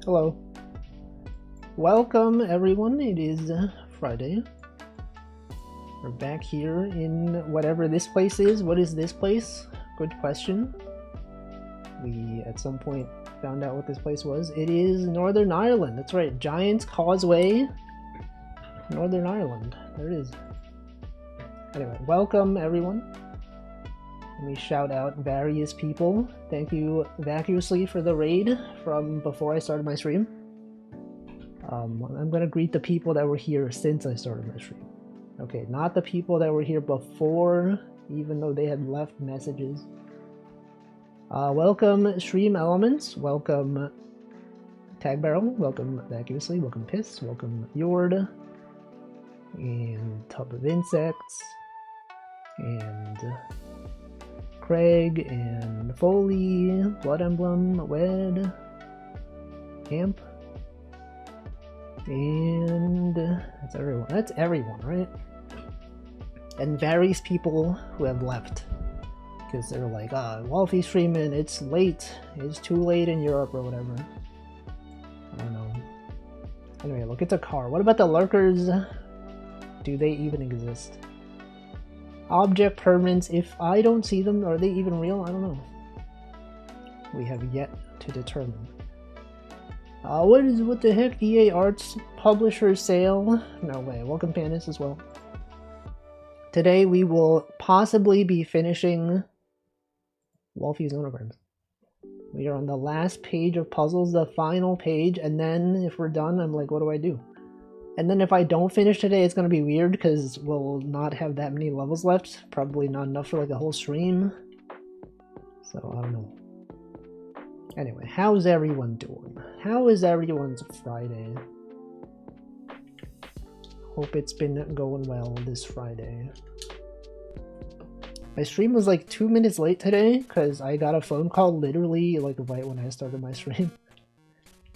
Hello. Welcome everyone, it is Friday. We're back here in whatever this place is. What is this place? Good question. We at some point found out what this place was. It is Northern Ireland, that's right. Giant's Causeway, Northern Ireland. There it is. Anyway, welcome everyone. Let me shout out various people. Thank you vacuously for the raid from before I started my stream. I'm gonna greet the people that were here since I started my stream. Okay, not the people that were here before, even though they had left messages. Welcome Stream Elements, welcome Tag Barrel, welcome Vacuously, welcome Piss, welcome Yord, and Tub of Insects, and Craig, and Foley, Blood Emblem, Wed, Camp, and that's everyone. That's everyone, right? And various people who have left. Because they're like, Walfie streaming, it's late. It's too late in Europe or whatever. I don't know. Anyway, look at the car. What about the lurkers? Do they even exist? Object permanents, if I don't see them, are they even real? I don't know. We have yet to determine. What the heck? EA Arts Publisher Sale? No way. Welcome Panis as well. Today we will possibly be finishing Walfie's Nonograms. We are on the last page of puzzles, the final page, and then if we're done, I'm like, what do I do? And then if I don't finish today, it's gonna be weird because we'll not have that many levels left. Probably not enough for like a whole stream. So I don't know. Anyway, how's everyone doing? How is everyone's Friday? Hope it's been going well this Friday. My stream was like 2 minutes late today because I got a phone call literally like right when I started my stream.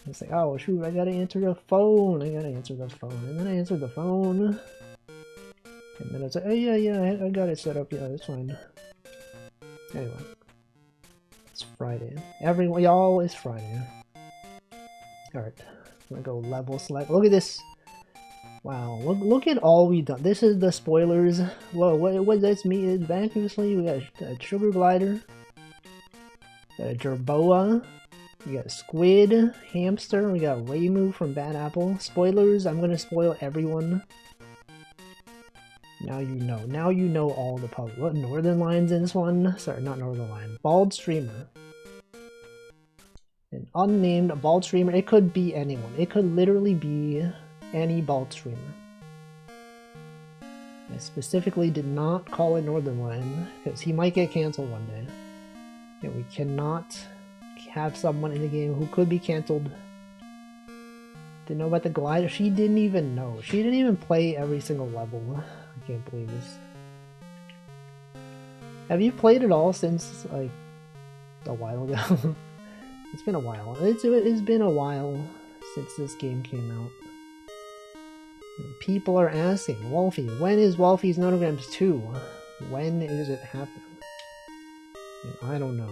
It's like, oh shoot, I gotta answer the phone. And then I answered the phone. And then it's like, oh yeah, I got it set up. Yeah, it's fine. Anyway. It's Friday. Everyone, y'all, it's Friday. Alright. I'm gonna go level select. Look at this. Wow, look at all we've done. This is the spoilers. Whoa, what that's me is vacuously. We got a sugar glider. Got a jerboa. We got squid, hamster. We got Raymu from Bad Apple. Spoilers. I'm gonna spoil everyone. Now you know. Now you know all the puzzles. What Northern Lions in this one? Sorry, not Northern Lion. Bald streamer. An unnamed bald streamer. It could be anyone. It could literally be any bald streamer. I specifically did not call it Northern Lion because he might get canceled one day. And we cannot have someone in the game who could be canceled. Didn't know about the glider. She didn't even know. She didn't even play every single level. I can't believe this. Have you played it all since like a while ago? It's been a while. It's been a while since this game came out. People are asking, Walfie, when is Walfie's Nonograms 2? When is it happening? I don't know.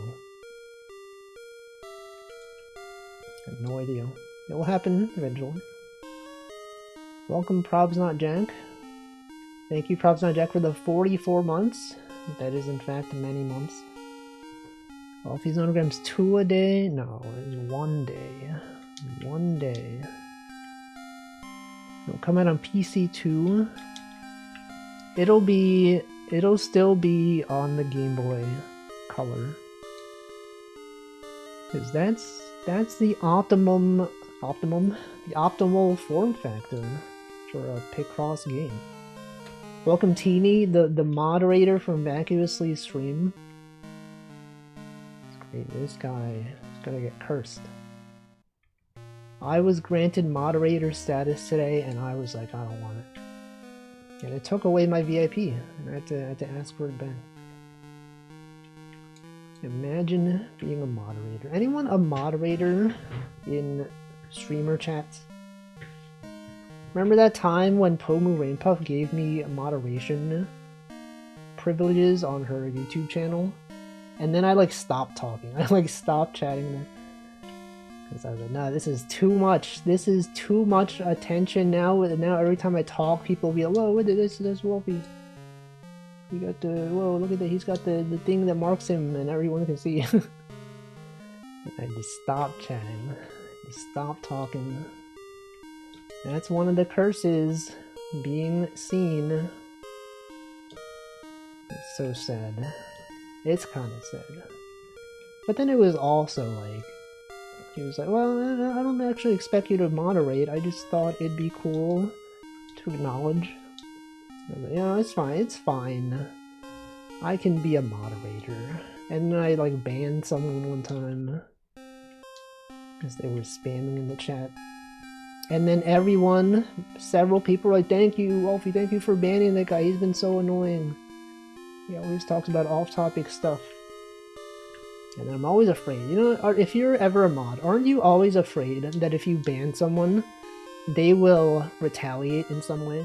I have no idea. It will happen eventually. Welcome Probs Not Jack. Thank you Probs Not Jack for the 44 months. That is in fact many months. Walfie's Nonograms 2 a day? No, it's 1 day. 1 day. It'll come out on PC 2. It'll still be on the Game Boy Color. Because that's the optimal form factor for a Picross game. Welcome Teeny, the moderator from Vacuously's stream. It's great, this guy is gonna get cursed. I was granted moderator status today and I was like, I don't want it. And it took away my VIP and I had to ask for it back. Imagine being a moderator. Anyone a moderator in streamer chats? Remember that time when Pomu Rainpuff gave me moderation privileges on her YouTube channel? And then I like stopped talking. I like stopped chatting there. Because I was like, nah, this is too much. This is too much attention now. Now every time I talk, people will be like, whoa, what is this Walfie? He got the, whoa, look at that. He's got the thing that marks him and everyone can see. And I just stopped chatting. Just stopped talking. That's one of the curses. Being seen. It's so sad. It's kind of sad. But then it was also like, he was like, well, I don't actually expect you to moderate. I just thought it'd be cool to acknowledge. I was like, yeah, it's fine. It's fine. I can be a moderator. And then I like banned someone one time because they were spamming in the chat. And then everyone, several people were like, thank you, Walfie, thank you for banning that guy. He's been so annoying. He always talks about off-topic stuff. And I'm always afraid. You know, if you're ever a mod, aren't you always afraid that if you ban someone, they will retaliate in some way?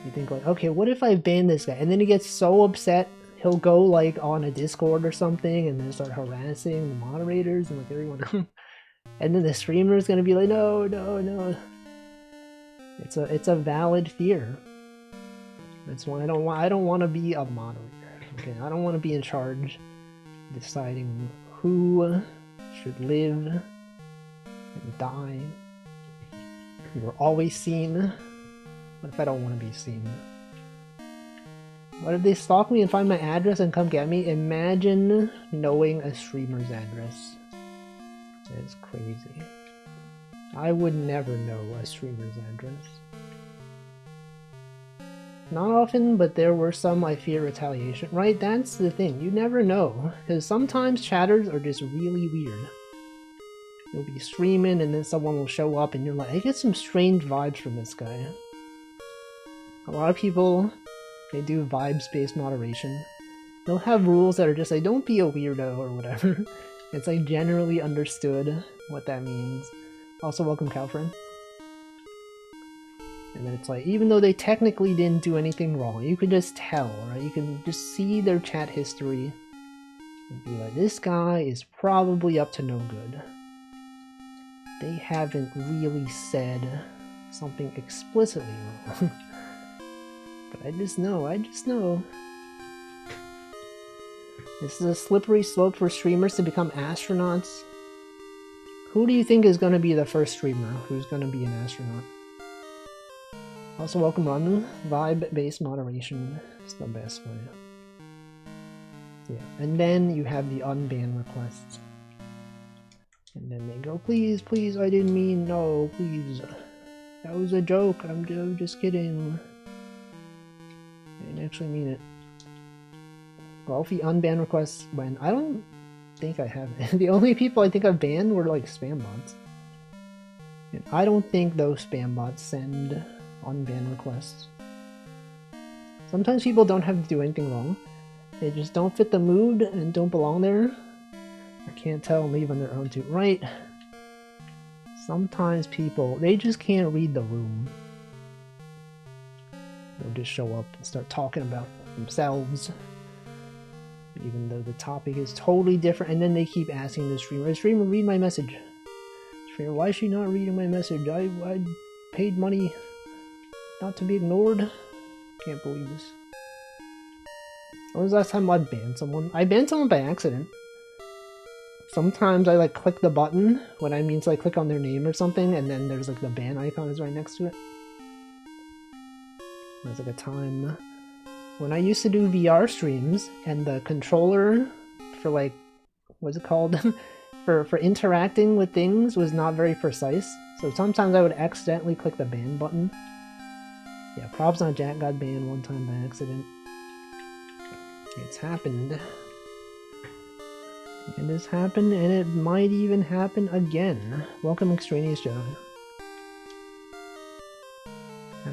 You think like, okay, what if I ban this guy? And then he gets so upset, he'll go like on a Discord or something and then start harassing the moderators and like everyone. And then the streamer is gonna be like, no, no, no. It's a valid fear. That's why I don't want to be a moderator. Okay, I don't want to be in charge, deciding who should live and die. You're always seen. What if I don't want to be seen? What if they stalk me and find my address and come get me? Imagine knowing a streamer's address. That's crazy. I would never know a streamer's address. Not often, but there were some I fear retaliation. Right, that's the thing. You never know. Because sometimes chatters are just really weird. You'll be streaming and then someone will show up and you're like, I get some strange vibes from this guy. A lot of people, they do vibes-based moderation. They'll have rules that are just like, don't be a weirdo or whatever. It's like generally understood what that means. Also, welcome, Calfriend. And then it's like, even though they technically didn't do anything wrong, you can just tell, right? You can just see their chat history and be like, this guy is probably up to no good. They haven't really said something explicitly wrong. But I just know. This is a slippery slope for streamers to become astronauts. Who do you think is going to be the first streamer who's going to be an astronaut? Also, welcome Ranu. Vibe-based moderation is the best way. Yeah, and then you have the unban requests. And then they go, please, please, I didn't mean, no, please. That was a joke, I'm just kidding. I didn't actually mean it. Walfie unban requests when I don't think I have it. The only people I think I've banned were like spam bots. And I don't think those spam bots send unban requests. Sometimes people don't have to do anything wrong. They just don't fit the mood and don't belong there. Or can't tell and leave on their own too. Right? Sometimes people, they just can't read the room. They'll just show up and start talking about themselves. Even though the topic is totally different, and then they keep asking the streamer, read my message. Streamer, why is she not reading my message? I paid money not to be ignored. Can't believe this. When was the last time I banned someone? I banned someone by accident. Sometimes I like click the button when I mean to like click on their name or something, and then there's like the ban icon is right next to it. There's like a time when I used to do VR streams and the controller for like, what's it called? for interacting with things was not very precise. So sometimes I would accidentally click the ban button. Yeah, props on Jack got banned one time by accident. It's happened. It has happened and it might even happen again. Welcome Extraneous Joe.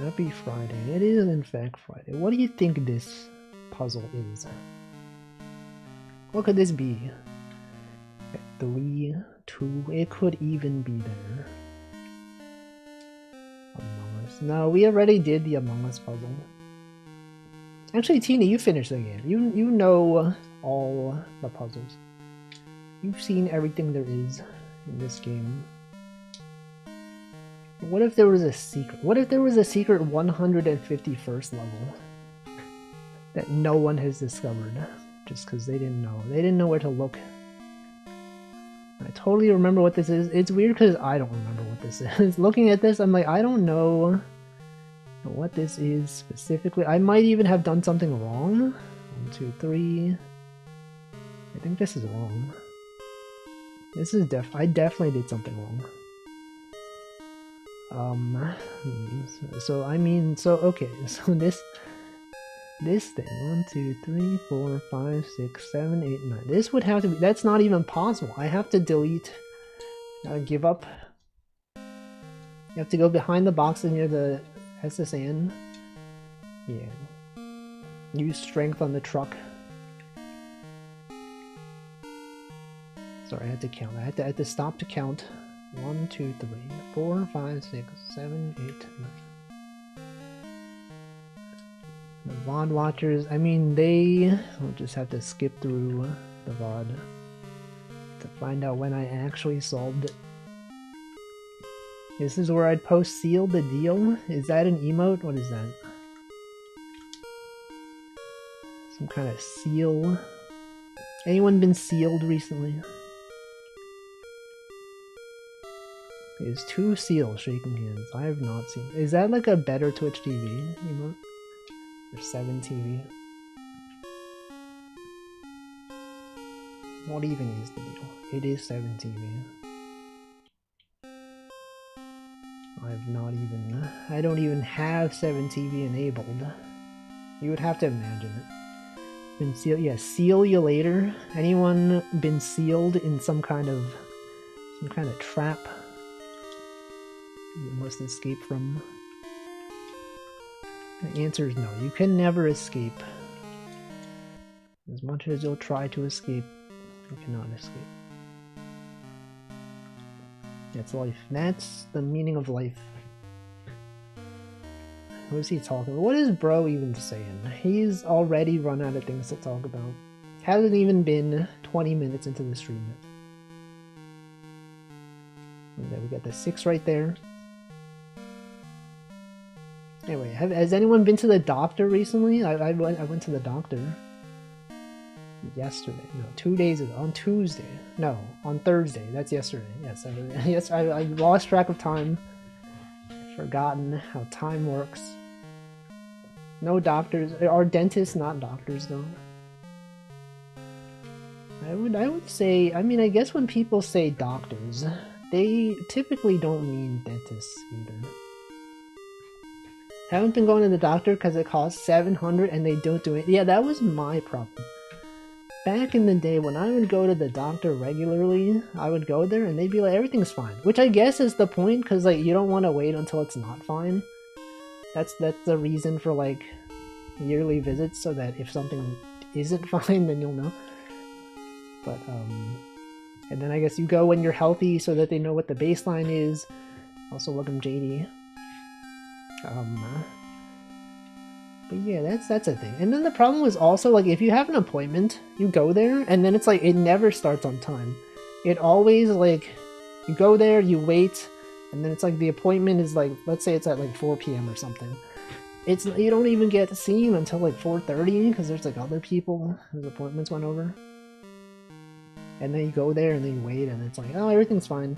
Happy Friday. It is in fact Friday. What do you think this puzzle is? What could this be? 3, 2, it could even be there. Among Us. No, we already did the Among Us puzzle. Actually, Tina, you finished the game. You know all the puzzles. You've seen everything there is. in this game. What if there was a secret? What if there was a secret 151st level that no one has discovered just because they didn't know? They didn't know where to look. I totally remember what this is. It's weird because I don't remember what this is. Looking at this, I'm like, I don't know what this is specifically. I might even have done something wrong. 1, 2, 3. I think this is wrong. This is I definitely did something wrong. So I mean, so okay, so this thing, 1, 2, 3, 4, 5, 6, 7, 8, 9. This would have to be, that's not even possible. I have to delete, give up. You have to go behind the box near the SSN. Yeah. Use strength on the truck. Sorry, I had to count. I had to stop to count. 1, 2, 3, 4, 5, 6, 7, 8, 9. The VOD watchers, I mean, they will just have to skip through the VOD to find out when I actually solved it. This is where I'd post seal the deal? Is that an emote? What is that? Some kind of seal? Anyone been sealed recently? There's 2 seals shaking hands. I have not seen. Is that like a better Twitch TV emote? Or 7 TV? What even is the deal? It is 7 TV. I've not even. I don't even have 7 TV enabled. You would have to imagine it. Been sealed? Yeah, seal you later. Anyone been sealed in some kind of trap? You must escape from. The answer is no. You can never escape. As much as you'll try to escape, you cannot escape. That's life. That's the meaning of life. What is he talking about? What is bro even saying? He's already run out of things to talk about. Hasn't even been 20 minutes into the stream yet. And then we got the 6 right there. Anyway, has anyone been to the doctor recently? I went to the doctor yesterday. No, 2 days ago. On Tuesday. No, on Thursday. That's yesterday. Yes, yes. I lost track of time. I've forgotten how time works. No doctors. Are dentists not doctors though? I would say. I mean, I guess when people say doctors, they typically don't mean dentists either. Haven't been going to the doctor because it costs $700 and they don't do it. Yeah, that was my problem. Back in the day when I would go to the doctor regularly, I would go there and they'd be like, everything's fine. Which I guess is the point, because like you don't want to wait until it's not fine. That's the reason for like yearly visits, so that if something isn't fine, then you'll know. But and then I guess you go when you're healthy so that they know what the baseline is. Also, welcome JD. But yeah, that's a thing. And then the problem was also, like, if you have an appointment, you go there, and then it's like, it never starts on time. It always, like, you go there, you wait, and then it's like the appointment is like, let's say it's at like 4 p.m. or something. It's, you don't even get to see him until like 4:30, because there's like other people whose appointments went over. And then you go there, and then you wait, and it's like, oh, everything's fine.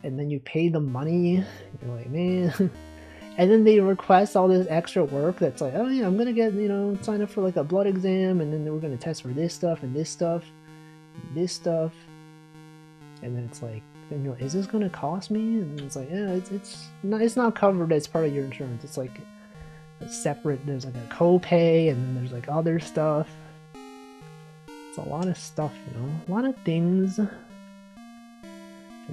And then you pay the money, you're like, man... And then they request all this extra work that's like, oh yeah, I'm gonna get, you know, sign up for like a blood exam, and then we're gonna test for this stuff, and this stuff, and this stuff. And then it's like, then you're like, is this gonna cost me? And it's like, yeah, it's not covered as part of your insurance. It's like a separate, there's like a copay, and then there's like other stuff. It's a lot of stuff, you know, a lot of things to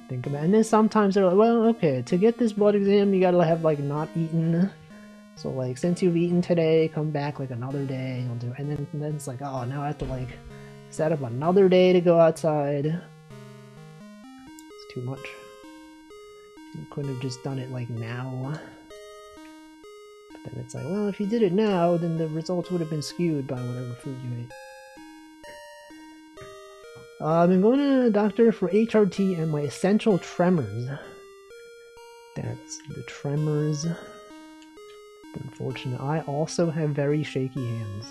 think about. And then sometimes they're like, well, okay, to get this blood exam you gotta have like not eaten, so like since you've eaten today, come back like another day, you'll do. And then it's like, oh, now I have to like set up another day to go outside. It's too much. You couldn't have just done it like now. But then it's like, well, if you did it now, then the results would have been skewed by whatever food you ate. I've been going to the doctor for HRT and my essential tremors. That's the tremors. Unfortunate. I also have very shaky hands.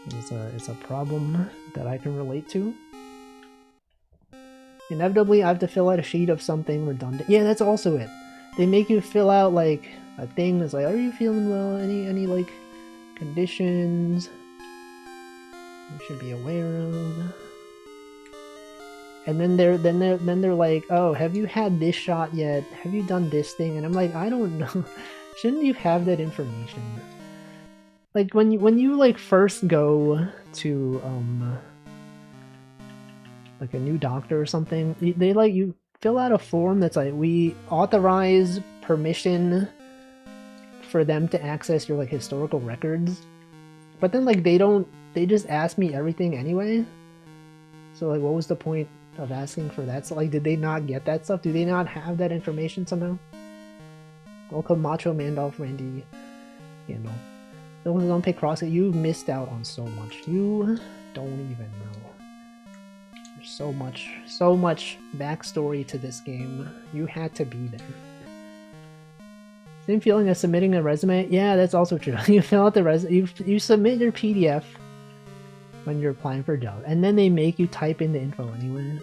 It's a problem that I can relate to. Inevitably, I have to fill out a sheet of something redundant. Yeah, that's also it. They make you fill out like a thing that's like, are you feeling well? Any like conditions you should be aware of? And then they're like, oh, have you had this shot yet? Have you done this thing? And I'm like, I don't know. Shouldn't you have that information? Like when you like first go to like a new doctor or something, they like you fill out a form that's like, we authorize permission for them to access your like historical records. But then like they just ask me everything anyway. So like what was the point of asking for that? So like did they not get that stuff? Do they not have that information somehow? Welcome Macho Mandolph Randy Handel. The ones that don't pay CrossFit, you've missed out on so much. You don't even know. There's so much backstory to this game. You had to be there. Same feeling as submitting a resume? Yeah, that's also true. You fill out the resume, you submit your PDF when you're applying for a job, and then they make you type in the info anyway.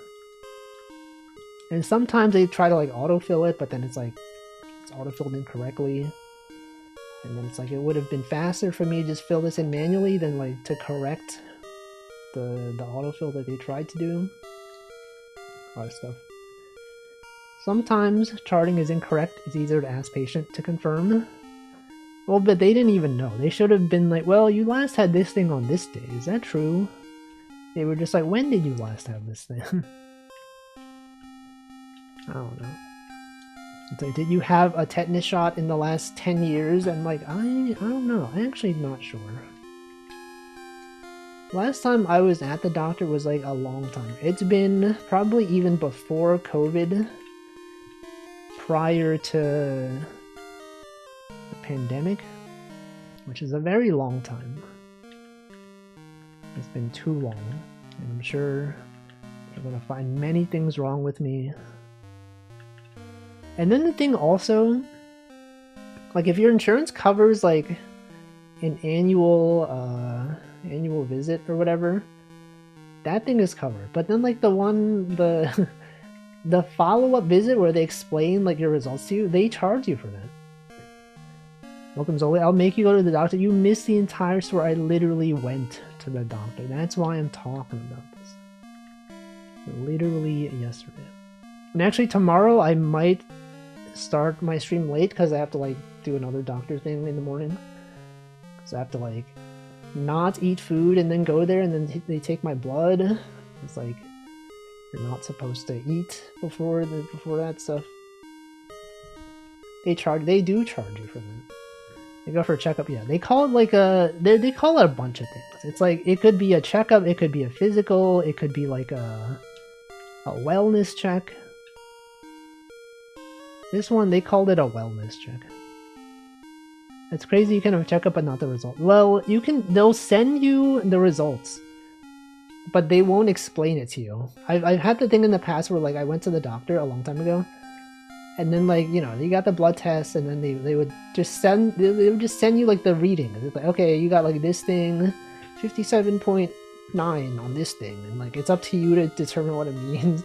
And sometimes they try to like autofill it, but then it's like it's autofilled incorrectly. And then it's like it would have been faster for me to just fill this in manually than like to correct the autofill that they tried to do. A lot of stuff. Sometimes charting is incorrect. It's easier to ask patient to confirm. Well, but they didn't even know. They should have been like, well, you last had this thing on this day. Is that true? They were just like, when did you last have this thing? I don't know. It's like, did you have a tetanus shot in the last 10 years? And like, I don't know. I'm actually not sure. Last time I was at the doctor was like a long time. It's been probably even before COVID, prior to the pandemic, which is a very long time. It's been too long, and I'm sure they're gonna find many things wrong with me. And then the thing also, like if your insurance covers like an annual visit or whatever, that thing is covered. But then like the follow-up visit where they explain like your results to you, they charge you for that. Welcome Zoe, I'll make you go to the doctor. You missed the entire story. I literally went to the doctor. That's why I'm talking about this. Literally yesterday. And actually tomorrow I might start my stream late because I have to like do another doctor thing in the morning. So I have to like not eat food and then go there and then they take my blood. It's like you're not supposed to eat before that stuff. They do charge you for that. They go for a checkup, yeah. They call it like they call it a bunch of things. It's like it could be a checkup, it could be a physical, it could be like a wellness check. This one, they called it a wellness check. It's crazy you can have a checkup but not the result. Well, they'll send you the results, but they won't explain it to you. I've had the thing in the past where like I went to the doctor a long time ago, and then like, you know, you got the blood test and then they would just send you like the reading. It's like, okay, you got like this thing, 57.9 on this thing, and like it's up to you to determine what it means.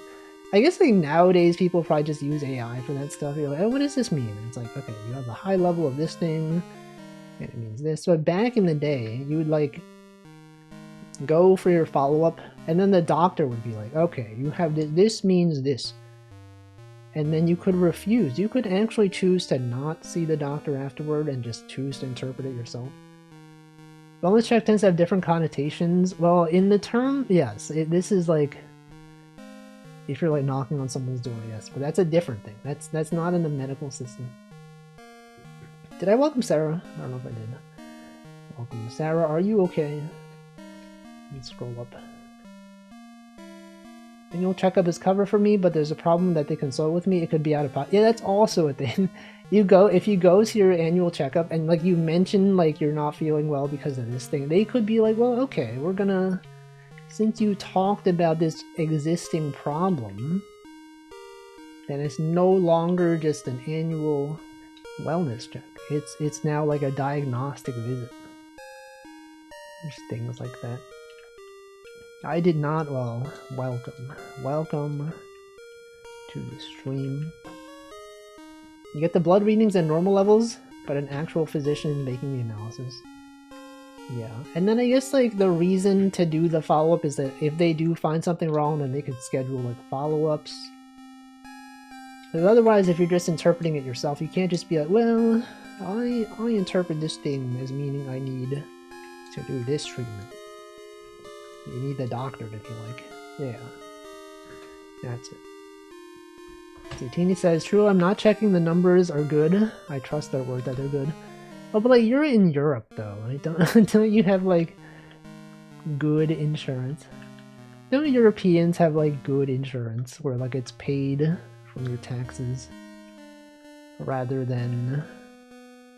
I guess like nowadays people probably just use AI for that stuff. You're like, oh, what does this mean? And it's like, okay, you have the high level of this thing, and it means this. But back in the day, you would like go for your follow-up, and then the doctor would be like, okay, you have this means this. And then you could refuse. You could actually choose to not see the doctor afterward and just choose to interpret it yourself. Wellness check tends to have different connotations. Well, in the term, yes, this is like, if you're like knocking on someone's door, yes, but that's a different thing. That's not in the medical system. Did I welcome Sarah? I don't know if I did. Welcome, Sarah. Are you okay? Let's scroll up. Annual checkup is covered for me, but there's a problem that they consult with me. It could be out of pocket. Yeah, that's also a thing. If you go to your annual checkup and like you mention like you're not feeling well because of this thing, they could be like, well, okay, we're gonna since you talked about this existing problem, then it's no longer just an annual wellness check. It's now like a diagnostic visit. There's things like that. I did not, well, welcome. Welcome to the stream. You get the blood readings at normal levels, but an actual physician making the analysis. Yeah, and then I guess like the reason to do the follow-up is that if they do find something wrong, then they could schedule like follow-ups. Because otherwise, if you're just interpreting it yourself, you can't just be like, well, I interpret this thing as meaning I need to do this treatment. You need the doctor to be like, yeah, that's it. See, Teeny says, true, I'm not checking the numbers are good. I trust their word that they're good. Oh, but like, you're in Europe though, right? Don't you have like good insurance? Don't Europeans have like good insurance where like it's paid from your taxes rather than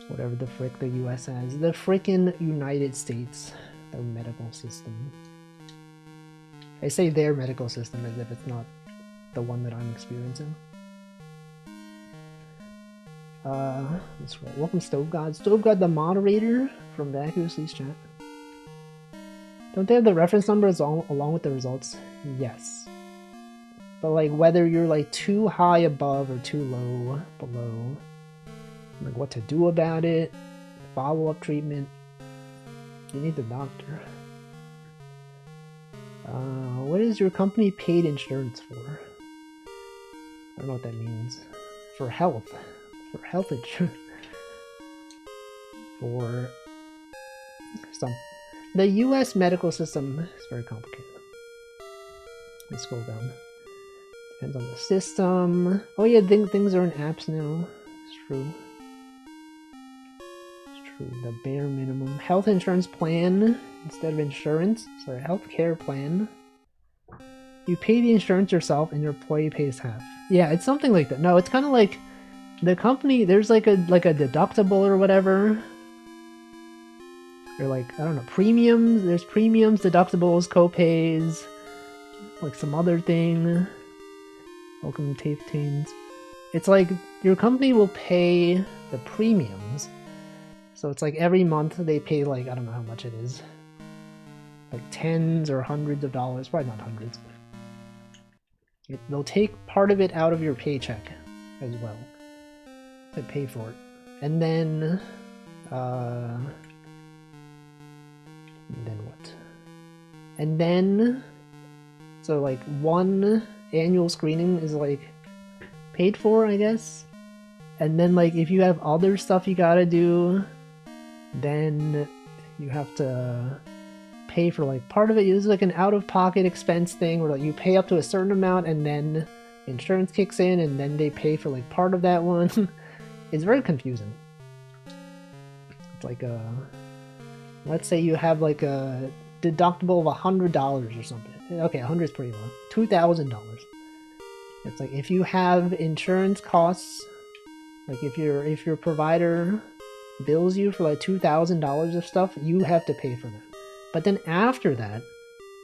whatever the frick the US has? The frickin' United States, their medical system. I say their medical system as if it's not the one that I'm experiencing. Let's roll. Welcome, Stove God. Stove God, the moderator from Vacuously's chat. Don't they have the reference numbers along with the results? Yes. But like whether you're like too high above or too low below, like what to do about it, follow-up treatment, you need the doctor. What is your company paid insurance for? I don't know what that means. For health. For health insurance. For some. The US medical system is very complicated. Let's scroll down. Depends on the system. Oh yeah, things are in apps now. It's true. It's true. The bare minimum. Health insurance plan instead of insurance. Sorry, healthcare plan. You pay the insurance yourself and your employee pays half. Yeah, it's something like that. No, it's kind of like the company, there's like a deductible or whatever. Or like, I don't know, premiums. There's premiums, deductibles, co-pays, like some other thing. Welcome to Tape Tains. It's like your company will pay the premiums. So it's like every month they pay like, I don't know how much it is. Like tens or hundreds of dollars, probably not hundreds. They'll take part of it out of your paycheck as well to pay for it. And then what? And then, so like one annual screening is like paid for, I guess. And then like if you have other stuff you gotta do, then you have to pay for like part of it. It's like an out-of-pocket expense thing where like you pay up to a certain amount and then insurance kicks in and then they pay for like part of that one. It's very confusing. It's like let's say you have like a deductible of $100 or something. Okay, 100 is pretty low. $2,000. It's like if you have insurance costs, like if your provider bills you for like $2,000 of stuff, you have to pay for that. But then after that,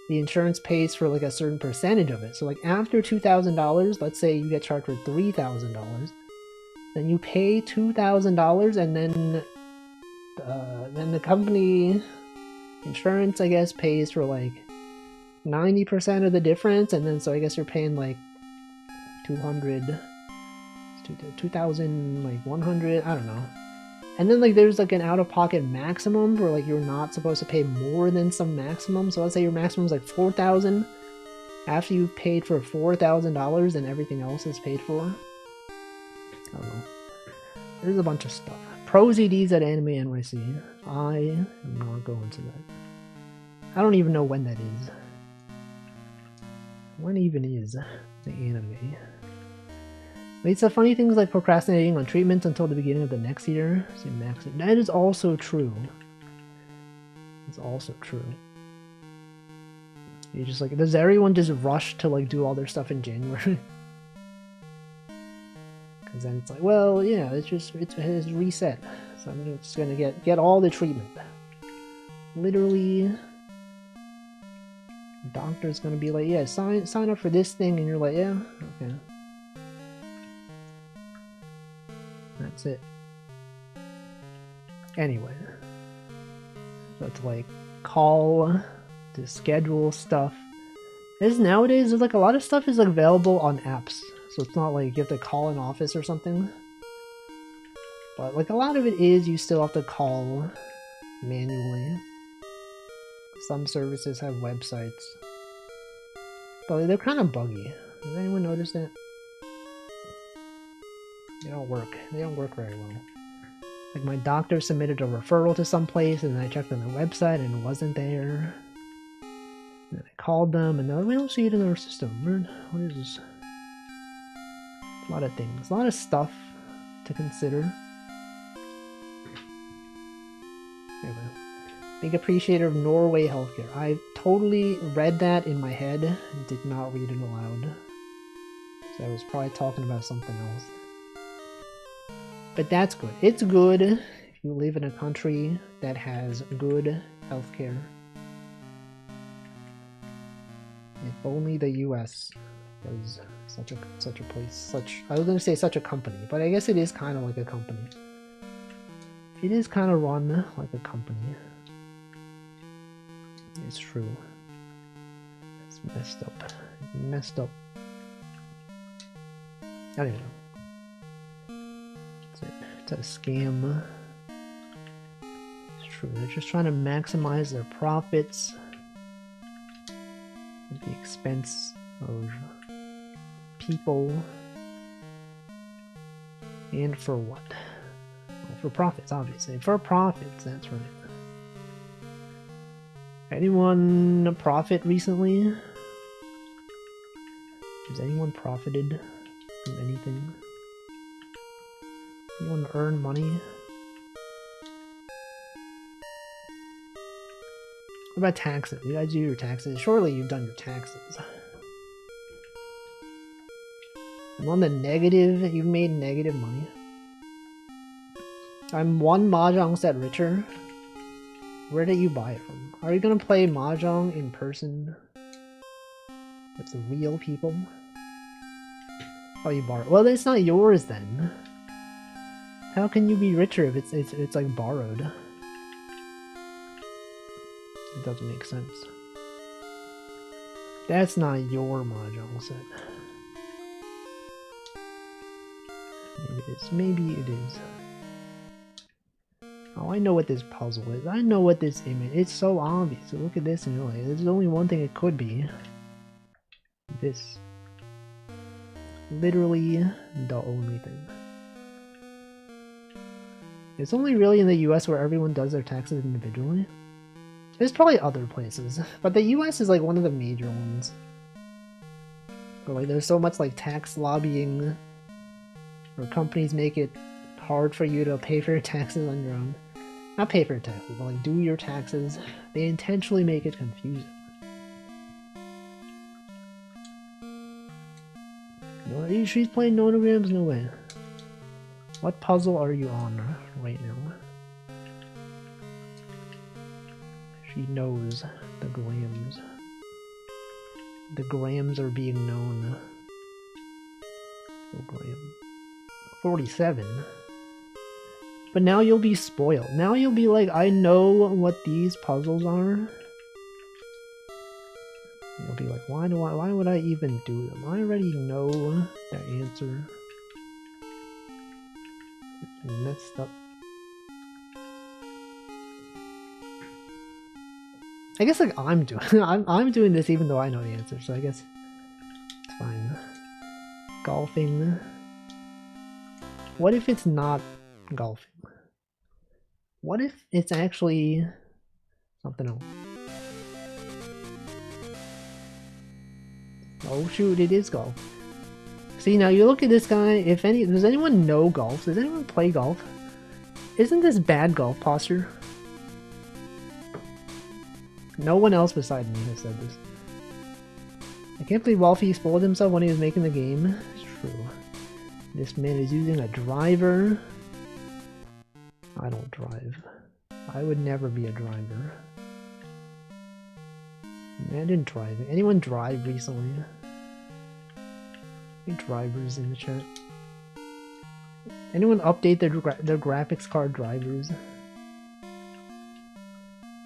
the insurance pays for like a certain percentage of it. So like after $2,000, let's say you get charged for $3,000, then you pay $2,000 and then the company insurance, I guess, pays for like 90% of the difference, and then so I guess you're paying like 2,100, I don't know. And then like there's like an out-of-pocket maximum where like you're not supposed to pay more than some maximum. So let's say your maximum is like $4,000. After you've paid for $4,000, then everything else is paid for. I don't know. There's a bunch of stuff. Pros EDs at Anime NYC. I am not going to that. I don't even know when that is. When even is the anime? Wait, so funny things like procrastinating on treatments until the beginning of the next year. So that is also true. It's also true. You just like, does everyone just rush to like do all their stuff in January? Because then it's like, well, yeah, it has reset. So I'm just gonna get all the treatment. Literally The doctor's gonna be like, yeah, sign up for this thing, and you're like, yeah, okay. That's it. Anyway. So it's like call to schedule stuff. As nowadays, there's like a lot of stuff is like available on apps. So it's not like you have to call an office or something. But like a lot of it is you still have to call manually. Some services have websites. But they're kind of buggy. Has anyone noticed that? They don't work. They don't work very well. Like my doctor submitted a referral to some place and I checked on their website and it wasn't there. And then I called them and they're like, we don't see it in our system. What is this? A lot of things. A lot of stuff to consider. Anyway. Big appreciator of Norway healthcare. I totally read that in my head and did not read it aloud. So I was probably talking about something else. But that's good. It's good if you live in a country that has good healthcare. If only the US was such a place, I was gonna say such a company, but I guess it is kind of like a company. It is kind of run like a company. It's true. It's messed up. It's messed up. I don't even know. It's a scam. It's true. They're just trying to maximize their profits at the expense of people. And for what? Well, for profits, obviously. For profits, that's right. Anyone profit recently? Has anyone profited from anything? Anyone earn money? What about taxes? You guys do your taxes? Surely you've done your taxes. I'm on the negative. You've made negative money. I'm one mahjong set richer. Where did you buy it from? Are you gonna play mahjong in person with the real people? Oh, you borrowed. Well, it's not yours then. How can you be richer if it's like borrowed? It doesn't make sense. That's not your mahjong set. Maybe it is. Maybe it is. Oh, I know what this puzzle is. I know what this image is. It's so obvious. So look at this and you're like, there's only one thing it could be. This. Literally the only thing. It's only really in the US where everyone does their taxes individually. There's probably other places, but the US is like one of the major ones. But like there's so much like tax lobbying where companies make it hard for you to pay for your taxes on your own. Not pay for your taxes, but like do your taxes. They intentionally make it confusing. No, she's playing Nonograms? No way. What puzzle are you on right now? She knows the grams. The grams are being known. Oh, gram. 47. But now you'll be spoiled. Now you'll be like, I know what these puzzles are. You'll be like, why would I even do them? I already know the answer. It's messed up. I guess like I'm doing I'm doing this even though I know the answer, so I guess it's fine. Golfing. What if it's not golfing? What if it's actually something else? Oh shoot, it is golf. See, now you look at this guy, does anyone know golf? Does anyone play golf? Isn't this bad golf posture? No one else beside me has said this. I can't believe Walfie spoiled himself when he was making the game. It's true. This man is using a driver. I don't drive. I would never be a driver. Imagine driving. Anyone drive recently? Any drivers in the chat? Anyone update their graphics card drivers?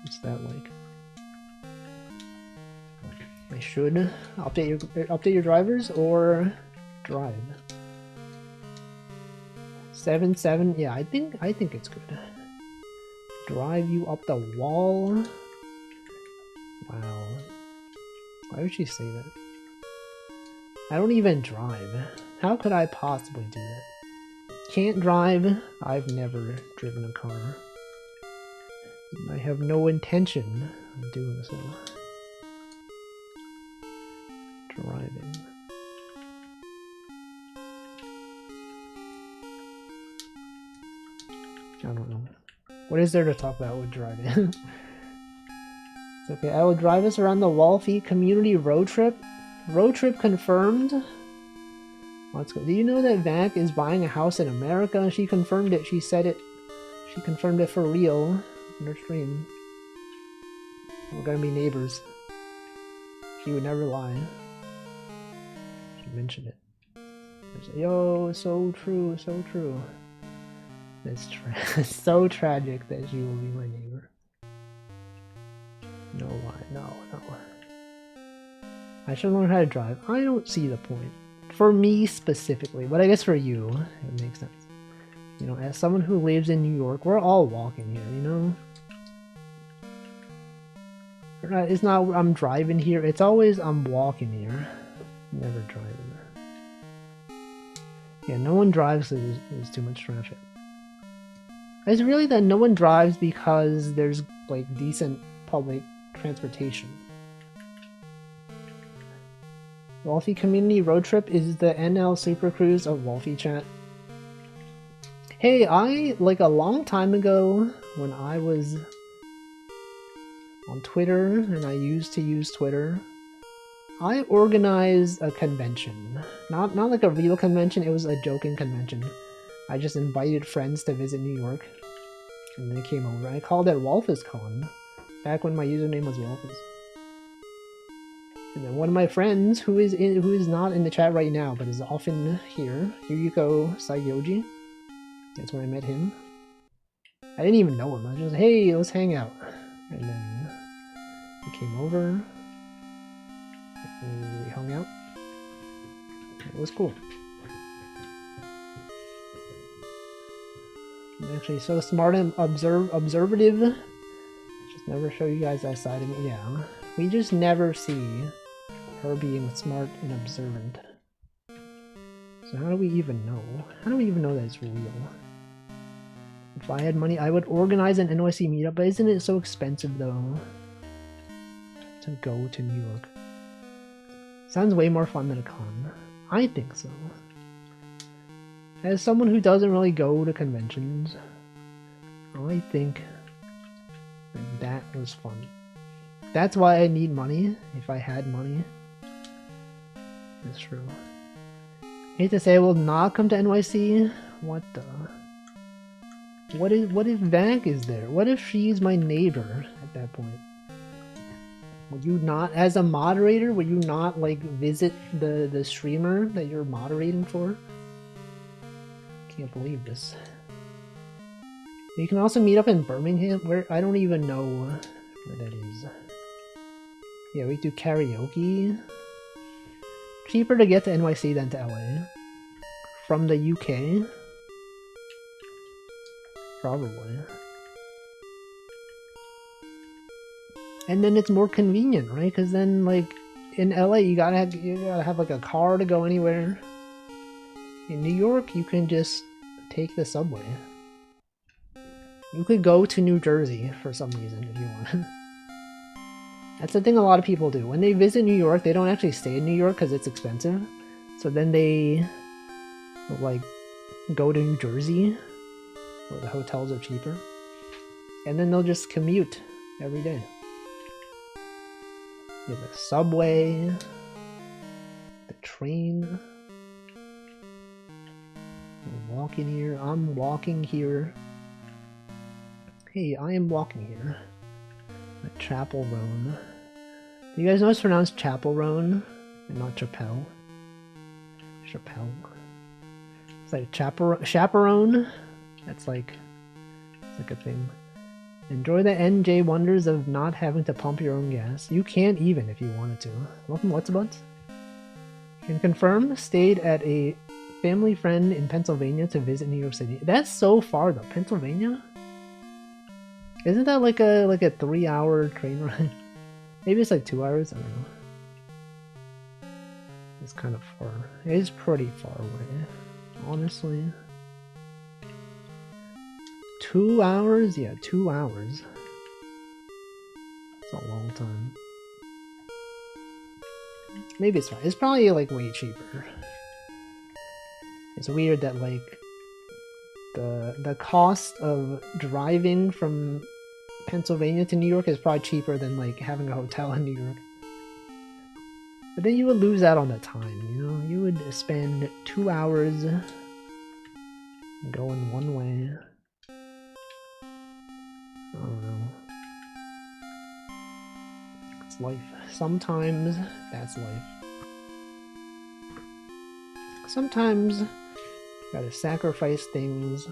What's that like? I should update your drivers or drive. 7.7. Yeah, I think it's good. Drive you up the wall. Wow. Why would she say that? I don't even drive. How could I possibly do that? Can't drive. I've never driven a car. I have no intention of doing so. Driving. I don't know. What is there to talk about with driving? It's okay. I will drive us around the Walfie community road trip. Road trip confirmed. Let's go. Do you know that Vac is buying a house in America? She confirmed it. She said it. She confirmed it for real on her stream. We're gonna be neighbors. She would never lie. She mentioned it. Yo, so true, so true. It's so tragic that she will be my neighbor. No lie, no. I should learn how to drive. I don't see the point. For me specifically, but I guess for you, it makes sense. You know, as someone who lives in New York, we're all walking here, you know? It's not I'm driving here, it's always I'm walking here. Never driving. Yeah, no one drives because there's too much traffic. It's really that no one drives because there's like decent public transportation. Walfie Community Road Trip is the NL Super Cruise of Walfie chat. Hey, like a long time ago when I was on Twitter and I used to use Twitter, I organized a convention. Not like a real convention, it was a joking convention. I just invited friends to visit New York and they came over. I called it WalfisCon back when my username was Walfis. And then one of my friends who is not in the chat right now but is often here, Yuriko Saiyoji. That's when I met him. I didn't even know him. I was just, hey, let's hang out. And then he came over. And we hung out. It was cool. I'm actually so smart and observative. Just never show you guys that side of me. Yeah, we just never see her being smart and observant. So how do we even know? How do we even know that it's real? If I had money, I would organize an NYC meetup, but isn't it so expensive though to go to New York? Sounds way more fun than a con. I think so. As someone who doesn't really go to conventions, I think that was fun. That's why I need money, if I had money. That's true. Hate to say I will not come to NYC. What the? What if Vank is there? What if she's my neighbor at that point? Would you not, as a moderator, would you not like visit the streamer that you're moderating for? Can't believe this. You can also meet up in Birmingham, where I don't even know where that is. Yeah, we do karaoke. Cheaper to get to NYC than to LA. From the UK? Probably. And then it's more convenient, right? Because then, like, in LA, you gotta have like a car to go anywhere. In New York, you can just take the subway. You could go to New Jersey for some reason if you want. That's the thing a lot of people do. When they visit New York, they don't actually stay in New York because it's expensive. So then they, like, go to New Jersey, where the hotels are cheaper. And then they'll just commute every day. You have the subway, the train. I'm walking here. I'm walking here. Hey, I am walking here. At Chapel Roan. You guys know it's pronounced chaperone and not chapelle. Chapelle. It's like chaperone. That's like, it's like a thing. Enjoy the NJ wonders of not having to pump your own gas. You can't even if you wanted to. Welcome, what's a bunch? Can confirm, stayed at a family friend in Pennsylvania to visit New York City. That's so far though, Pennsylvania? Isn't that like a 3-hour train ride? Maybe it's like 2 hours, I don't know. It's kind of far. It is pretty far away, honestly. 2 hours? Yeah, 2 hours. It's a long time. Maybe it's fine. It's probably like way cheaper. It's weird that like the cost of driving from Pennsylvania to New York is probably cheaper than like having a hotel in New York. But then you would lose out on the time, you know? You would spend 2 hours going one way. I don't know. It's life. Sometimes that's life. Sometimes you gotta sacrifice things.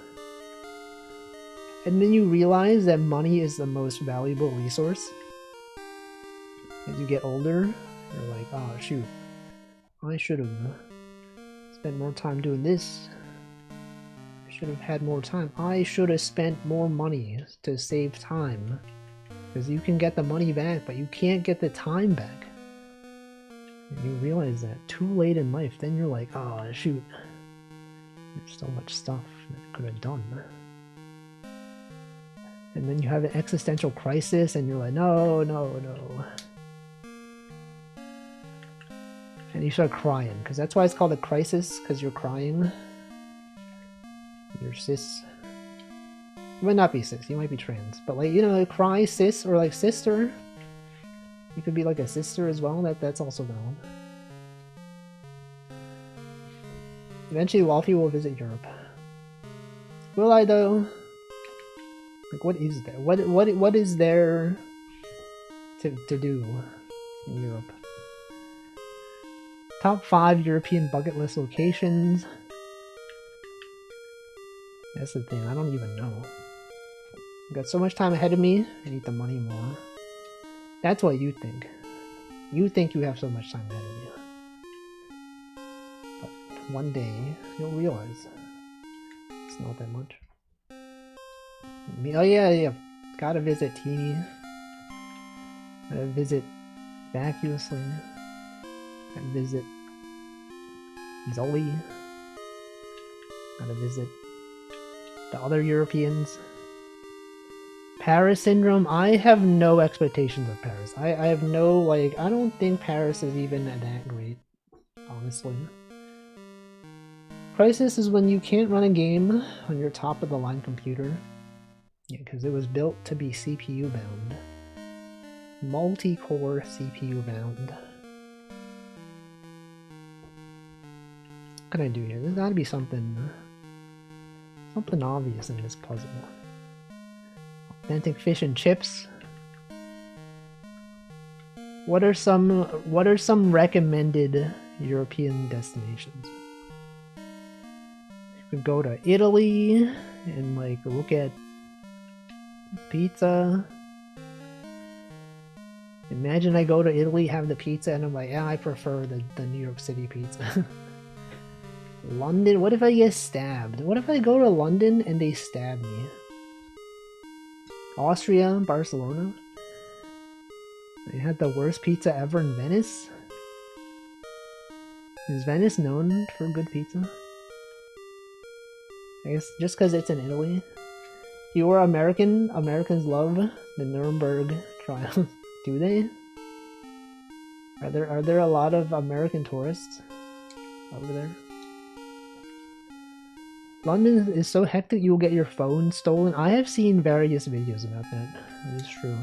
And then you realize that money is the most valuable resource. As you get older, you're like, oh shoot, I should have spent more time doing this. I should have had more time. I should have spent more money to save time. Because you can get the money back, but you can't get the time back. And you realize that too late in life, then you're like, oh shoot, there's so much stuff that I could have done. And then you have an existential crisis and you're like, no, no, no. And you start crying, because that's why it's called a crisis, because you're crying. You're cis. You might not be cis, you might be trans. But like, you know, cry cis or like sister. You could be like a sister as well, that's also valid. Eventually Walfie will visit Europe. Will I though? Like what is there? What is there to do in Europe? Top 5 European bucket list locations. That's the thing, I don't even know. I've got so much time ahead of me, I need the money more. That's what you think. You think you have so much time ahead of you. But one day, you'll realize it's not that much. Oh yeah, gotta visit Teeny. Gotta visit Vacuously. Gotta visit Zully. Gotta visit the other Europeans. Paris syndrome, I have no expectations of Paris. I have no, like, I don't think Paris is even that great, honestly. Crisis is when you can't run a game on your top of the line computer. Yeah, because it was built to be CPU bound. Multi-core CPU bound. What can I do here? There's gotta be something obvious in this puzzle. Authentic fish and chips. What are some recommended European destinations? You could go to Italy and like look at pizza. Imagine I go to Italy, have the pizza, and I'm like, yeah, I prefer the New York City pizza. London? What if I get stabbed? What if I go to London and they stab me? Austria, Barcelona? They had the worst pizza ever in Venice? Is Venice known for good pizza? I guess just because it's in Italy. If you were American, Americans love the Nuremberg trials. Do they? Are there a lot of American tourists over there? London is so hectic you will get your phone stolen. I have seen various videos about that. That is true.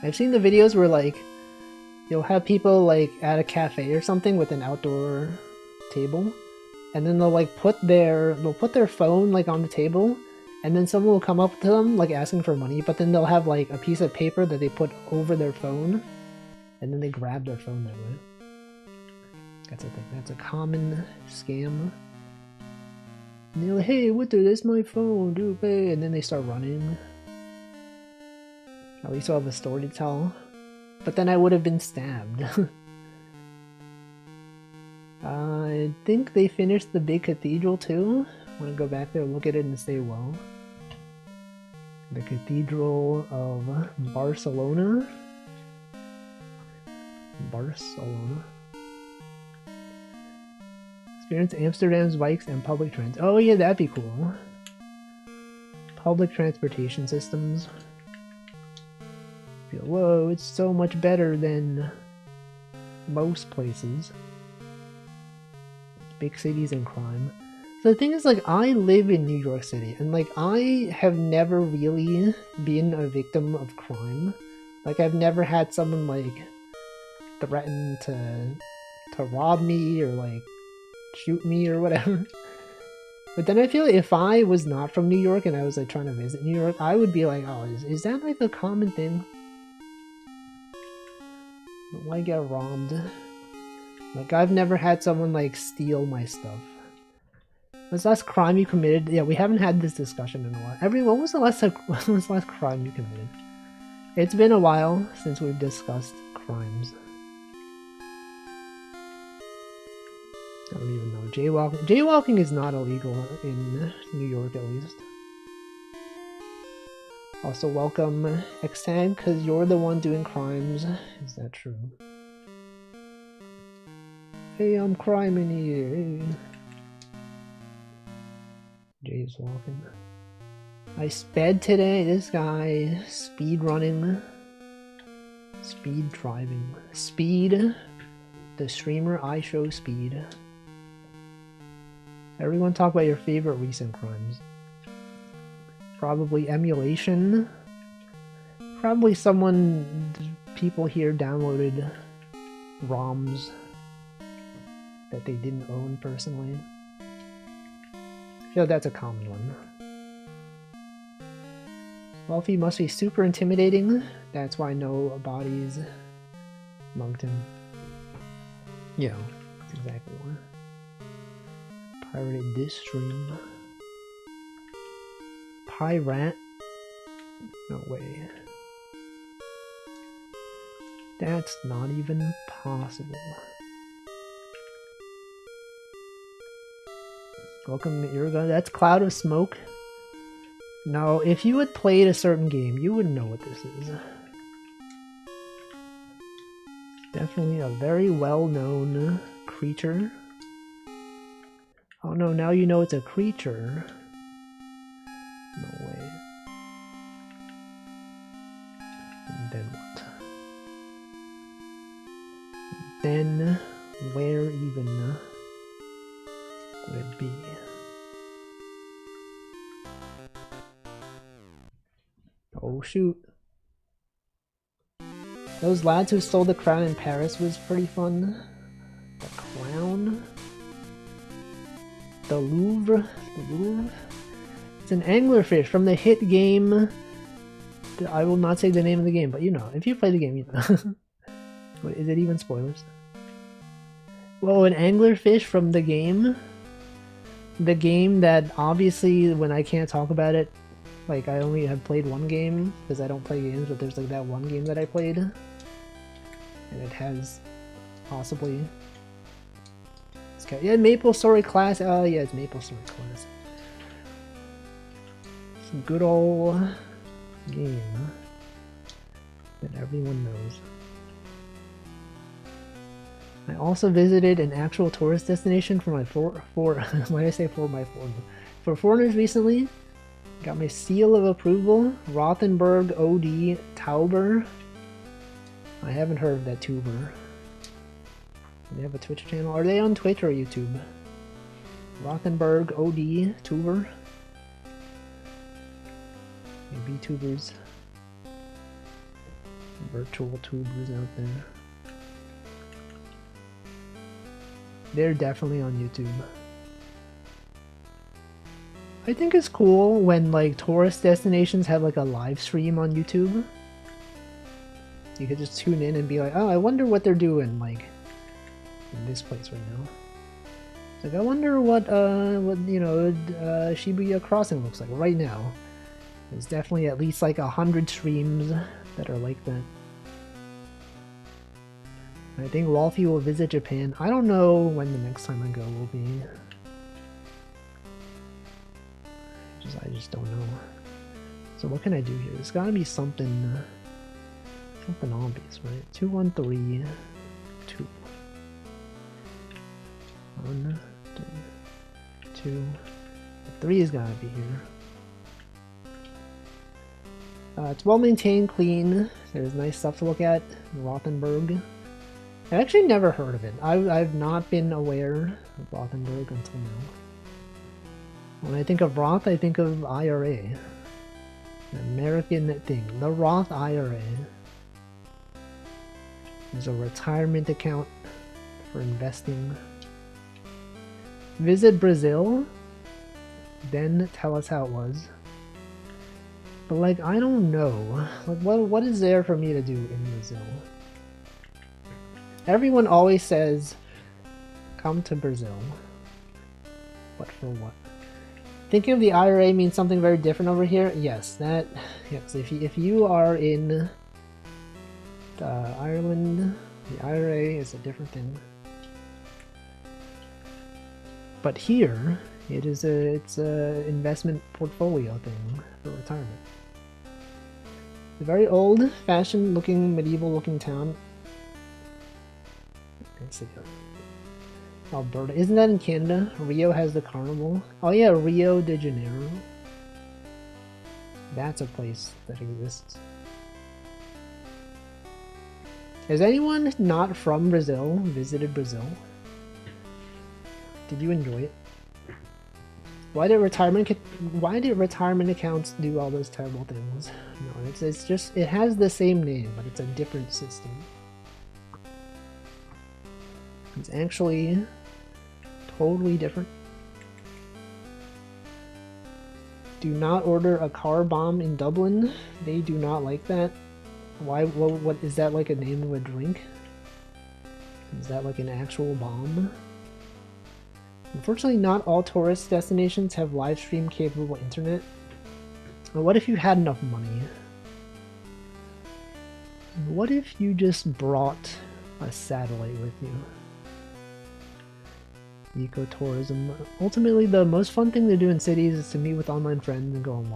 I've seen the videos where like you'll have people like at a cafe or something with an outdoor table, and then they'll like put their phone like on the table, and then someone will come up to them like asking for money, but then they'll have like a piece of paper that they put over their phone, and then they grab their phone that way. That's a thing. That's a common scam. And they're like, "Hey, Winter, that's my phone, do pay," and then they start running. At least I'll have a story to tell. But then I would have been stabbed. I think they finished the big cathedral too. I want to go back there, look at it, and say, well. The Cathedral of Barcelona. Barcelona. Experience Amsterdam's bikes and public transit. Oh yeah, that'd be cool. Public transportation systems. Feel, whoa, it's so much better than most places. Big cities and crime. So the thing is, like, I live in New York City, and like, I have never really been a victim of crime. Like, I've never had someone like threaten to rob me or like shoot me or whatever. But then I feel like if I was not from New York and I was like trying to visit New York, I would be like, oh, is that like a common thing? Why get robbed? Like, I've never had someone like steal my stuff. What's the last crime you committed? Yeah, we haven't had this discussion in a while. When was the last crime you committed? It's been a while since we've discussed crimes. I don't even know. Jaywalking. Jaywalking is not illegal in New York, at least. Also, welcome, Xtag, because you're the one doing crimes. Is that true? Hey, I'm criming here. Hey. Jay's walking. I sped today. This guy speed running, speed driving, speed. The streamer I show speed. Everyone talk about your favorite recent crimes. Probably emulation. Probably people here downloaded ROMs that they didn't own personally. I feel like that's a common one. Walfie must be super intimidating. That's why no bodies mugged him. Yeah, that's exactly why. Pirated this stream. Pirate? No way. That's not even possible. Welcome, Irga. That's Cloud of Smoke. No, if you had played a certain game, you would know what this is. Definitely a very well-known creature. Oh no, now you know it's a creature. No way. And then what? Then where even would it be? Oh shoot. Those lads who stole the crown in Paris was pretty fun. The crown? The Louvre? The Louvre? It's an anglerfish from the hit game. I will not say the name of the game, but you know. If you play the game, you know. Wait, is it even spoilers? Whoa, an anglerfish from the game? The game that obviously, when I can't talk about it, like, I only have played one game, because I don't play games, but there's like that one game that I played. And it has possibly... Yeah, Maple Story Classic. Oh yeah, it's Maple Story Classic. Some good old game that everyone knows. I also visited an actual tourist destination for my why did I say for foreigners recently. Got my seal of approval. Rothenburg OD Tauber. I haven't heard of that tuber. Do they have a Twitch channel? Are they on Twitch or YouTube? Rothenburg OD tuber. Maybe tubers. Virtual tubers out there. They're definitely on YouTube. I think it's cool when like tourist destinations have like a live stream on YouTube. You could just tune in and be like, oh, I wonder what they're doing like in this place right now. It's like I wonder what you know Shibuya Crossing looks like right now. There's definitely at least like 100 streams that are like that. I think Walfie will visit Japan. I don't know when the next time I go will be. I just don't know. So what can I do here? There's gotta be something obvious, right? 213 2 1 2 3 is gotta be here. It's well maintained, clean. There's nice stuff to look at. Rothenburg. I've actually never heard of it. I've not been aware of Rothenburg until now. When I think of Roth, I think of IRA. An American thing. The Roth IRA is a retirement account for investing. Visit Brazil, then tell us how it was. But like, I don't know. Like, what is there for me to do in Brazil? Everyone always says, come to Brazil. But for what? Thinking of the IRA means something very different over here. Yes, yes. If you are in Ireland, the IRA is a different thing. But here, it's a investment portfolio thing for retirement. It's a very old-fashioned looking, medieval-looking town. Let's see. Alberta. Isn't that in Canada? Rio has the carnival. Oh yeah, Rio de Janeiro. That's a place that exists. Has anyone not from Brazil visited Brazil? Did you enjoy it? Why did retirement accounts do all those terrible things? No, it's just, it has the same name, but it's a different system. It's actually totally different. Do not order a car bomb in Dublin. They do not like that. Why? What is that, like a name of a drink? Is that like an actual bomb? Unfortunately, not all tourist destinations have live stream capable internet. But what if you had enough money? What if you just brought a satellite with you? Ecotourism. Ultimately, the most fun thing to do in cities is to meet with online friends and go on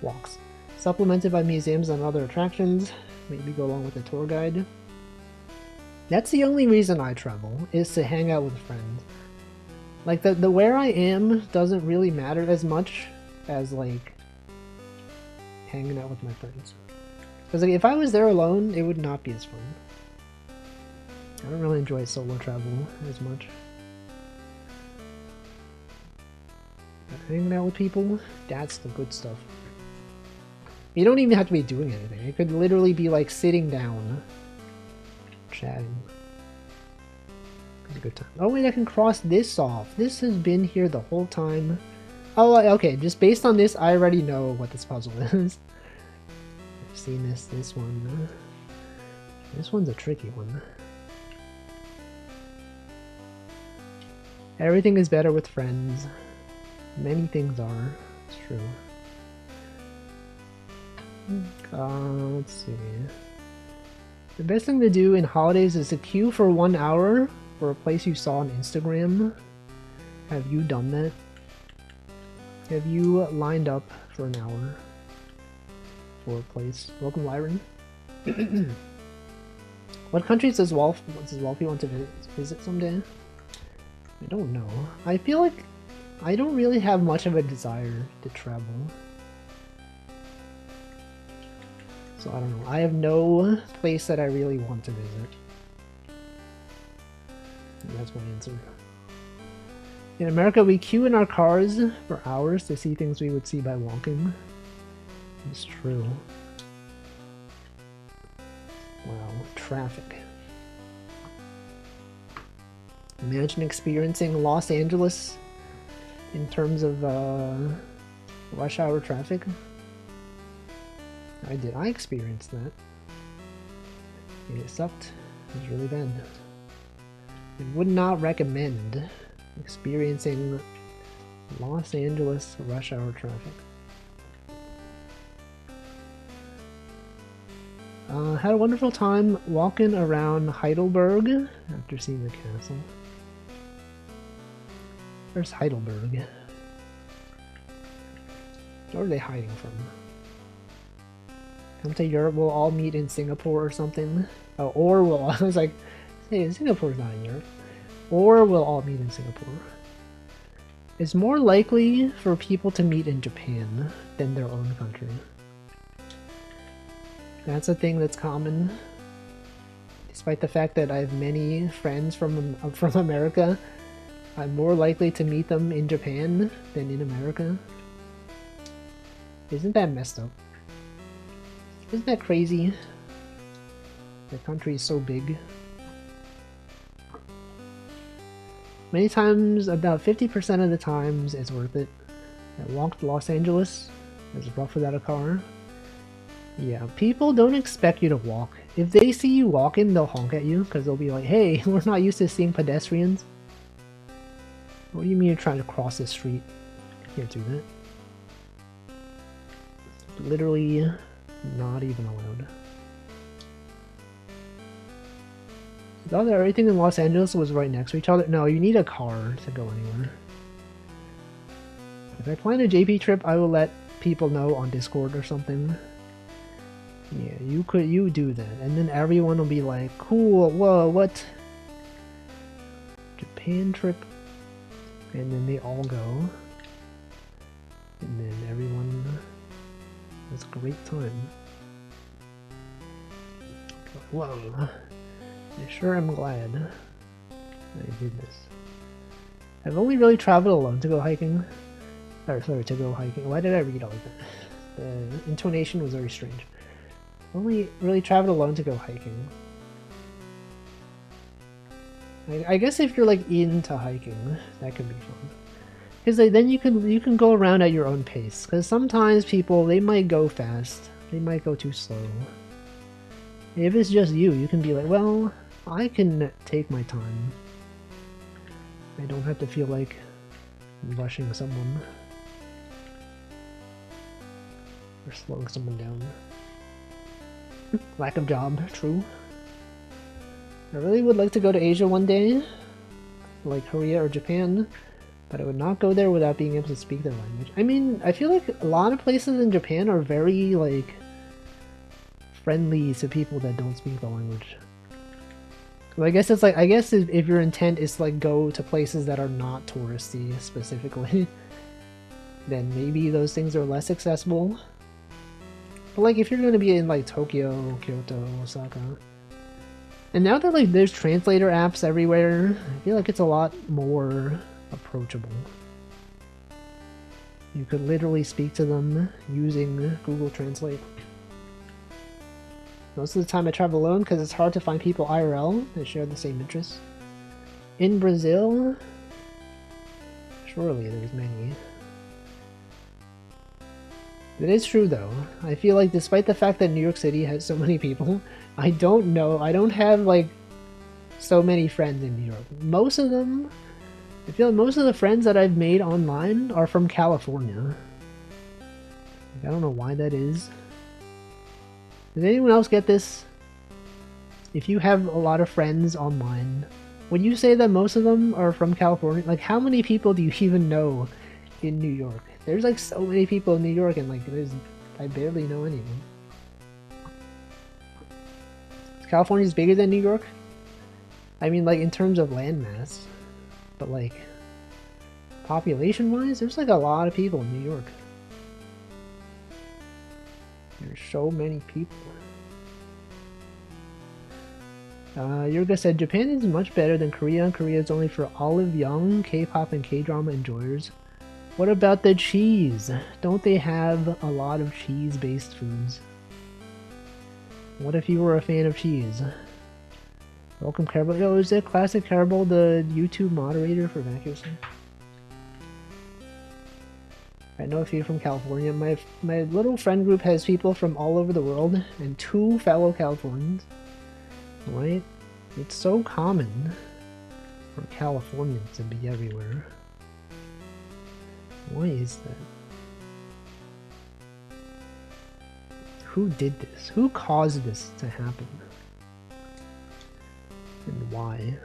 walks. Supplemented by museums and other attractions. Maybe go along with a tour guide. That's the only reason I travel, is to hang out with friends. Like, the where I am doesn't really matter as much as, like, hanging out with my friends. Because, like, if I was there alone, it would not be as fun. I don't really enjoy solo travel as much. But hanging out with people, that's the good stuff. You don't even have to be doing anything. It could literally be like sitting down, chatting. It's a good time. Oh wait, I can cross this off. This has been here the whole time. Oh, okay, just based on this, I already know what this puzzle is. I've seen this one. This one's a tricky one. Everything is better with friends. Many things are. It's true. Let's see. The best thing to do in holidays is to queue for 1 hour for a place you saw on Instagram. Have you done that? Have you lined up for an hour for a place? Welcome, Lyron. What countries does Walfie want to visit someday? I don't know. I feel like I don't really have much of a desire to travel. So I don't know. I have no place that I really want to visit. And that's my answer. In America, we queue in our cars for hours to see things we would see by walking. It's true. Wow, traffic. Imagine experiencing Los Angeles in terms of rush hour traffic. I experienced that. And it sucked. It was really bad. I would not recommend experiencing Los Angeles rush hour traffic. Had a wonderful time walking around Heidelberg after seeing the castle. Where's Heidelberg? Where are they hiding from? Come to Europe, we'll all meet in Singapore or something. Oh, or we'll, I was like, hey, Singapore's not in Europe. Or we'll all meet in Singapore. It's more likely for people to meet in Japan than their own country. That's a thing that's common. Despite the fact that I have many friends from America, I'm more likely to meet them in Japan than in America. Isn't that messed up? Isn't that crazy? The country is so big. Many times, about 50% of the times, it's worth it. I walked Los Angeles. It's rough without a car. Yeah, people don't expect you to walk. If they see you walking, they'll honk at you because they'll be like, hey, we're not used to seeing pedestrians. What do you mean you're trying to cross the street? You can't do that. Literally not even allowed. I thought that everything in Los Angeles was right next to each other. No, you need a car to go anywhere. If I plan a JP trip, I will let people know on Discord or something. Yeah, you do that, and then everyone will be like, cool, whoa, what? Japan trip, and then they all go, and then everyone has a great time. Whoa, I sure am glad I did this. I've only really traveled alone to go hiking. Or sorry, to go hiking. Why did I read it like that? The intonation was very strange. Only really traveled alone to go hiking. I guess if you're like into hiking, that could be fun. Because like, then you can go around at your own pace. Because sometimes people, they might go fast. They might go too slow. If it's just you, you can be like, well, I can take my time. I don't have to feel like rushing someone. Or slowing someone down. Lack of job, true. I really would like to go to Asia one day, like Korea or Japan, but I would not go there without being able to speak their language. I mean, I feel like a lot of places in Japan are very, like, friendly to people that don't speak the language. So I guess it's like, I guess if your intent is to, like, go to places that are not touristy specifically, then maybe those things are less accessible. But like if you're going to be in like Tokyo, Kyoto, Osaka, and now that like there's translator apps everywhere, I feel like it's a lot more approachable. You could literally speak to them using Google Translate. Most of the time I travel alone because it's hard to find people IRL that share the same interests. In Brazil, surely there's many. It is true though. I feel like despite the fact that New York City has so many people, I don't have like so many friends in New York. Most of them, I feel like most of the friends that I've made online are from California. Like, I don't know why that is. Does anyone else get this? If you have a lot of friends online, would you say that most of them are from California? Like how many people do you even know in New York? There's like so many people in New York and like I barely know any of them. California's bigger than New York? I mean like in terms of landmass. But like population wise, there's like a lot of people in New York. There's so many people. Yurga said Japan is much better than Korea. Korea is only for olive young K-pop and K-drama enjoyers. What about the cheese? Don't they have a lot of cheese-based foods? What if you were a fan of cheese? Welcome, Caribou. Yo, is that classic Caribou the YouTube moderator for Vacuous? I know a few from California. My little friend group has people from all over the world and 2 fellow Californians. Right? It's so common for Californians to be everywhere. Why is that? Who did this? Who caused this to happen? And why?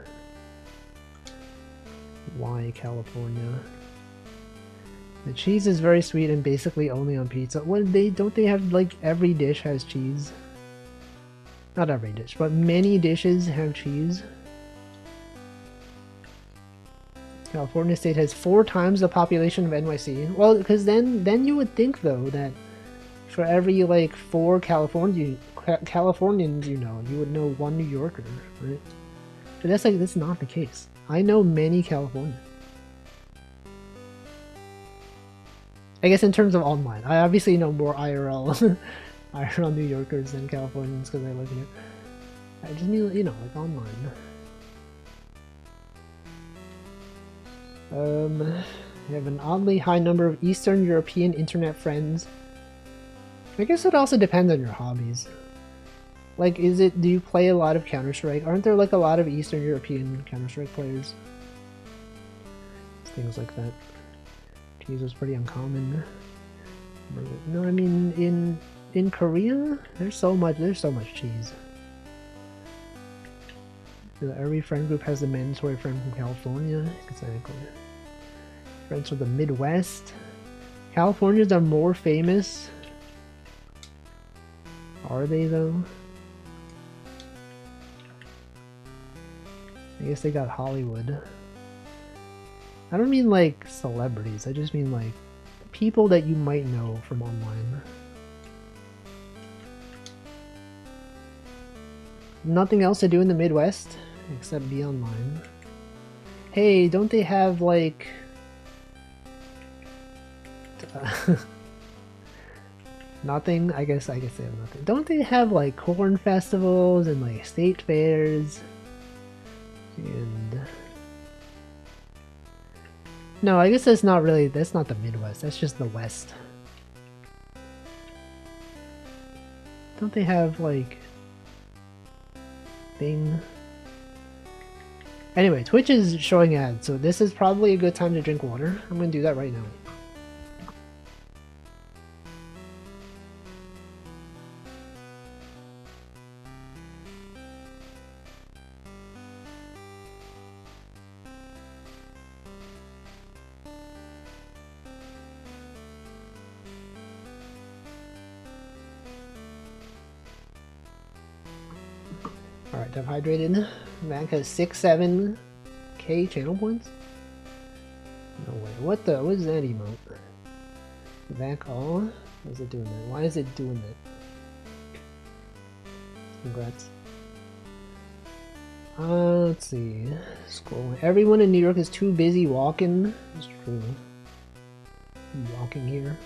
Why California? The cheese is very sweet and basically only on pizza. What don't they have like every dish has cheese? Not every dish, but many dishes have cheese. California state has 4 times the population of NYC. Well, because then you would think though that for every like 4 Californians you know, you would know 1 New Yorker, right? But that's not the case. I know many Californians. I guess in terms of online, I obviously know more IRL, IRL New Yorkers than Californians because I live here. I just mean, you know, like online. I have an oddly high number of Eastern European internet friends. I guess it also depends on your hobbies. Like, do you play a lot of Counter-Strike? Aren't there like a lot of Eastern European Counter-Strike players? Things like that. Cheese was pretty uncommon. No, I mean in Korea, there's so much cheese. Every friend group has a mandatory friend from California. Exactly. Friends from the Midwest. Californians are more famous. Are they though? I guess they got Hollywood. I don't mean like celebrities, I just mean like people that you might know from online. Nothing else to do in the Midwest except be online. Hey, don't they have like nothing? I guess they have nothing. Don't they have like corn festivals and like state fairs? And no, I guess that's not the Midwest, that's just the West. Don't they have like thing? Anyway, Twitch is showing ads, so this is probably a good time to drink water. I'm gonna do that right now. Alright, I'm hydrated. Mac has 7K channel points? No way. What is that emote? Back all? What is it doing that? Why is it doing that? Congrats. Let's see. Scroll. Everyone in New York is too busy walking. It's true. Walking here.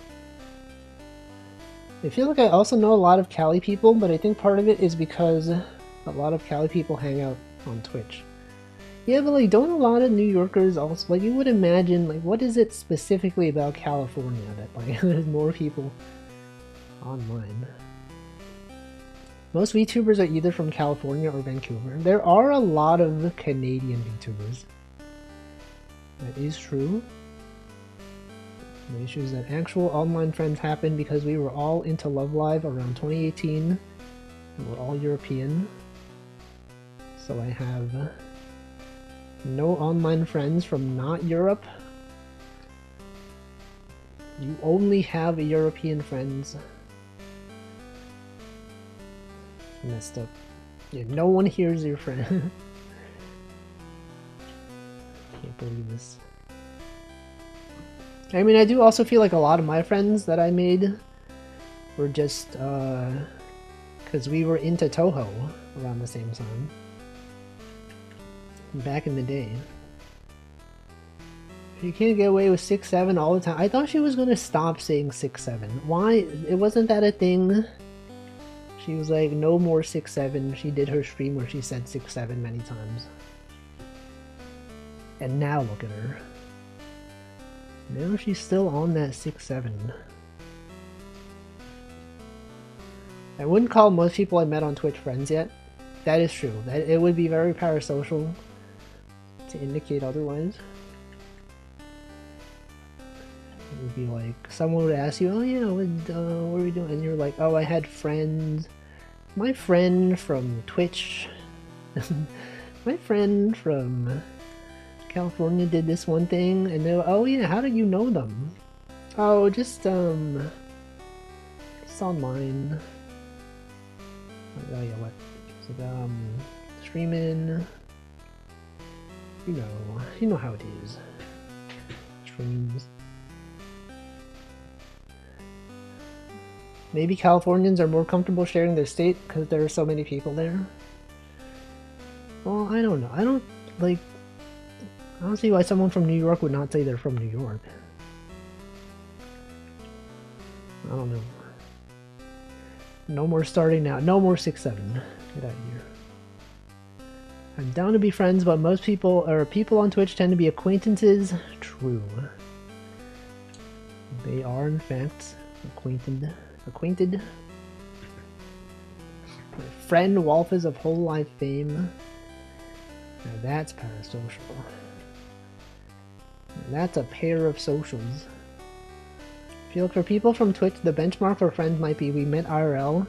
I feel like I also know a lot of Cali people, but I think part of it is because a lot of Cali people hang out on Twitch. Yeah, but like, don't a lot of New Yorkers also, like, you would imagine, like, what is it specifically about California that, like, there's more people online? Most VTubers are either from California or Vancouver. There are a lot of Canadian VTubers. That is true. The issue is that actual online friends happened because we were all into Love Live around 2018, and we're all European. So I have no online friends from not Europe. You only have European friends. Messed up. Yeah, no one here is your friend. Can't believe this. I mean, I do also feel like a lot of my friends that I made were just because we were into Toho around the same time. Back in the day. You can't get away with 6'7" all the time. I thought she was gonna stop saying 6'7". Why? It wasn't that a thing? She was like, no more 6'7". She did her stream where she said 6'7" many times. And now look at her. Now she's still on that 6-7. I wouldn't call most people I met on Twitch friends yet. That is true. That it would be very parasocial to indicate otherwise. It would be like, someone would ask you, oh yeah, what are we doing? And you're like, oh, I had friends. My friend from Twitch, my friend from California did this one thing, and they're like, oh yeah, how did you know them? Oh, just online. Oh yeah, what? Is it, streaming. You know how it is. Streams. Maybe Californians are more comfortable sharing their state because there are so many people there. Well, I don't know. I don't see why someone from New York would not say they're from New York. I don't know. No more starting now. No more 6-7. Get out of here. I'm down to be friends, but most people on Twitch tend to be acquaintances. True. They are in fact acquainted. My friend Walfie is of whole life fame. Now that's parasocial. That's a pair of socials. I feel like for people from Twitch, the benchmark for friends might be we met IRL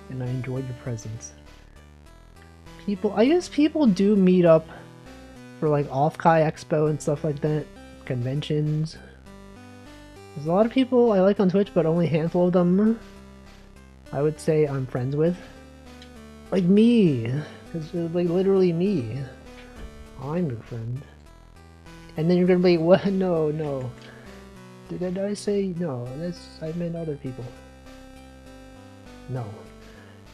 and I enjoyed your presence. I guess people do meet up for like Off-Kai Expo and stuff like that. Conventions. There's a lot of people I like on Twitch, but only a handful of them I would say I'm friends with. Like me. It's like literally me. I'm your friend. And then you're gonna be, what? No. Did I say no? I meant other people. No.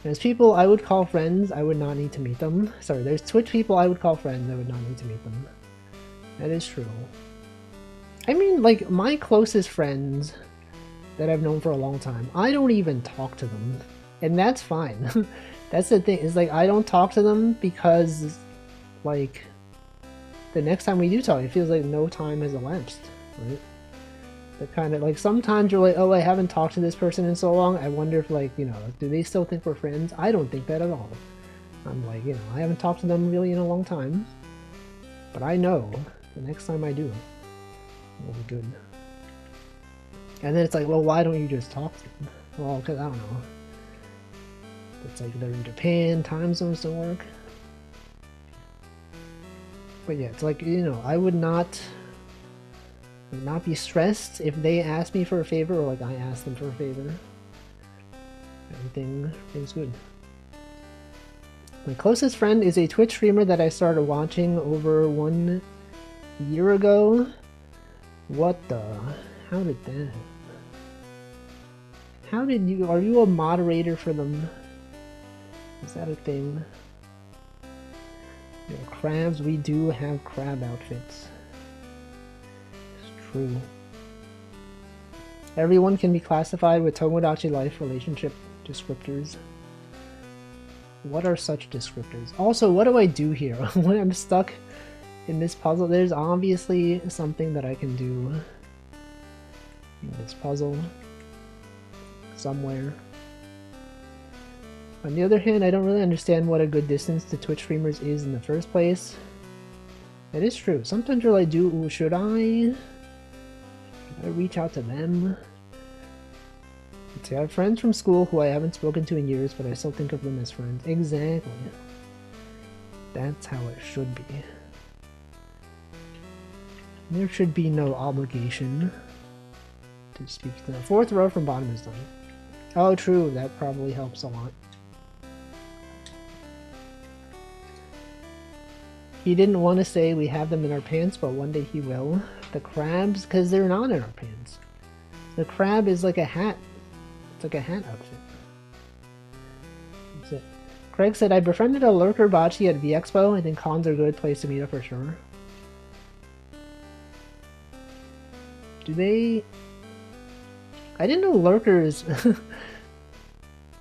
There's people I would call friends, I would not need to meet them. Sorry, there's Twitch people I would call friends, I would not need to meet them. That is true. I mean, like, my closest friends that I've known for a long time, I don't even talk to them. And that's fine. That's the thing, is like, I don't talk to them because, like, the next time we do talk, it feels like no time has elapsed, right? The kind of, like, sometimes you're like, oh, I haven't talked to this person in so long, I wonder if, like, you know, do they still think we're friends? I don't think that at all. I'm like, you know, I haven't talked to them really in a long time, but I know the next time I do, it'll be good. And then it's like, well, why don't you just talk to them? Well, because I don't know. It's like they're in Japan, time zones don't work. But yeah, it's like, you know, I would not be stressed if they asked me for a favor or like I asked them for a favor. Everything's good. My closest friend is a Twitch streamer that I started watching over 1 year ago. What the? How did that? How did you? Are you a moderator for them? Is that a thing? You know, crabs, we do have crab outfits. It's true. Everyone can be classified with Tomodachi Life relationship descriptors. What are such descriptors? Also, what do I do here? When I'm stuck in this puzzle, there's obviously something that I can do in this puzzle somewhere. On the other hand, I don't really understand what a good distance to Twitch streamers is in the first place. It is true. Sometimes you're like, should I reach out to them? I have friends from school who I haven't spoken to in years, but I still think of them as friends. Exactly. That's how it should be. There should be no obligation to speak to them. Fourth row from bottom is done. Oh, true. That probably helps a lot. He didn't want to say we have them in our pants, but one day he will. The crabs, because they're not in our pants. The crab is like a hat. It's like a hat outfit. That's it. Craig said, I befriended a lurker bocce at the expo. I think cons are a good place to meet up for sure. Do they... I didn't know lurkers...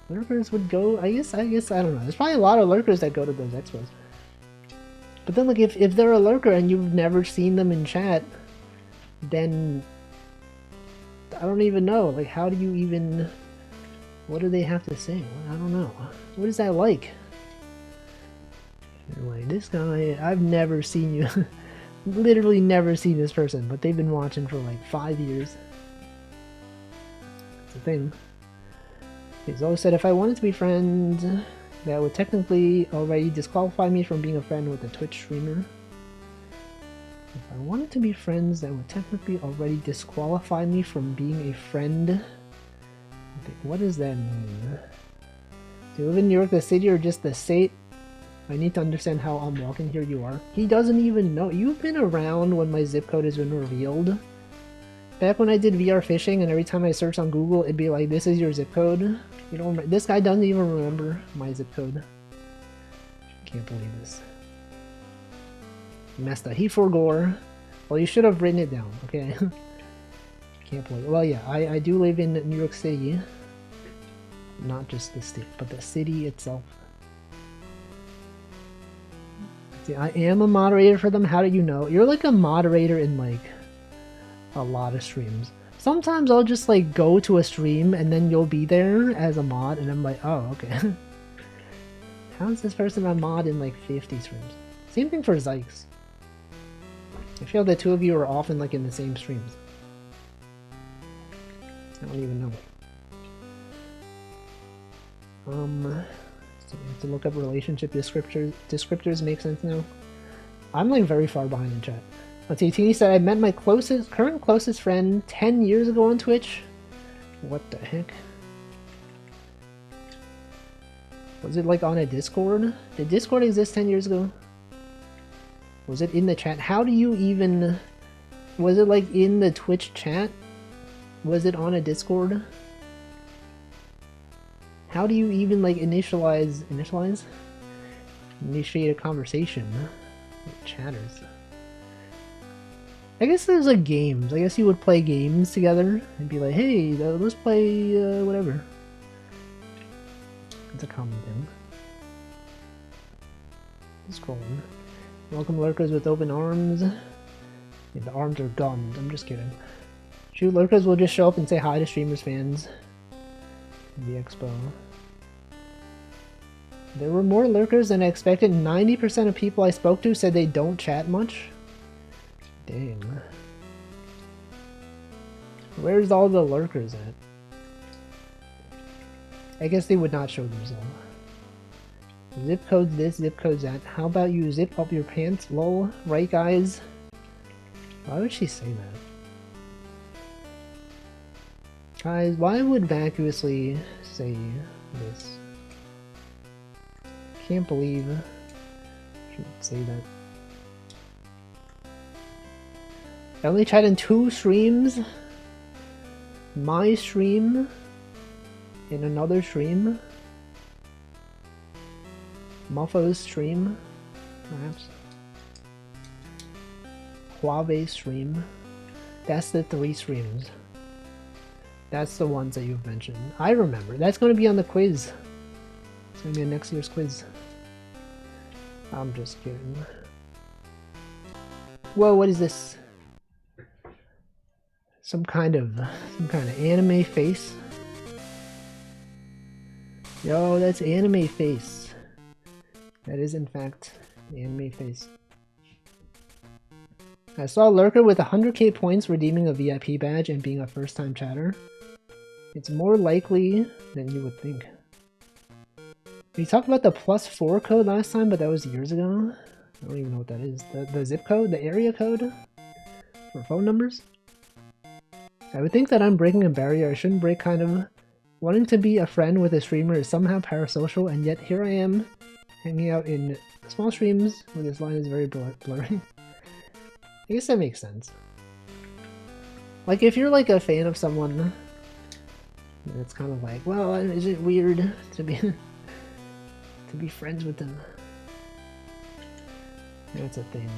lurkers would go... I guess, I don't know. There's probably a lot of lurkers that go to those expos. But then, like, if they're a lurker and you've never seen them in chat, then I don't even know. Like, how do you even... What do they have to say? I don't know. What is that like? Anyway, this guy, I've never seen you. Literally never seen this person, but they've been watching for like 5 years. It's a thing. He's always said if I wanted to be friends, that would technically already disqualify me from being a friend with a Twitch streamer. If I wanted to be friends, that would technically already disqualify me from being a friend. Okay, what does that mean? Do you live in New York, the city, or just the state? I need to understand how I'm walking here. You are. He doesn't even know. You've been around when my zip code has been revealed. Back when I did VR fishing, and every time I searched on Google, it'd be like, this is your zip code. You don't remember. This guy doesn't even remember my zip code. Can't believe this. Messed up. He forgore. Well, you should have written it down, okay? Can't believe it. Well, yeah, I do live in New York City. Not just the state, but the city itself. See, I am a moderator for them. How do you know? You're like a moderator in like a lot of streams. Sometimes I'll just like go to a stream and then you'll be there as a mod and I'm like, oh, okay. How is this person a mod in like 50 streams? Same thing for Zykes. I feel the two of you are often like in the same streams. I don't even know. So we have to look up relationship descriptors make sense now. I'm like very far behind in chat. Let's see, Teeny said I met my current closest friend 10 years ago on Twitch. What the heck? Was it like on a Discord? Did Discord exist 10 years ago? Was it in the chat? How do you even... Was it like in the Twitch chat? Was it on a Discord? How do you even like initiate a conversation with chatters? I guess there's like games. I guess you would play games together and be like, hey, let's play whatever. It's a common thing. Scrolling. Welcome lurkers with open arms. Yeah, the arms are gunned. I'm just kidding. Shoot, lurkers will just show up and say hi to streamers fans. The expo. There were more lurkers than I expected. 90% of people I spoke to said they don't chat much. Dang. Where's all the lurkers at? I guess they would not show themselves. Zip codes this, zip codes that. How about you zip up your pants? Lol. Right, guys? Why would she say that? Guys, why would vacuously say this? Can't believe she would say that. I only chat in 2 streams. My stream. In another stream. Muffo's stream. Perhaps. Huawei's stream. That's the 3 streams. That's the ones that you've mentioned. I remember. That's going to be on the quiz. It's going to be on next year's quiz. I'm just kidding. Whoa, what is this? Some kind of anime face. Yo, that's anime face. That is in fact the anime face. I saw a lurker with 100k points redeeming a VIP badge and being a first-time chatter. It's more likely than you would think. We talked about the +4 code last time, but that was years ago. I don't even know what that is. The zip code? The area code? For phone numbers? I would think that I'm breaking a barrier I shouldn't break, kind of. Wanting to be a friend with a streamer is somehow parasocial, and yet here I am, hanging out in small streams where this line is very blurry. I guess that makes sense. Like, if you're like a fan of someone, it's kind of like, well, is it weird to be friends with them? That's a thing.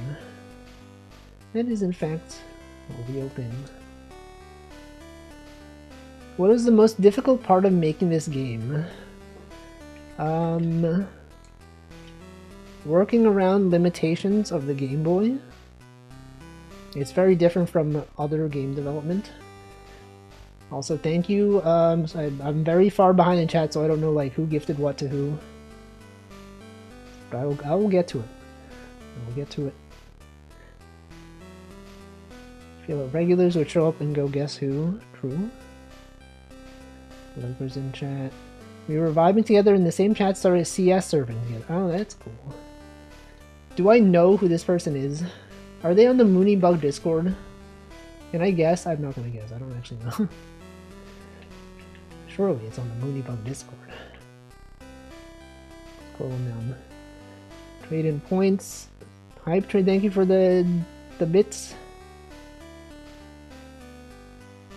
That is in fact a real thing. What is the most difficult part of making this game? Working around limitations of the Game Boy. It's very different from other game development. Also, thank you. I'm very far behind in chat, so I don't know like who gifted what to who. But I will get to it. I will get to it. I feel like regulars would show up and go guess who. True. Lurkers in chat. We were vibing together in the same chat, started CS serving together. Oh, that's cool. Do I know who this person is? Are they on the Moonybug Discord? Can I guess? I'm not gonna guess. I don't actually know. Surely it's on the Moonybug Discord. Scroll down. Trade in points. Hype trade, thank you for the bits.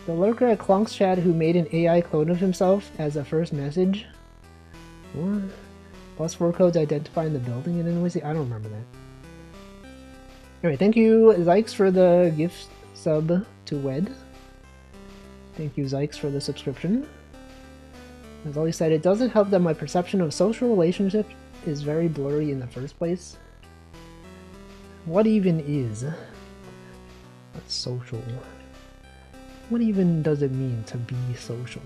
The lurker at Klonk's chat who made an AI clone of himself as a first message. What? +4 codes identifying the building and then we see. I don't remember that. Anyway, thank you Zykes for the gift sub to Wed. Thank you Zykes for the subscription. As always said, it doesn't help that my perception of social relationships is very blurry in the first place. What even is? What's social? What even does it mean to be social?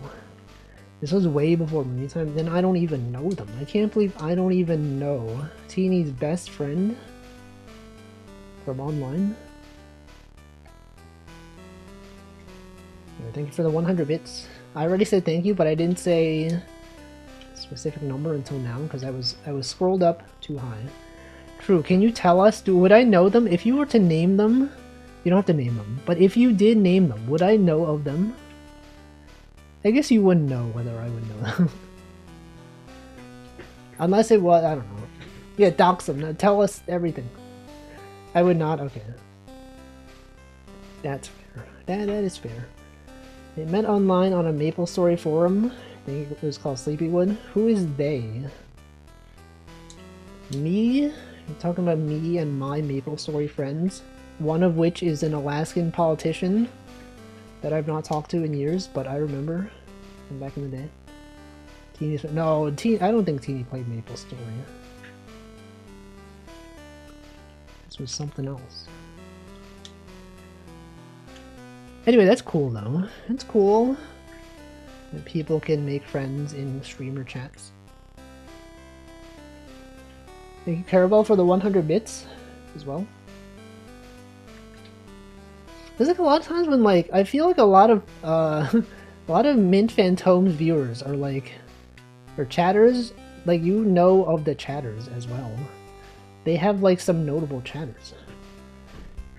This was way before me time, then I don't even know them. I can't believe I don't even know Teeny's best friend from online. Anyway, thank you for the 100 bits. I already said thank you, but I didn't say a specific number until now because I was scrolled up too high. True, can you tell us, would I know them? If you were to name them, you don't have to name them, but if you did name them, would I know of them? I guess you wouldn't know whether I would know them. Unless it was, I don't know. Yeah, dox them, now tell us everything. I would not, okay. That's fair. That is fair. They met online on a MapleStory forum. I think it was called Sleepywood. Who is they? Me? You're talking about me and my MapleStory friends. One of which is an Alaskan politician that I've not talked to in years, but I remember from back in the day. Teeny's, no, I don't think Teeny played MapleStory. This was something else. Anyway, that's cool though. It's cool that people can make friends in streamer chats. Thank you, Carabel, for the 100 bits as well. There's like a lot of times when like I feel like a lot of Mint Phantoms viewers are like, or chatters, like you know of the chatters as well. They have like some notable chatters.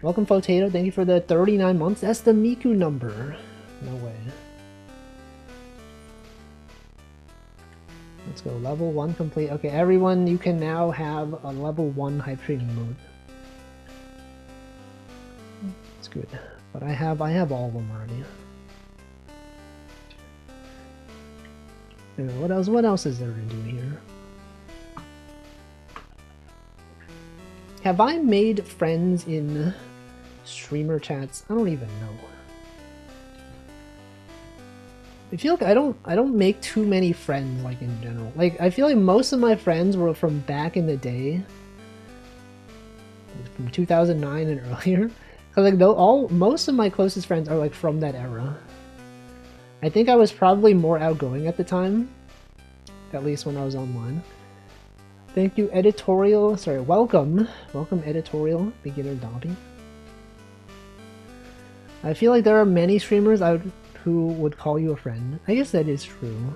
Welcome Potato, thank you for the 39 months. That's the Miku number. No way. Let's go, level 1 complete. Okay, everyone, you can now have a level 1 hype training mode. It's good. But I have all of them already. Anyway, what else is there to do here? Have I made friends in streamer chats? I don't even know. I feel like I don't make too many friends like in general. Like I feel like most of my friends were from back in the day. From 2009 and earlier. Cause like most of my closest friends are like from that era. I think I was probably more outgoing at the time. At least when I was online. Thank you, editorial. Sorry, welcome editorial beginner Dobby. I feel like there are many streamers who would call you a friend. I guess that is true.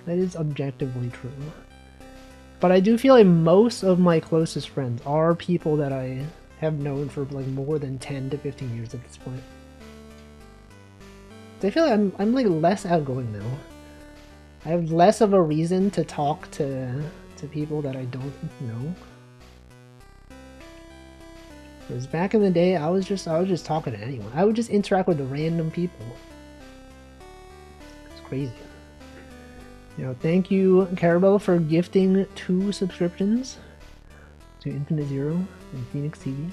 That is objectively true. But I do feel like most of my closest friends are people that I have known for like more than 10 to 15 years at this point. So I feel like I'm like less outgoing now. I have less of a reason to talk to people that I don't know. Because back in the day, I was just talking to anyone. I would just interact with the random people. It's crazy. You know, thank you, Carabel, for gifting 2 subscriptions to Infinite Zero and Phoenix TV.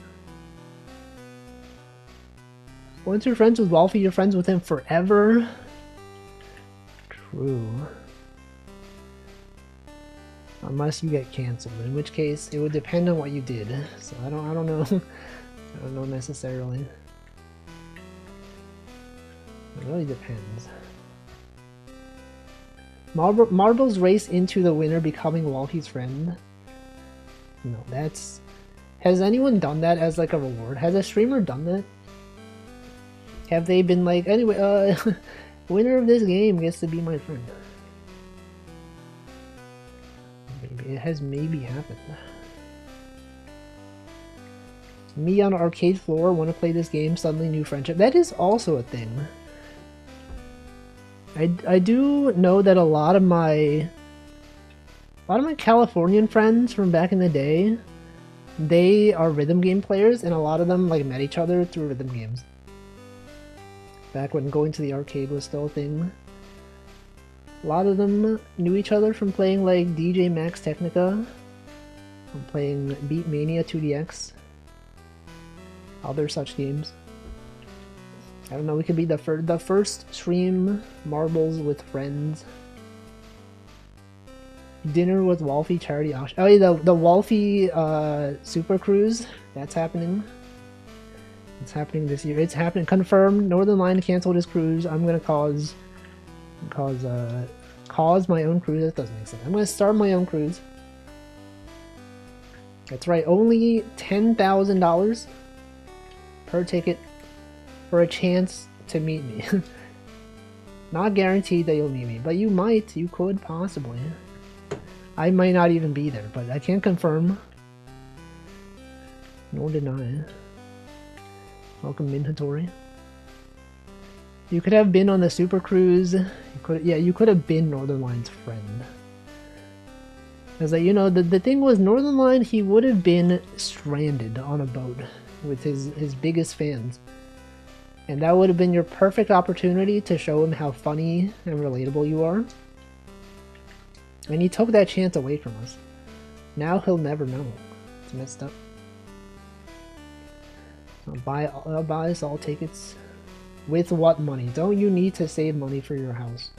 Once you're friends with Walfie, you're friends with him forever. True. Unless you get canceled, in which case it would depend on what you did. So I don't know. I don't know necessarily. It really depends. Marbles race into the winner becoming Walfie's friend. No, that's... Has anyone done that as like a reward? Has a streamer done that? Have they been like, anyway, winner of this game gets to be my friend? Maybe it has maybe happened. Me on an arcade floor, want to play this game, suddenly new friendship. That is also a thing. I do know that a lot of my Californian friends from back in the day, they are rhythm game players, and a lot of them like met each other through rhythm games. Back when going to the arcade was still a thing. A lot of them knew each other from playing like DJ Max Technica, from playing Beat Mania 2DX, other such games. I don't know, we could be the first stream marbles with friends. Dinner with Walfie charity auction. Oh yeah, the Walfie Super Cruise, that's happening. It's happening this year. It's happening. Confirmed. Northern Line canceled his cruise. I'm gonna cause my own cruise. That doesn't make sense. I'm gonna start my own cruise. That's right. Only $10,000 per ticket for a chance to meet me. Not guaranteed that you'll meet me, but you might. You could possibly. I might not even be there, but I can't confirm nor deny. Welcome, Minhatori. You could have been on the Super Cruise. You could have been Northern Line's friend. As like, you know, the thing was, Northern Line, he would have been stranded on a boat with his biggest fans. And that would have been your perfect opportunity to show him how funny and relatable you are. And he took that chance away from us. Now he'll never know. It's messed up. I'll buy us all tickets. With what money? Don't you need to save money for your house?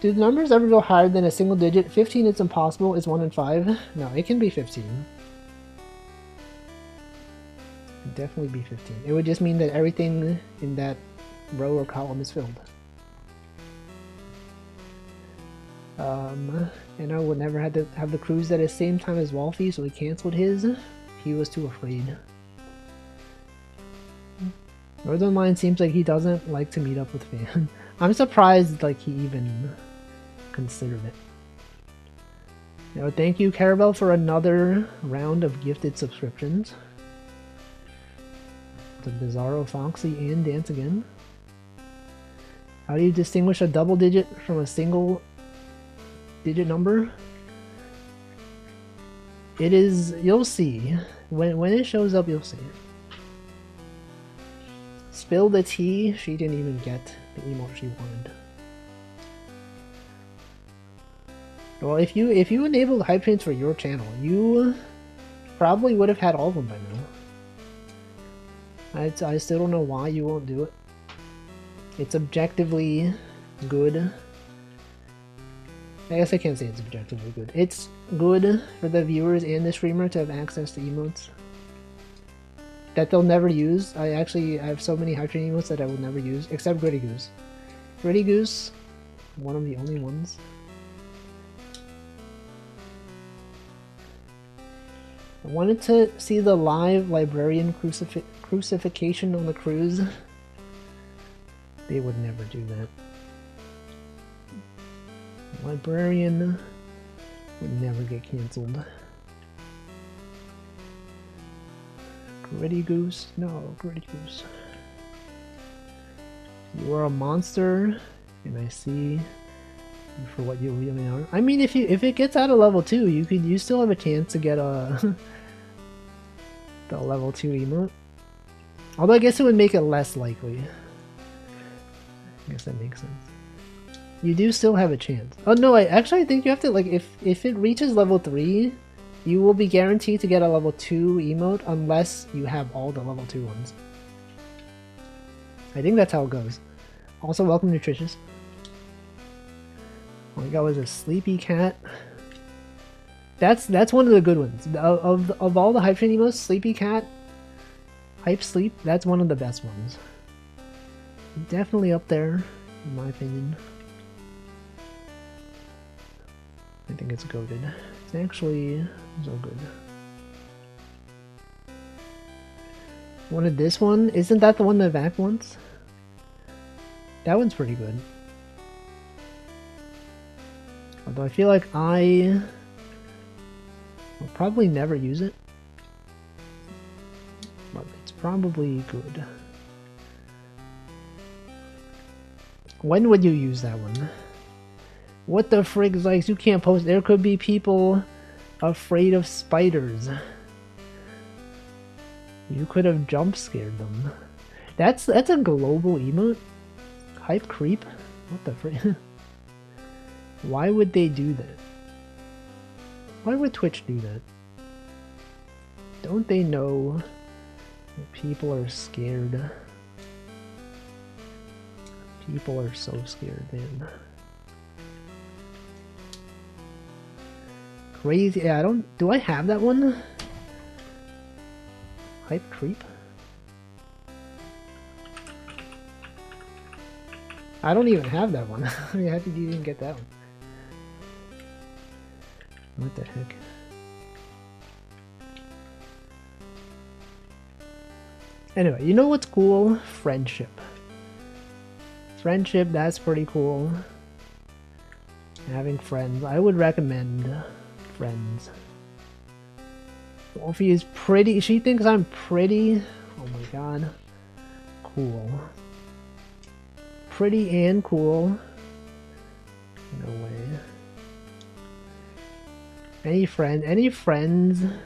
Do the numbers ever go higher than a single digit? 15 it's impossible. Is 1 in 5? No, it can be 15. It'd definitely be 15. It would just mean that everything in that row or column is filled. And I would never have to have the cruise at the same time as Walfie, so he canceled his. He was too afraid. Northern Line seems like he doesn't like to meet up with fans. I'm surprised like he even considered it. You know, thank you, Carabel, for another round of gifted subscriptions. The Bizarro, Foxy, and Dance Again. How do you distinguish a double digit from a single digit number? It is, you'll see. When it shows up, you'll see. Spill the tea, she didn't even get the emote she wanted. Well, if you enabled hype trains for your channel, you probably would have had all of them by now. I still don't know why you won't do it. It's objectively good. I guess I can't say it's objectively good. It's good for the viewers and the streamer to have access to emotes that they'll never use. I have so many hype train emotes that I will never use, except Gritty Goose. Gritty Goose, one of the only ones. I wanted to see the live librarian crucifixion on the cruise. They would never do that. Librarian would never get cancelled. Gritty Goose? No, Gritty Goose. You are a monster, and I see you for what you really are. I mean, if it gets out of level 2, you still have a chance to get a the level 2 emote. Although I guess it would make it less likely. I guess that makes sense. You do still have a chance. Oh no, I think you have to, like, if it reaches level 3, you will be guaranteed to get a level 2 emote unless you have all the level 2 ones. I think that's how it goes. Also, welcome Nutritious. All we got was a sleepy cat. That's one of the good ones. Of all the hype train emotes, sleepy cat Hype Sleep, that's one of the best ones. Definitely up there, in my opinion. I think it's goated. It's actually so good. Wanted this one? Isn't that the one that Vac wants? That one's pretty good. Although I feel like I will probably never use it. But it's probably good. When would you use that one? What the frig, like, you can't post. There could be people afraid of spiders. You could have jump scared them. That's a global emote? Hype creep? What the frig? Why would they do that? Why would Twitch do that? Don't they know that people are scared? People are so scared, man. Crazy. Yeah, I don't. Do I have that one? Hype creep? I don't even have that one. I mean, how did you even get that one? What the heck? Anyway, you know what's cool? Friendship. Friendship, that's pretty cool. Having friends. I would recommend friends. Walfie is pretty. She thinks I'm pretty. Oh my god. Cool. Pretty and cool. No way. Any friends in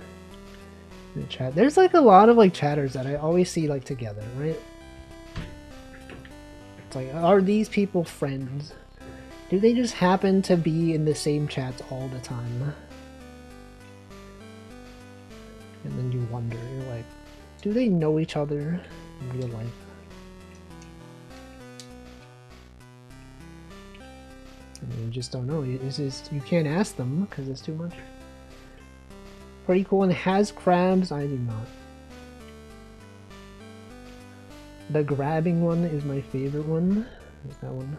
the chat? There's like a lot of like chatters that I always see like together, right? It's like, are these people friends? Do they just happen to be in the same chats all the time? And then you wonder, you're like, do they know each other in real life? You just don't know. It's just, you can't ask them because it's too much. Pretty cool, and it has crabs. I do not. The grabbing one is my favorite one. There's that one.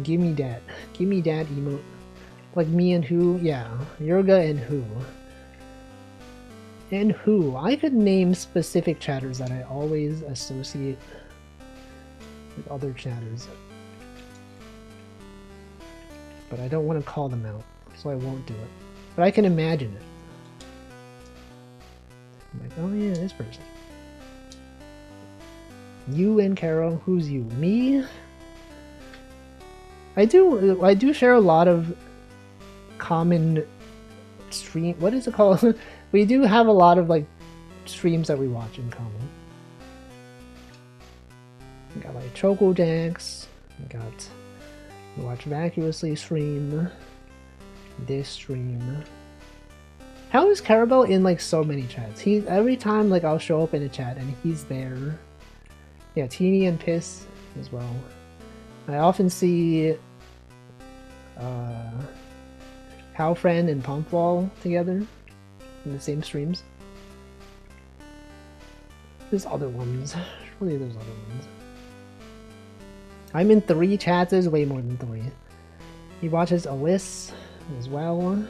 Give me that. Give me that emote. Like me and who? Yeah. Yurga and who? And who? I could name specific chatters that I always associate with other chatters. But I don't want to call them out, so I won't do it. But I can imagine it. I'm like, oh yeah, this person. You and Carol, who's you? Me? I do share a lot of common stream. What is it called? We do have a lot of like streams that we watch in common. We got like Choco Jacks. We got. We watch Vacuously stream, this stream. How is Carabel in like so many chats? He every time like I'll show up in a chat and he's there. Yeah, Teeny and Piss as well. I often see Howfriend and Pumpwall together in the same streams. There's other ones. Surely there's other ones. I'm in 3 chats, there's way more than 3. He watches Alyss as well.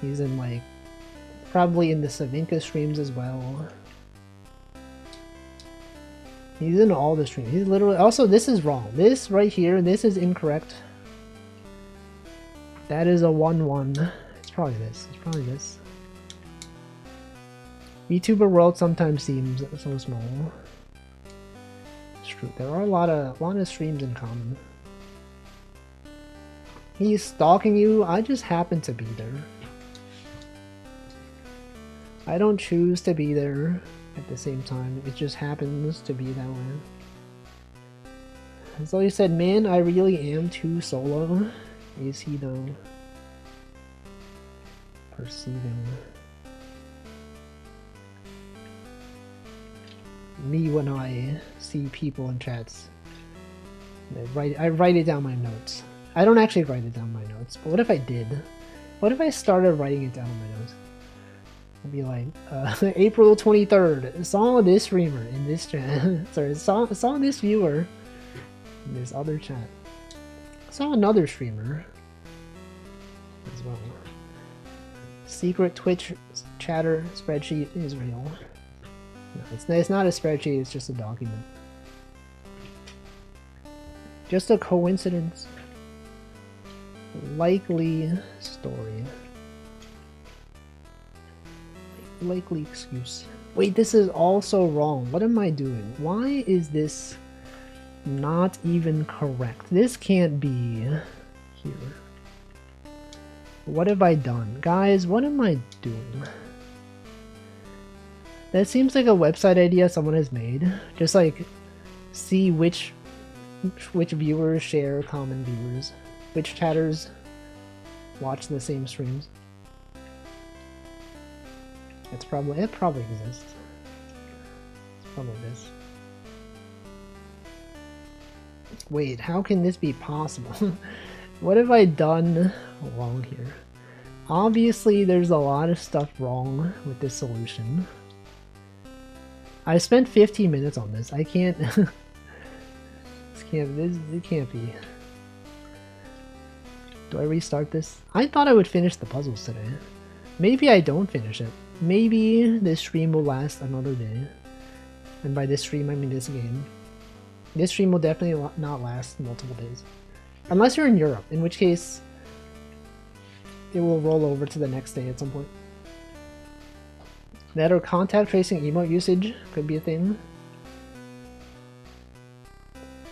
He's in like, probably in the Savinka streams as well. He's in all the streams. He's literally, also this is wrong. This right here, this is incorrect. That is a 1-1. It's probably this, it's probably this. VTuber world sometimes seems so small. True. There are a lot of streams in common. He's stalking you. I just happen to be there. I don't choose to be there at the same time. It just happens to be that way. So he said, man, I really am too solo. Is he though? Perceiving. Me when I see people in chats. I write it down my notes. I don't actually write it down my notes, but what if I did? What if I started writing it down in my notes? I'll be like, April 23rd, saw this streamer in this chat. Sorry, saw this viewer in this other chat. Saw another streamer as well. Secret Twitch chatter spreadsheet is real. No, it's not a spreadsheet, it's just a document. Just a coincidence. Likely story. Likely excuse. Wait, this is also wrong. What am I doing? Why is this not even correct? This can't be here. What have I done? Guys, what am I doing? That seems like a website idea someone has made. Just like, see which viewers share common viewers. Which chatters watch the same streams. It probably exists. It's probably this. Wait, how can this be possible? What have I done wrong here? Obviously, there's a lot of stuff wrong with this solution. I spent 15 minutes on this. I can't. It can't be. Do I restart this? I thought I would finish the puzzles today. Maybe I don't finish it. Maybe this stream will last another day. And by this stream, I mean this game. This stream will definitely not last multiple days. Unless you're in Europe, in which case it will roll over to the next day at some point. That or contact tracing emote usage could be a thing.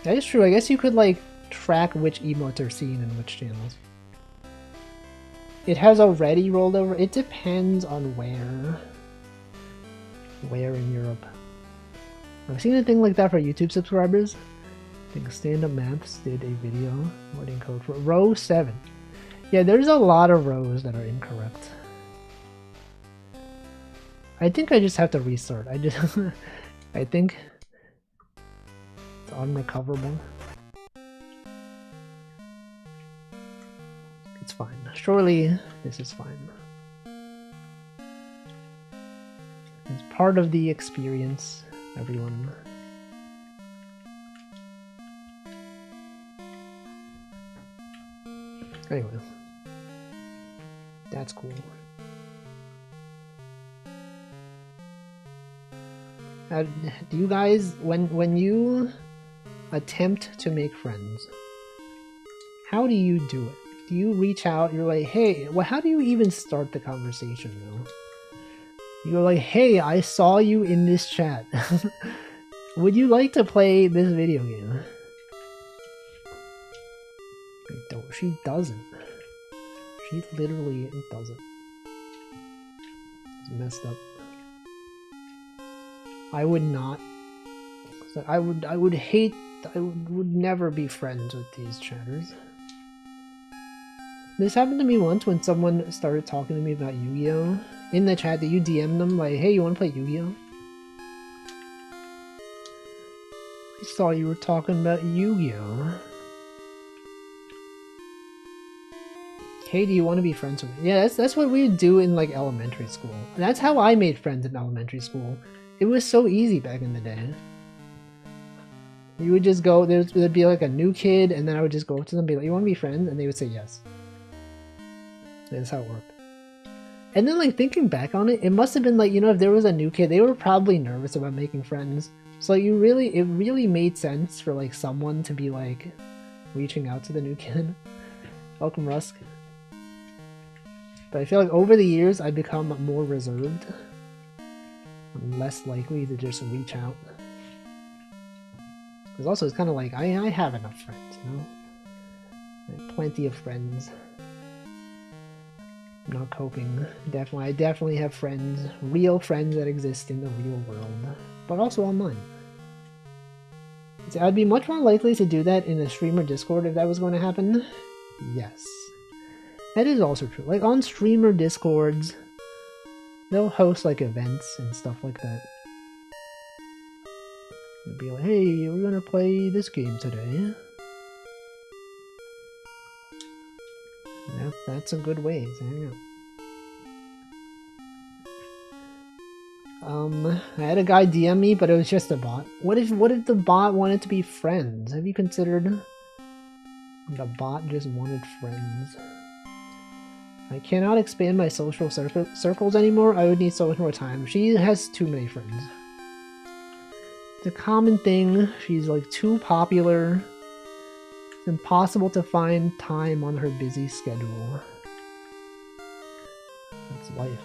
That is true. I guess you could like track which emotes are seen in which channels. It has already rolled over. It depends on where in Europe. I've seen a thing like that for YouTube subscribers. I think Stand Up Maths did a video writing code for row 7. Yeah, there's a lot of rows that are incorrect. I think I just have to restart. I think it's unrecoverable. It's fine. Surely this is fine. It's part of the experience, everyone. Anyway, that's cool. Do you guys, when you attempt to make friends, how do you do it? Do you reach out? You're like, hey, well, how do you even start the conversation though? You're like, hey, I saw you in this chat. Would you like to play this video game? She doesn't. She literally doesn't. It's messed up. I would not. I would never be friends with these chatters. This happened to me once when someone started talking to me about Yu-Gi-Oh! In the chat, that you DM them like, hey, you wanna play Yu-Gi-Oh? I saw you were talking about Yu-Gi-Oh! Hey, do you want to be friends with me? Yeah, that's what we would do in like elementary school. That's how I made friends in elementary school. It was so easy back in the day. You would just go, there'd be like a new kid, and then I would just go up to them and be like, you want to be friends? And they would say yes. That's how it worked. And then like thinking back on it, it must have been like, you know, if there was a new kid, they were probably nervous about making friends. So it really made sense for like someone to be like reaching out to the new kid. Welcome, Rusk. But I feel like over the years, I've become more reserved. I'm less likely to just reach out. Because also, it's kind of like, I have enough friends, you know? I have plenty of friends. I'm not coping. I definitely have friends, real friends that exist in the real world. But also online. So I'd be much more likely to do that in a streamer Discord if that was going to happen. Yes. That is also true. Like on streamer Discords, they'll host like events and stuff like that. They'll be like, hey, we're gonna play this game today. That's a good way to hang out. I had a guy DM me, but it was just a bot. What if the bot wanted to be friends? Have you considered the bot just wanted friends? I cannot expand my social circles anymore. I would need so much more time. She has too many friends. It's a common thing. She's like too popular. It's impossible to find time on her busy schedule. That's life.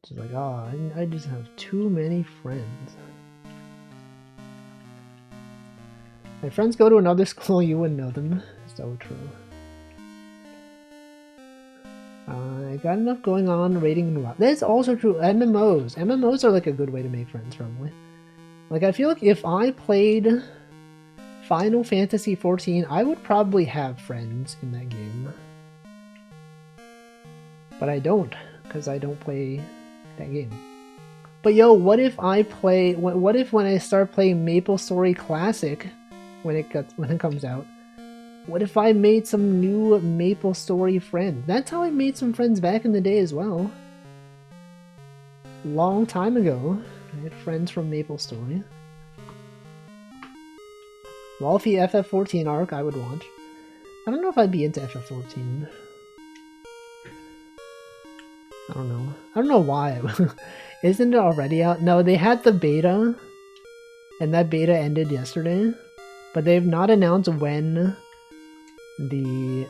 She's like, oh, I just have too many friends. My friends go to another school, you wouldn't know them. So true. I got enough going on rating WoW. That's also true. MMOs. MMOs are like a good way to make friends, probably. Like, I feel like if I played Final Fantasy XIV, I would probably have friends in that game. But I don't, because I don't play that game. But yo, what if I play... What if when I start playing MapleStory Classic, when it comes out, what if I made some new MapleStory friends? That's how I made some friends back in the day as well. Long time ago, I had friends from MapleStory. Walfie FF14 arc I would watch. I don't know if I'd be into FF14. I don't know. I don't know why. Isn't it already out? No, they had the beta, and that beta ended yesterday. But they've not announced when the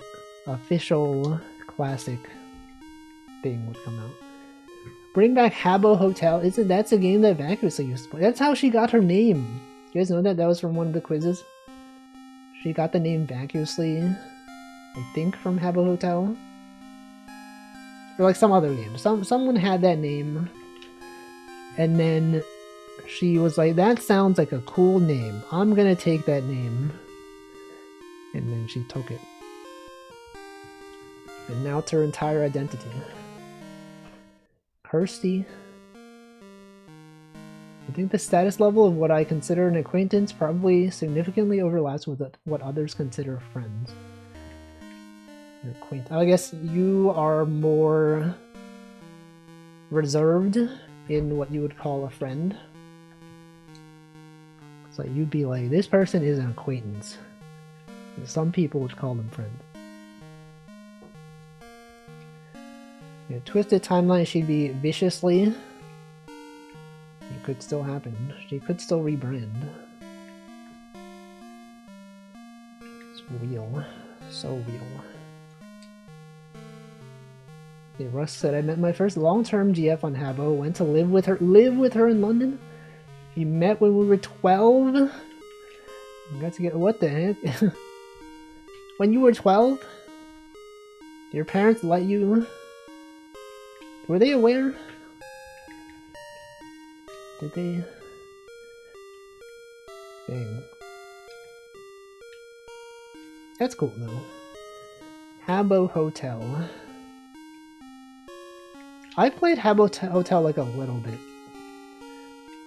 official classic thing would come out. Bring back Habbo Hotel. That's a game that Vacuously used to play. That's how she got her name. You guys know that? That was from one of the quizzes. She got the name Vacuously, I think, from Habbo Hotel. Or like some other game. Someone had that name. And then she was like, that sounds like a cool name. I'm gonna take that name. And then she took it. And now it's her entire identity. Kirsty. I think the status level of what I consider an acquaintance probably significantly overlaps with what others consider friends. I guess you are more reserved in what you would call a friend. So you'd be like, this person is an acquaintance. Some people would call them friends. Yeah, twisted timeline, she'd be viciously. It could still happen. She could still rebrand. It's real. So real. Yeah, Russ said, I met my first long-term GF on Habbo, went to live with her in London. We met when we were 12. We got to get, what the heck? When you were 12? Your parents let you? Were they aware? Did they? Dang. That's cool though. Habbo Hotel. I played Habbo Hotel like a little bit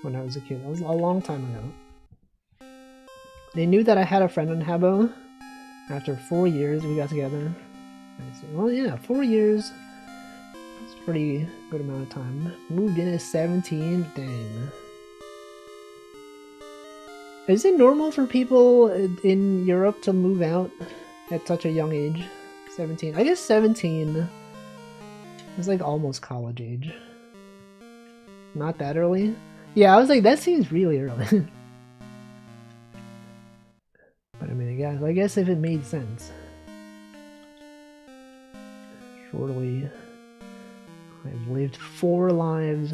when I was a kid. That was a long time ago. They knew that I had a friend on Habbo. After 4 years, we got together. Well, yeah, 4 years. That's a pretty good amount of time. Moved in at 17. Dang. Is it normal for people in Europe to move out at such a young age? 17. I guess 17 is like almost college age. Not that early? Yeah, I was like, that seems really early. But I mean, I guess if it made sense. Surely, I've lived 4 lives.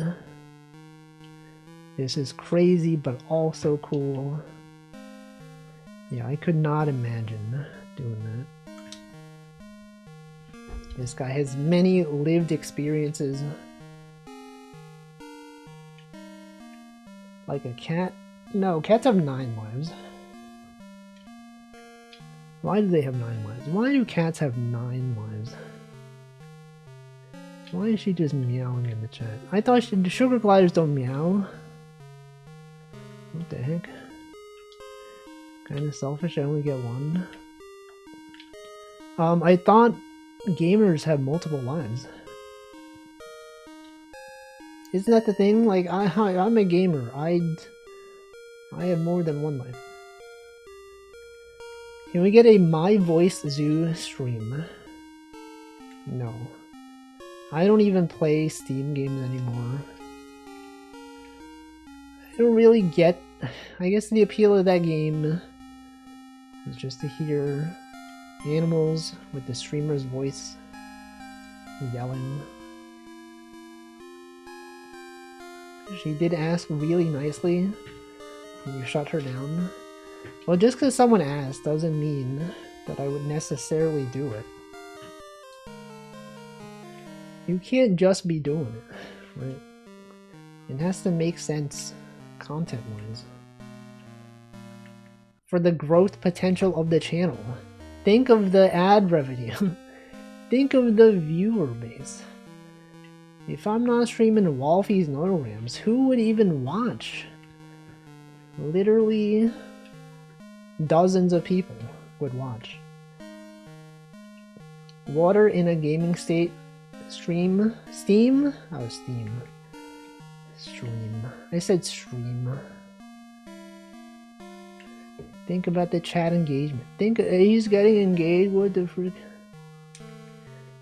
This is crazy, but also cool. Yeah, I could not imagine doing that. This guy has many lived experiences. Like a cat? No, cats have 9 lives. Why do they have 9 lives? Why do cats have 9 lives? Why is she just meowing in the chat? I thought sugar gliders don't meow. What the heck? Kinda selfish, I only get 1. I thought gamers have multiple lives. Isn't that the thing? Like, I'm a gamer. I have more than one life. Can we get a My Voice Zoo stream? No. I don't even play Steam games anymore. I don't really get... I guess the appeal of that game is just to hear animals with the streamer's voice yelling. She did ask really nicely, and you shut her down. Well, just because someone asked doesn't mean that I would necessarily do it. You can't just be doing it, right? It has to make sense content-wise. For the growth potential of the channel. Think of the ad revenue. Think of the viewer base. If I'm not streaming Walfie's Nonograms, who would even watch? Literally dozens of people would watch. Water in a gaming state stream? Steam? Oh, Steam. Stream. I said stream. Think about the chat engagement. Think he's getting engaged. What the frick?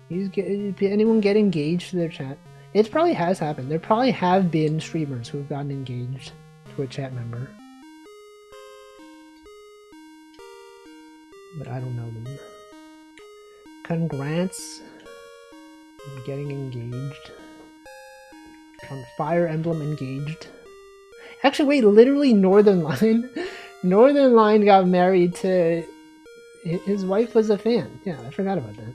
Anyone get engaged to their chat? It probably has happened. There probably have been streamers who have gotten engaged to a chat member. But I don't know them. Congrats on getting engaged. On Fire Emblem engaged. Actually, wait, literally Northern Line. Northern Line got married to... His wife was a fan. Yeah, I forgot about that.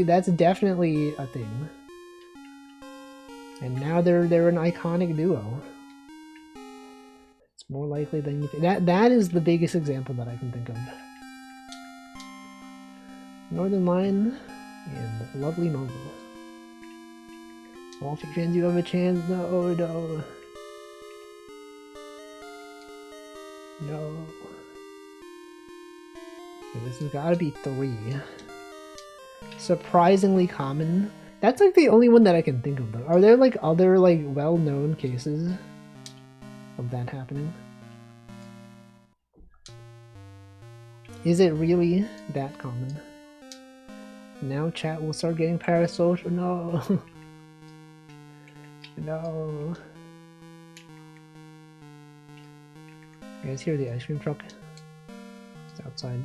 That's definitely a thing. And now they're an iconic duo. It's more likely than you think. That is the biggest example that I can think of. Northern Line and Lovely Mobile. Walfie fans, you have a chance. No, no. No. Okay, this has gotta be 3. Surprisingly common. That's like the only one that I can think of though. Are there like other like well-known cases of that happening? Is it really that common? Now chat will start getting parasocial. No. No. You guys hear the ice cream truck? It's outside.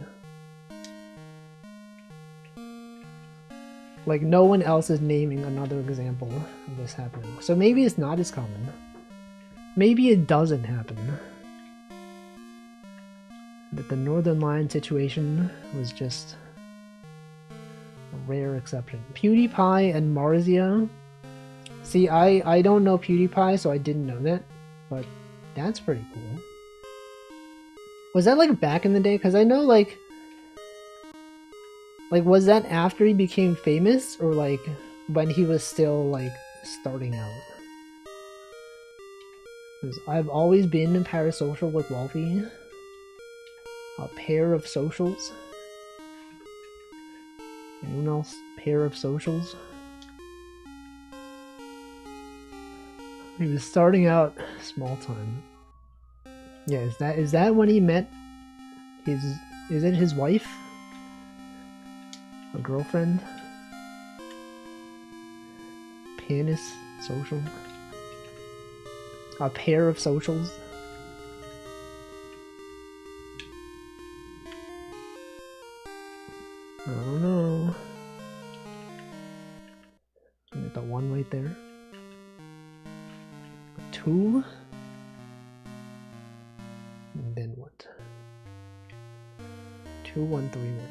Like, no one else is naming another example of this happening. So maybe it's not as common. Maybe it doesn't happen. That the Northern Line situation was just a rare exception. PewDiePie and Marzia. See, I don't know PewDiePie, so I didn't know that. But that's pretty cool. Was that like back in the day? Because I know like was that after he became famous or like when he was still like starting out? Because I've always been parasocial with Walfie. A pair of socials. Anyone else? Pair of socials? He was starting out small time. Yeah, is that when he met his... Is it his wife? A girlfriend? Panis social? A pair of socials? I don't know. Got the 1 right there. 2? And then what? 2, 1, 3, 1.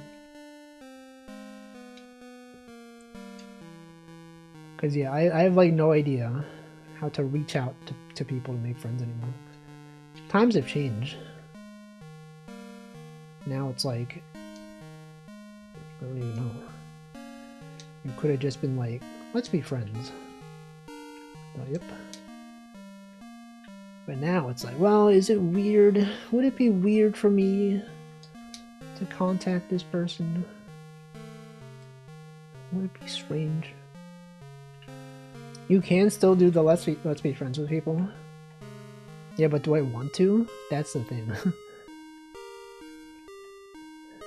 Because yeah, I have like no idea how to reach out to people to make friends anymore. Times have changed. Now it's like, I don't even know. You could have just been like, let's be friends. Yep. But now it's like, well, is it weird? Would it be weird for me to contact this person? Would it be strange? You can still do the let's be friends with people. Yeah, but do I want to? That's the thing.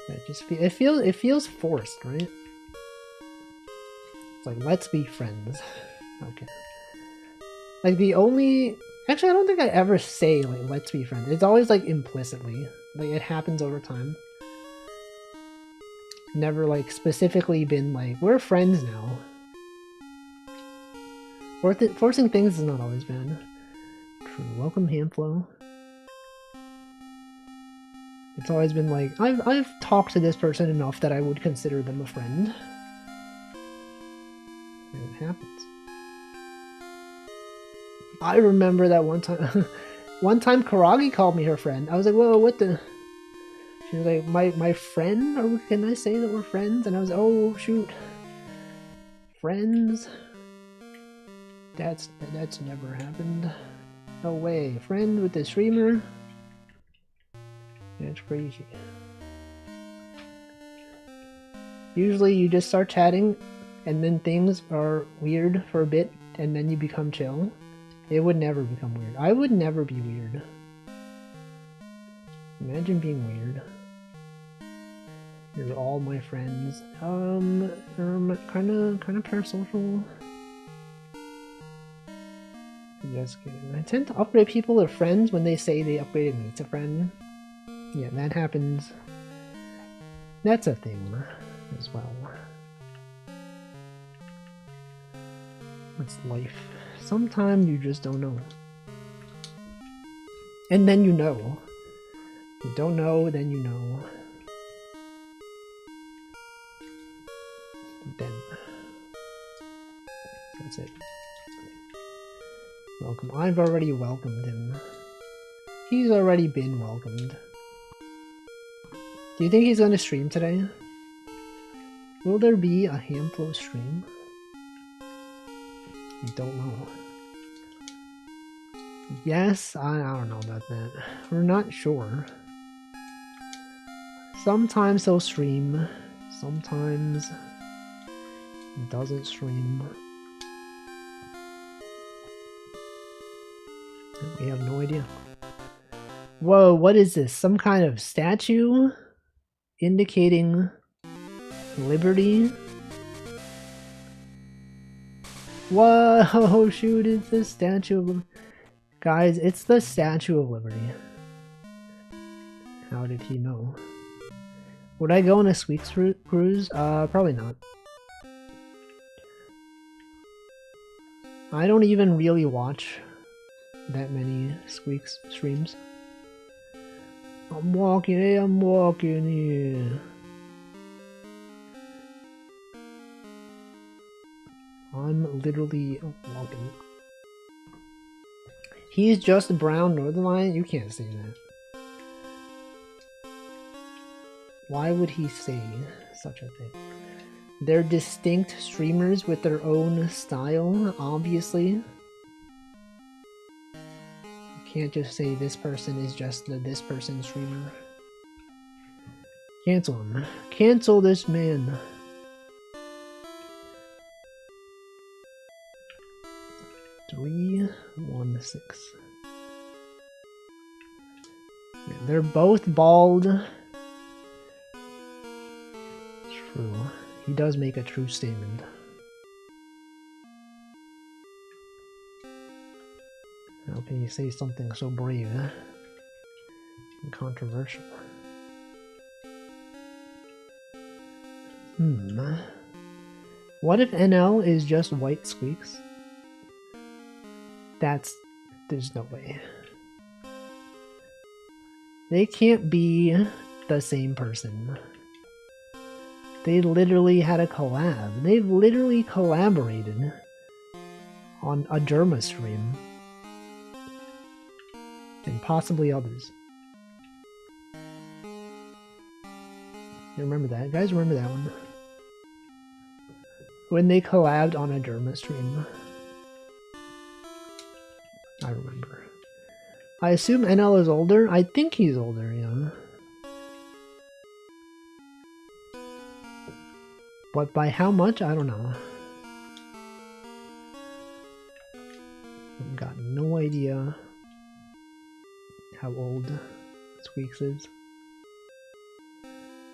It feels forced, right? It's like, let's be friends. Okay. Like the only... Actually, I don't think I ever say, like, let's be friends. It's always, like, implicitly. Like, it happens over time. Never, like, specifically been like, we're friends now. Forcing things has not always been true. Welcome, Hamflow. It's always been like, I've talked to this person enough that I would consider them a friend. And it happens. I remember that one time, one time Karagi called me her friend. I was like, whoa, what the? She was like, my friend? Or can I say that we're friends? And I was like, oh, shoot. Friends? That's never happened. No way. Friend with the streamer? That's crazy. Usually you just start chatting and then things are weird for a bit and then you become chill. It would never become weird. I would never be weird. Imagine being weird. You're all my friends. Kind of parasocial. Just kidding. I tend to upgrade people to friends when they say they upgraded me to friend. Yeah, that happens. That's a thing as well. It's life. Sometimes you just don't know. And then you know. You don't know, then you know. Then. That's it. Welcome. I've already welcomed him. He's already been welcomed. Do you think he's going to stream today? Will there be a Hamflow stream? I don't know. Yes, I don't know about that. We're not sure. Sometimes he'll stream. Sometimes he doesn't stream. We have no idea. Whoa, what is this? Some kind of statue indicating liberty? Whoa, shoot, it's the Statue of Liberty. Guys, it's the Statue of Liberty. How did he know? Would I go on a Squeaks cruise? Probably not. I don't even really watch that many Squeaks streams. I'm walking here. I'm literally walking. He's just brown Northern Lion? You can't say that. Why would he say such a thing? They're distinct streamers with their own style, obviously. You can't just say this person is just the this person streamer. Cancel him. Cancel this man. Three, 1, 6. Yeah, they're both bald. True. He does make a true statement. How can you say something so brave and controversial? What if NL is just white Squeaks? There's no way. They can't be the same person. They literally had a collab. They've literally collaborated on a Derma stream. And possibly others. You remember that? You guys remember that one? When they collabed on a Derma stream. I remember. I assume NL is older? I think he's older, yeah. But by how much? I don't know. no idea how old Squeaks is.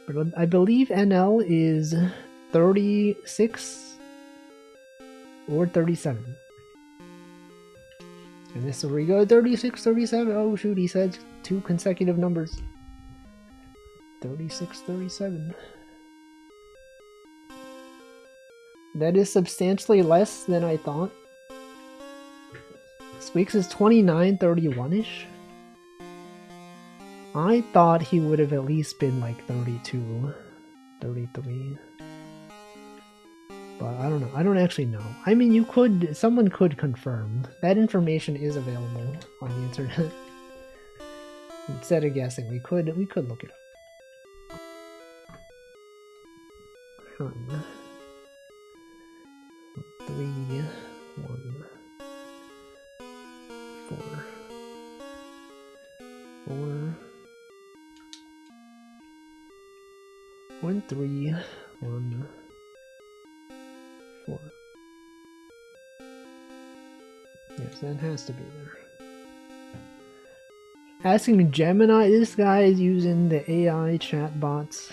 But I believe NL is 36 or 37. And this will go 36, 37. Oh shoot, he said 2 consecutive numbers. 36, 37. That is substantially less than I thought. Squeaks is 29, 31-ish. I thought he would have at least been like 32, 33. But I don't know. I don't actually know. I mean, you could, someone could confirm. That information is available on the internet. Instead of guessing, we could look it up. 3, 1, 4, 4, 1, 3, 1, 4. Yes, that has to be there. Asking Gemini, this guy is using the AI chatbots.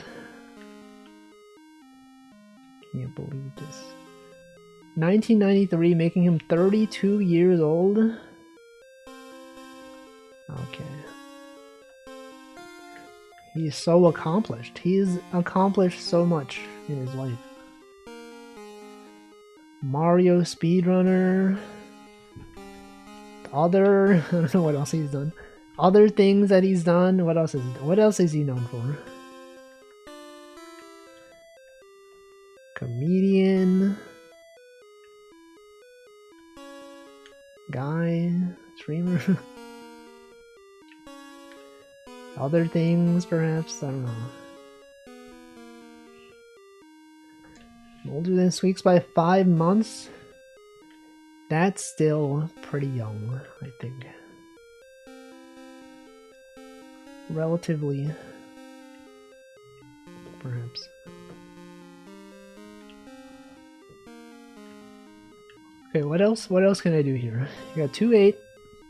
Can't believe this. 1993, making him 32 years old. Okay. He is so accomplished. He's accomplished so much in his life. Mario speedrunner. Other, I don't know what else he's done. Other things that he's done. What else is he known for? Comedian. Guy. Streamer. Other things, perhaps? I don't know. Older than Squeaks by 5 months? That's still pretty young, I think. Relatively. Perhaps. Okay, what else? What else can I do here? You got 2, 8,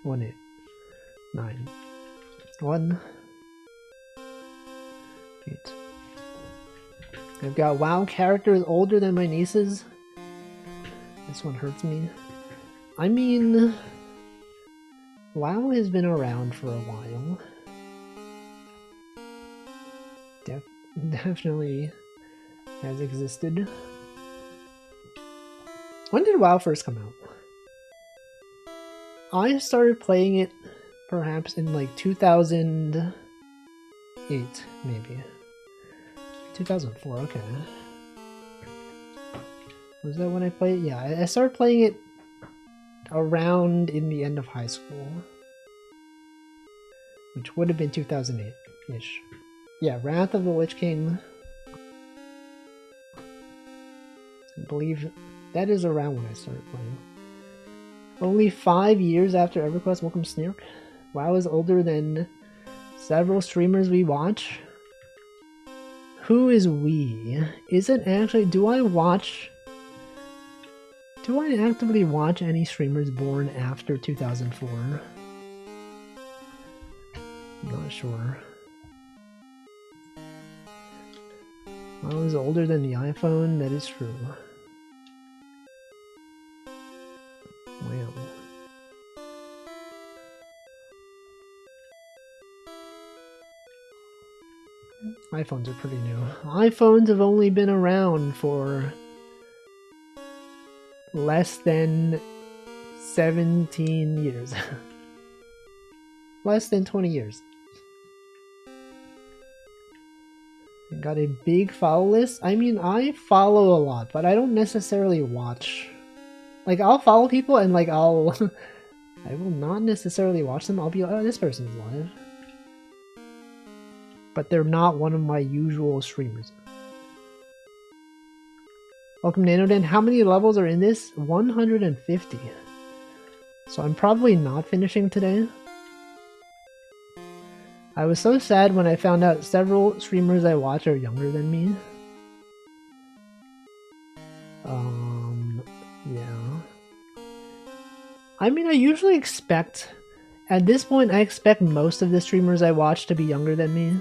1, 8, 9, 1, 8. I've got WoW characters older than my nieces. This one hurts me. I mean, WoW has been around for a while. Definitely has existed. When did WoW first come out? I started playing it perhaps in like 2008, maybe. 2004, okay. Was that when I played? Yeah, I started playing it around in the end of high school. Which would have been 2008-ish. Yeah, Wrath of the Lich King. I believe that is around when I started playing. Only 5 years after EverQuest. Welcome, Snirk. WoW is older than several streamers we watch. Who is we? Is it actually... Do I actively watch any streamers born after 2004? I'm not sure. I was older than the iPhone, that is true. Wow. iPhones are pretty new. iPhones have only been around for less than 17 years. Less than 20 years. Got a big follow list. I mean, I follow a lot, but I don't necessarily watch. Like, I'll follow people and like I will not necessarily watch them. I'll be like, oh, this person's live. But they're not one of my usual streamers. Welcome, Nanodan. How many levels are in this? 150. So I'm probably not finishing today. I was so sad when I found out several streamers I watch are younger than me. Yeah. I mean, I usually expect, at this point, I expect most of the streamers I watch to be younger than me.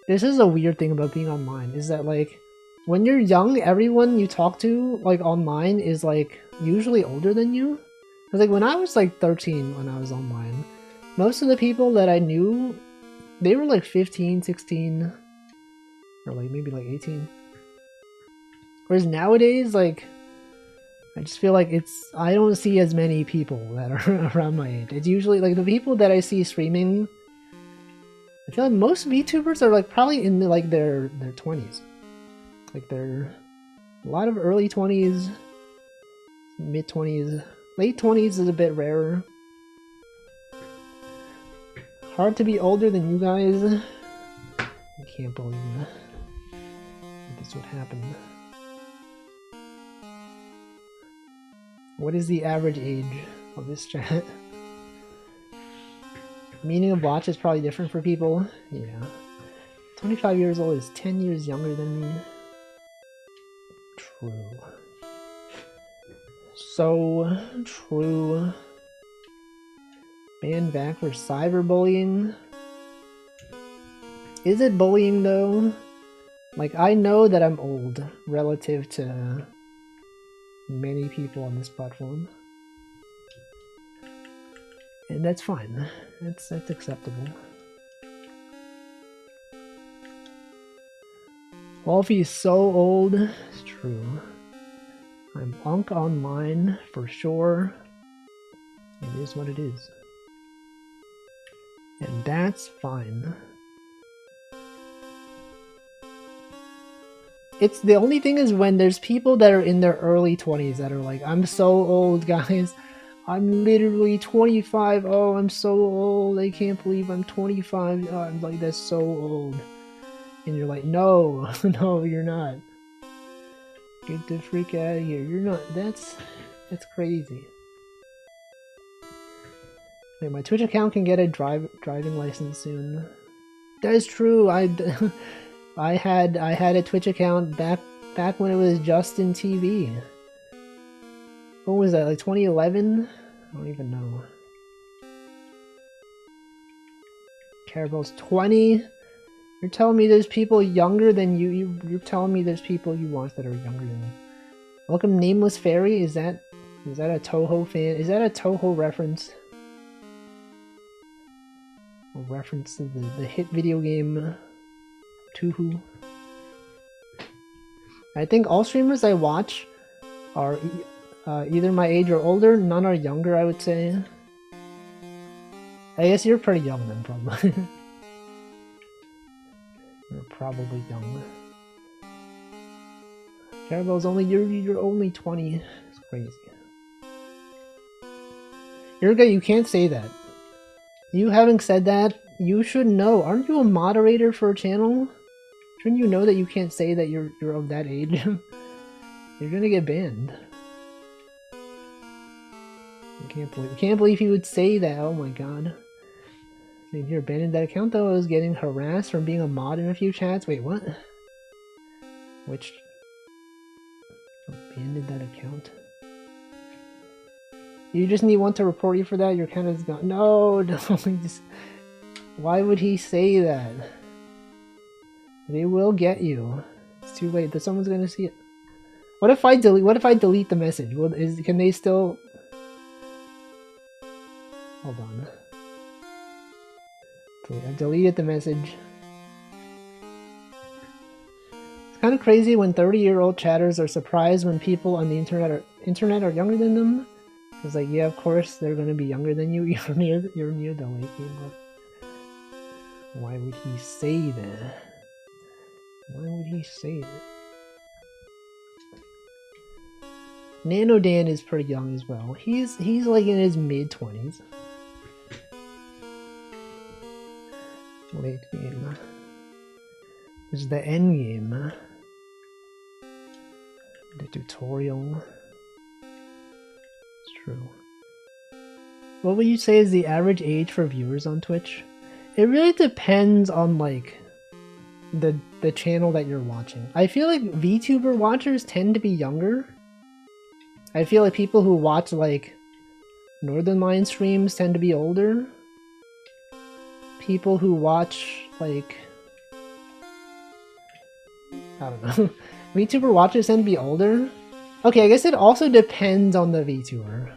This is a weird thing about being online, is that like, when you're young, everyone you talk to, like online, is like, usually older than you. Cause like when I was like 13 when I was online, most of the people that I knew, they were like 15, 16, or like maybe like 18. Whereas nowadays, like, I just feel like I don't see as many people that are around my age. It's usually like the people that I see streaming, I feel like most VTubers are like probably in like their 20s. Like they're a lot of early 20s, mid 20s, late 20s is a bit rarer. Hard to be older than you guys. I can't believe that this would happen. What is the average age of this chat? Meaning of watch is probably different for people. Yeah. 25 years old is 10 years younger than me. True. So true. Ban back for cyberbullying. Is it bullying though? Like, I know that I'm old relative to many people on this platform. And that's fine. That's acceptable. Walfie is so old. It's true. I'm Unk online for sure. It is what it is. And that's fine. It's the only thing is when there's people that are in their early 20s that are like, I'm so old, guys. I'm literally 25. Oh, I'm so old. I can't believe I'm 25. Oh, I'm like, that's so old. And you're like, no, no, you're not. Get the freak out of here. You're not. That's crazy. Wait, my Twitch account can get a driving license soon. That is true. I had a Twitch account back when it was Justin TV. What was that, like 2011? I don't even know. Carabel's 20. You're telling me there's people younger than you. You're telling me there's people you watch that are younger than you. Welcome, Nameless Fairy. Is that a Toho fan? Is that a Toho reference? A reference to the hit video game Touhou. I think all streamers I watch are either my age or older. None are younger, I would say. I guess you're pretty young then, probably. You're probably young. Carabel's only you're only 20. It's crazy. Yurga, you can't say that. You having said that, you should know. Aren't you a moderator for a channel? Shouldn't you know that you can't say that you're of that age? You're gonna get banned. I can't believe he would say that. Oh my god. If you're banning that account though, I was getting harassed from being a mod in a few chats. Wait, what? Which abandoned that account? You just need one to report you for that? Your account is gone. No, just why would he say that? They will get you. It's too late. Someone's gonna see it. What if I delete the message? Can they still? Hold on. Okay, I deleted the message. It's kind of crazy when 30-year-old chatters are surprised when people on the internet are younger than them. It's like, yeah, of course they're gonna be younger than you. You're near the lake game. Why would he say that? Why would he say that? Nanodan is pretty young as well. He's like in his mid-20s. Late game. This is the end game. The tutorial. It's true. What would you say is the average age for viewers on Twitch? It really depends on like the channel that you're watching. I feel like VTuber watchers tend to be younger. I feel like people who watch like Northern Line streams tend to be older. People who watch, like, I don't know. VTuber watchers tend to be older. Okay, I guess it also depends on the VTuber.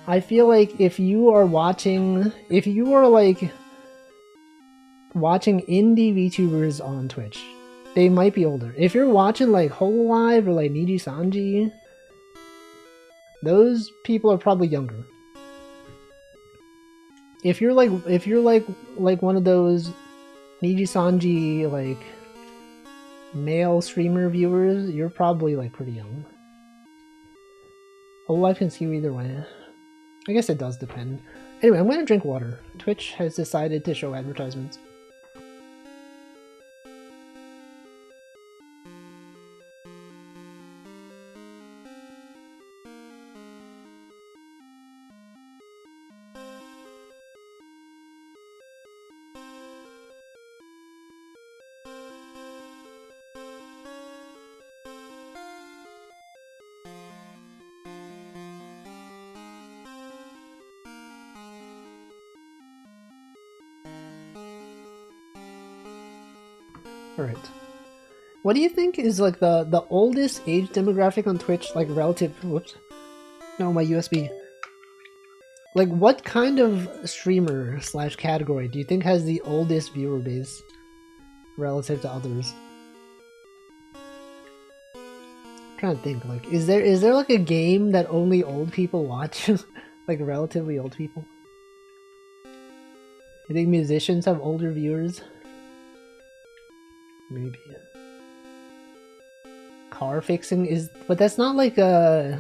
I feel like if you are like watching indie VTubers on Twitch, they might be older. If you're watching like Hololive or like Niji Sanji, those people are probably younger. If you're like one of those Niji Sanji like male streamer viewers, you're probably like pretty young. Hololive can see you either way. I guess it does depend. Anyway, I'm gonna drink water. Twitch has decided to show advertisements. Alright. What do you think is like the oldest age demographic on Twitch, like relative... Whoops. No, my USB. Like what kind of streamer / category do you think has the oldest viewer base relative to others? I'm trying to think, like, is there like a game that only old people watch? Like relatively old people? You think musicians have older viewers? Maybe. Car fixing is... But that's not like a...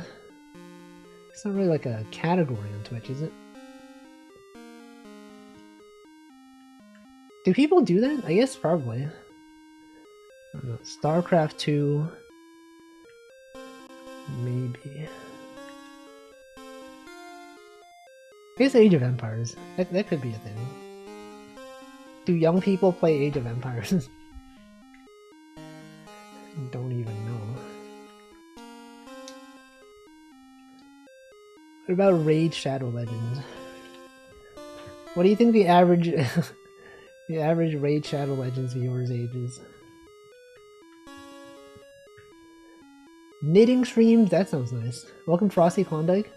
It's not really like a category on Twitch, is it? Do people do that? I guess probably. I don't know. StarCraft 2... Maybe. I guess Age of Empires. That could be a thing. Do young people play Age of Empires? Don't even know. What about Raid Shadow Legends? What do you think the average the average Raid Shadow Legends viewer's age is? Knitting streams? That sounds nice. Welcome Frosty Klondike.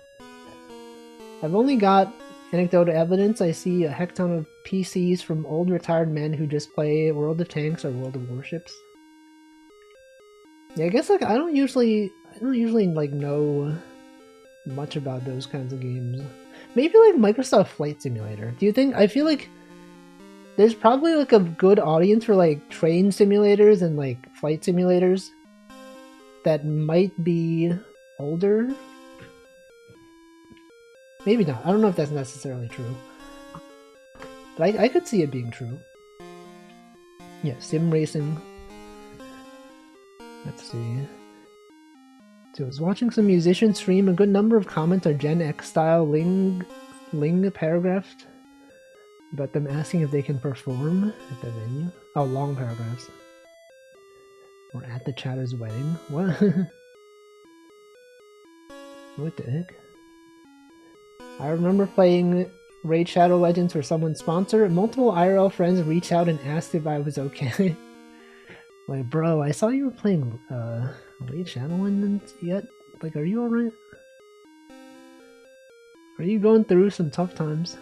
I've only got anecdotal evidence. I see a heck ton of PCs from old retired men who just play World of Tanks or World of Warships. Yeah, I guess like I don't usually like know much about those kinds of games. Maybe like Microsoft Flight Simulator. Do you think? I feel like there's probably like a good audience for like train simulators and like flight simulators that might be older. Maybe not. I don't know if that's necessarily true. But I could see it being true. Yeah, sim racing. Let's see. So I was watching some musicians stream. A good number of comments are Gen X style Ling paragraphed about them asking if they can perform at the venue. Oh, long paragraphs. Or at the chatter's wedding. What? What the heck? I remember playing Raid Shadow Legends for someone's sponsor. Multiple IRL friends reached out and asked if I was okay. Like, bro, I saw you were playing Raid Shadow Legends yet? Like, are you alright? Are you going through some tough times?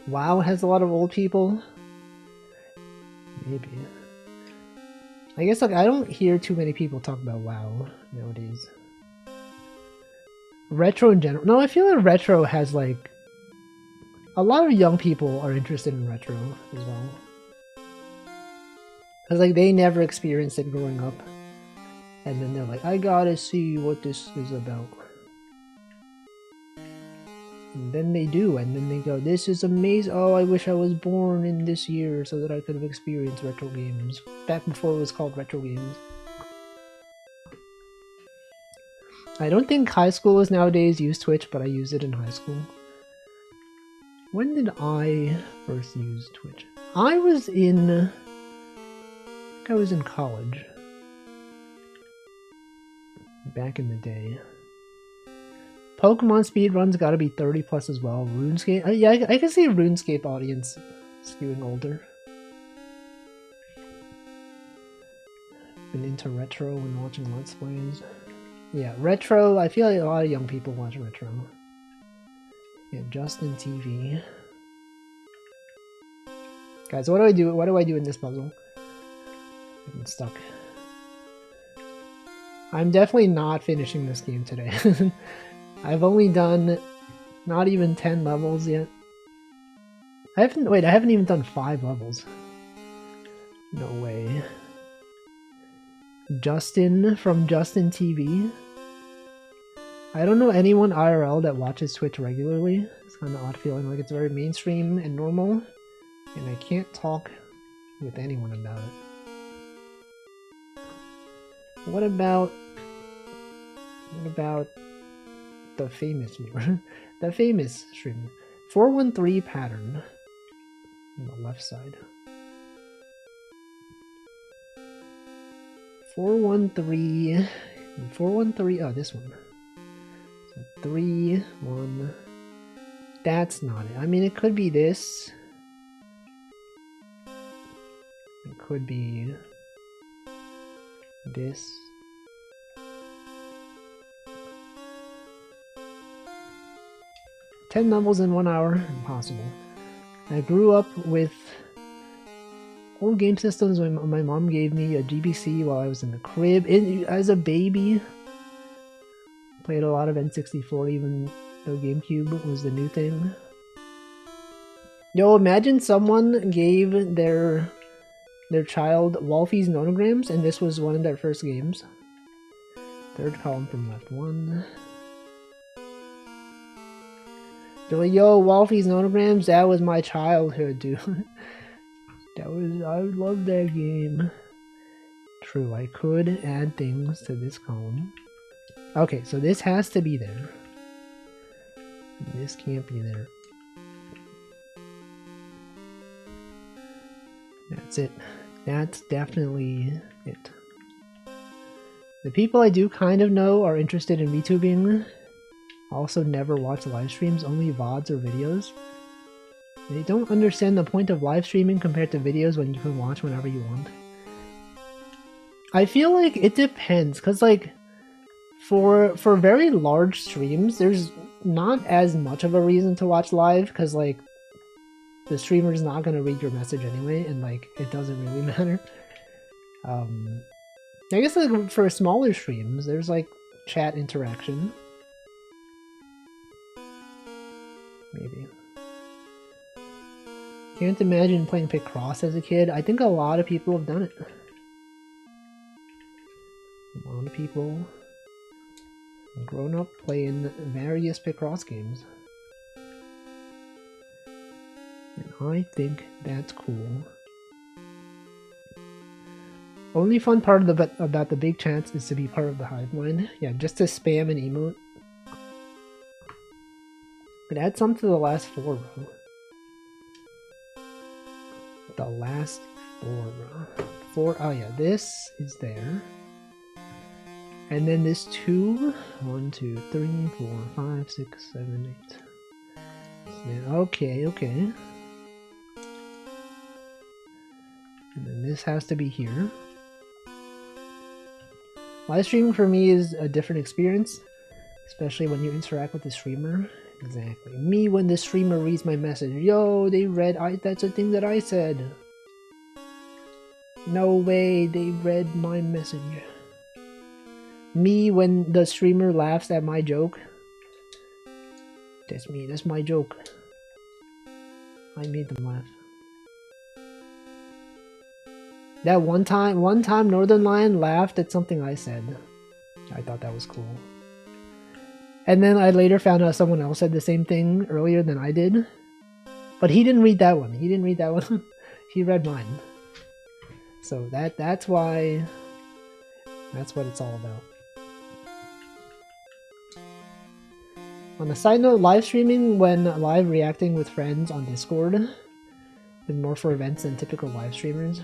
WoW has a lot of old people? Maybe. I guess, like, I don't hear too many people talk about WoW nowadays. Retro in general. No, I feel like retro has, like... A lot of young people are interested in retro as well. Because, like, they never experienced it growing up. And then they're like, I gotta see what this is about. And then they do, and then they go, this is amazing. Oh, I wish I was born in this year so that I could have experienced retro games. Back before it was called retro games. I don't think high schoolers nowadays use Twitch, but I used it in high school. When did I first use Twitch? I think I was in college. Back in the day. Pokemon speedruns gotta be 30 plus as well. RuneScape, yeah, I can see RuneScape audience skewing older. Been into retro and watching Let's Plays. Yeah, retro, I feel like a lot of young people watch retro. Yeah, Justin TV. Guys, what do I do? What do I do in this puzzle? I'm stuck. I'm definitely not finishing this game today. I've only done not even 10 levels yet. I haven't even done 5 levels. No way. Justin from Justin TV. I don't know anyone IRL that watches Twitch regularly. It's kind of odd feeling like it's very mainstream and normal, and I can't talk with anyone about it. What about the famous viewer? The famous streamer. 413 pattern on the left side. 413, oh, this one. So 3, 1, that's not it. I mean, it could be this. It could be this. "10 levels in 1 hour? Impossible. I grew up with old game systems when my mom gave me a GBC while I was in the crib. As a baby, played a lot of N64 even though GameCube was the new thing. Yo, imagine someone gave their child Walfie's Nonograms and this was one of their first games. Third column from left, 1. They're like, yo, Walfie's Nonograms, that was my childhood, dude. I love that game. True, I could add things to this column. Okay, so this has to be there. This can't be there. That's it. That's definitely it. The people I do kind of know are interested in VTubing. Also never watch live streams, only VODs or videos. They don't understand the point of live streaming compared to videos when you can watch whenever you want. I feel like it depends, because like for very large streams, there's not as much of a reason to watch live, because like the streamer's not going to read your message anyway, and like it doesn't really matter. I guess like for smaller streams, there's like chat interaction. Maybe. Can't imagine playing Picross as a kid. I think a lot of people have done it. A lot of people have grown up playing various Picross games. And I think that's cool. Only fun part of about the big chats is to be part of the hive mind. Yeah, just to spam an emote. But add some to the last 4 row. The last 4 row. 4, oh yeah, this is there. And then this 2, 1, 2, 3, 4, 5, 6, 7, 8. Okay, okay. And then this has to be here. Live streaming for me is a different experience, especially when you interact with the streamer. Exactly. Me when the streamer reads my message. Yo, they read, that's a thing that I said. No way, they read my message. Me when the streamer laughs at my joke. That's me, that's my joke. I made them laugh. That one time Northern Lion laughed at something I said. I thought that was cool. And then I later found out someone else said the same thing earlier than I did. But he didn't read that one. He didn't read that one. He read mine. So that's why... That's what it's all about. On a side note, live streaming when live reacting with friends on Discord is more for events than typical live streamers.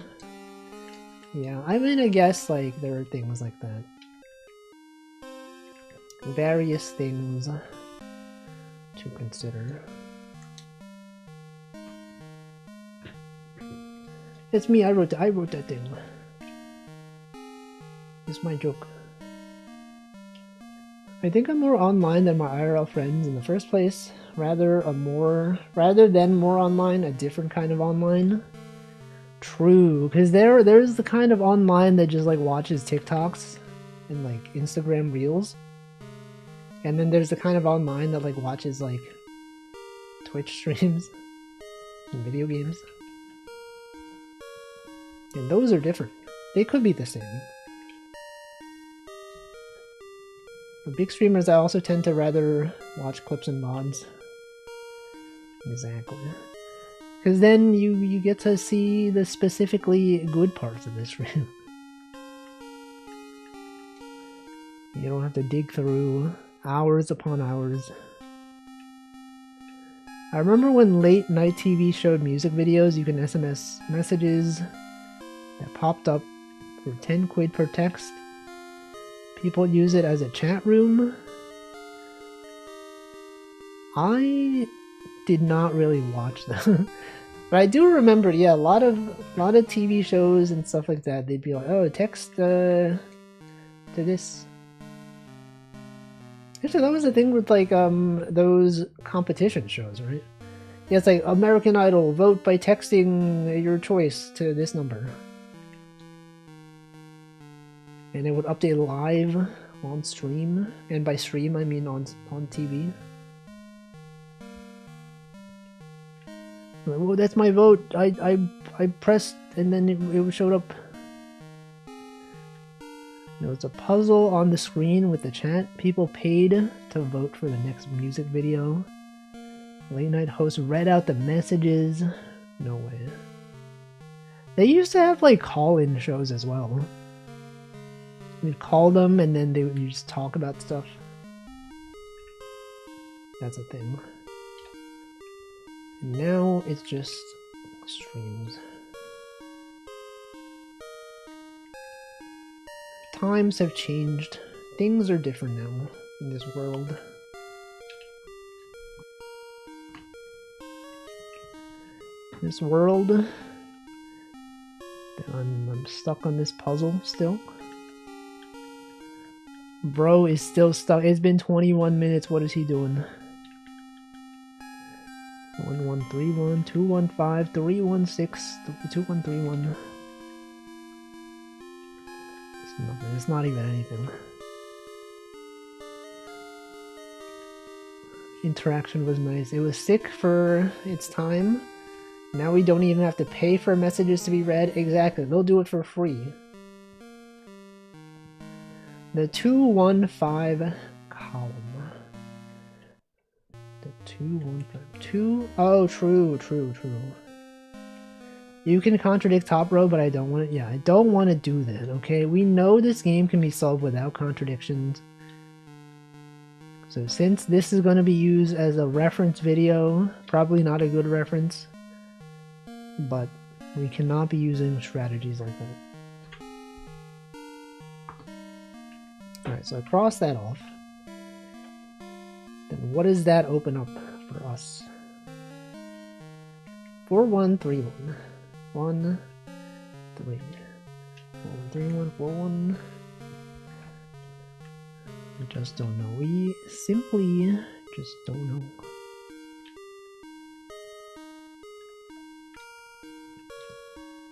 Yeah, I mean, I guess like there are things like that. Various things. to consider. It's me, I wrote that thing. It's my joke. I think I'm more online than my IRL friends in the first place. Rather than more online, a different kind of online. True, because there's the kind of online that just like watches TikToks and like Instagram Reels. And then there's the kind of online that like watches like Twitch streams and video games. And those are different. They could be the same. For big streamers, I also tend to rather watch clips and mods. Exactly. Because then you get to see the specifically good parts of this stream. You don't have to dig through hours upon hours. I remember when late night TV showed music videos, you can SMS messages that popped up for 10 quid per text. People use it as a chat room. I did not really watch them. But I do remember, yeah, a lot of TV shows and stuff like that, they'd be like, oh, text to this. Actually, that was the thing with like those competition shows, right? Yeah, it's like American Idol, vote by texting your choice to this number. And it would update live on stream, and by stream I mean on TV. Like, well, that's my vote. I pressed, and then it showed up. There was a puzzle on the screen with the chat. People paid to vote for the next music video. Late night host read out the messages. No way. They used to have like call-in shows as well. We'd call them and then they would just talk about stuff. That's a thing. And now it's just streams. Times have changed. Things are different now in this world. This world. I'm stuck on this puzzle still. Bro is still stuck. It's been 21 minutes. What is he doing? 1131 215 316 2131. It's nothing. It's not even anything. Interaction was nice. It was sick for its time. Now we don't even have to pay for messages to be read. Exactly. They'll do it for free. The 215 column. The 215. Oh, true. You can contradict top row, but I don't want to. Yeah, I don't want to do that, okay? We know this game can be solved without contradictions. So since this is going to be used as a reference video, probably not a good reference, but we cannot be using strategies like that. Alright, so I cross that off. Then what does that open up for us? 4131. 1 3 4131 41. We just don't know. We simply just don't know.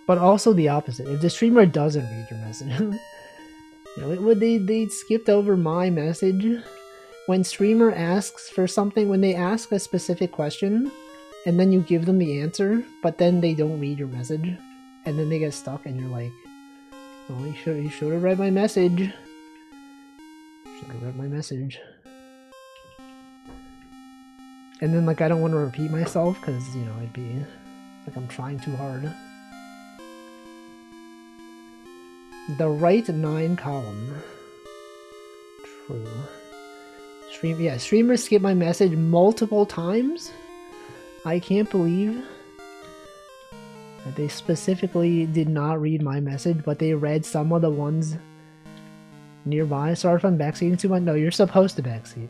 But also the opposite. If the streamer doesn't read your message, you know, they skipped over my message. When streamer asks for something, when they ask a specific question, and then you give them the answer, but then they don't read your message, and then they get stuck, and you're like, "Oh, you should have read my message. Should have read my message." And then like I don't want to repeat myself because you know it'd be like I'm trying too hard. The right 9 column. True. Streamers skip my message multiple times. I can't believe that they specifically did not read my message, but they read some of the ones nearby. Sorry if I'm backseating too much. No, you're supposed to backseat.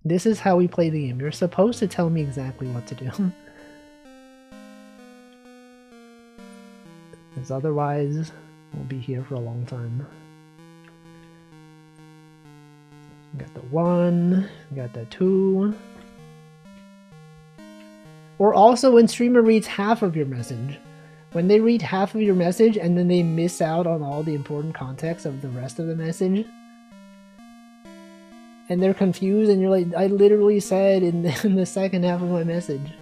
This is how we play the game. You're supposed to tell me exactly what to do. Because otherwise, we'll be here for a long time. Got the 1, got the 2. Or also when streamer reads half of your message. When they read half of your message and then they miss out on all the important context of the rest of the message. And they're confused and you're like, I literally said in the second half of my message.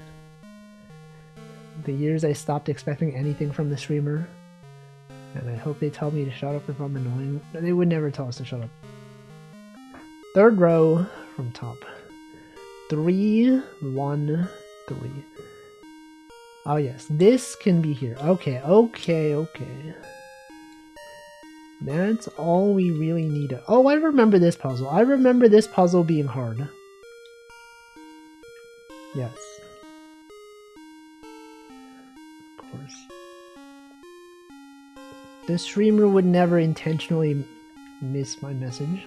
The years I stopped expecting anything from the streamer. And I hope they tell me to shut up if I'm annoying. They would never tell us to shut up. Third row from top. 3, 1, 3. Oh yes, this can be here. Okay. That's all we really need. Oh, I remember this puzzle. I remember this puzzle being hard. Yes. Of course. The streamer would never intentionally miss my message.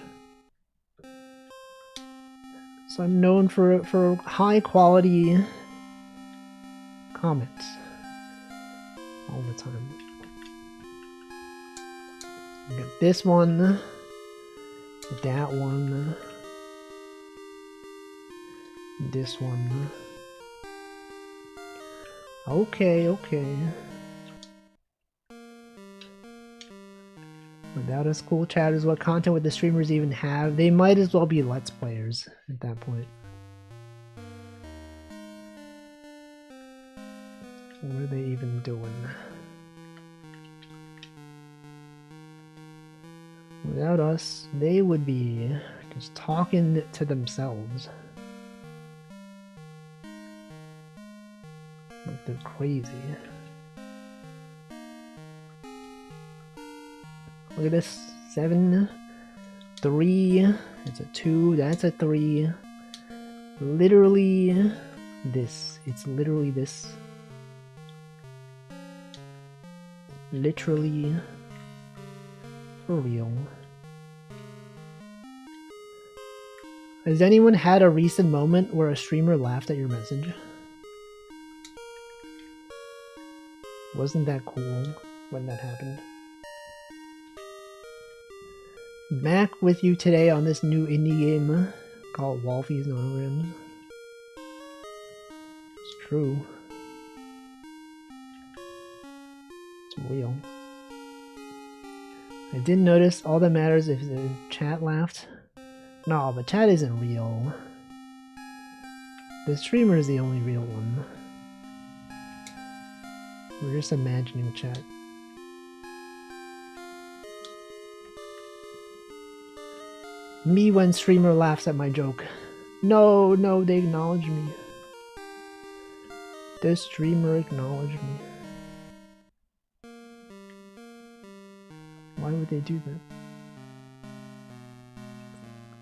So I'm known for high quality comments all the time. We got this one, that one, this one. Okay. Without us, cool chatters, what content would the streamers even have? They might as well be Let's Players at that point. What are they even doing? Without us, they would be just talking to themselves. Like they're crazy. Look at this. 7, 3. It's a 2. That's a 3. Literally this. It's literally this. Literally. For real. Has anyone had a recent moment where a streamer laughed at your message? Wasn't that cool when that happened? Back with you today on this new indie game called Walfie's Nonograms. It's true. It's real. I did notice all that matters if the chat laughed. No, but chat isn't real. The streamer is the only real one. We're just imagining chat. Me when streamer laughs at my joke. No, they acknowledge me. The streamer acknowledged me. Why would they do that?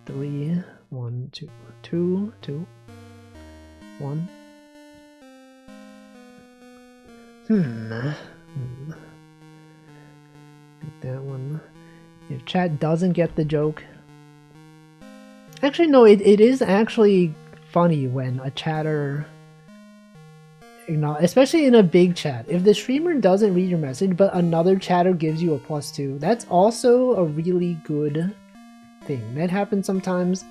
3, 1, 2, 2, 2, 1. Get that one. If chat doesn't get the joke. Actually, no, it is actually funny when a chatter, especially in a big chat. If the streamer doesn't read your message, but another chatter gives you a +2, that's also a really good thing. That happens sometimes.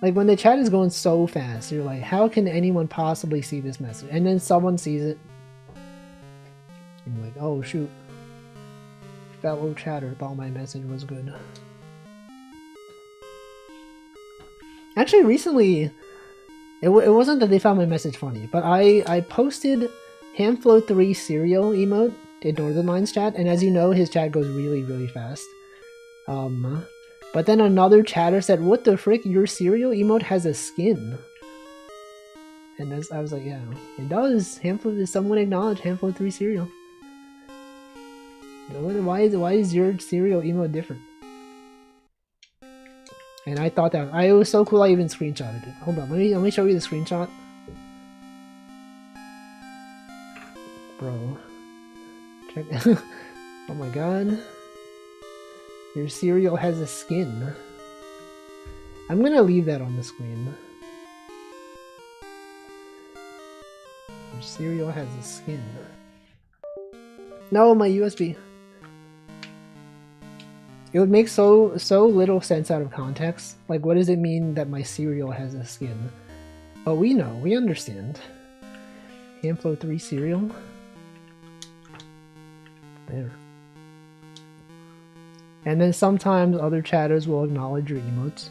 Like when the chat is going so fast, you're like, how can anyone possibly see this message? And then someone sees it. And you're like, oh shoot. Fellow chatter thought my message was good. Actually, recently, it wasn't that they found my message funny, but I posted Hamflo3 cereal emote in Northern Line's chat, and as you know, his chat goes really, really fast. But then another chatter said, what the frick, your cereal emote has a skin. And I was like, yeah, it does. Someone acknowledged Hamflo3 cereal. Why is your cereal emote different? And I thought that it was so cool I even screenshotted it. Hold on, let me show you the screenshot. Bro. Check. Oh my god. Your cereal has a skin. I'm gonna leave that on the screen. Your cereal has a skin. No, my USB. It would make so little sense out of context. Like, what does it mean that my cereal has a skin? But we know, we understand. Handflow 3 cereal. There. And then sometimes other chatters will acknowledge your emotes.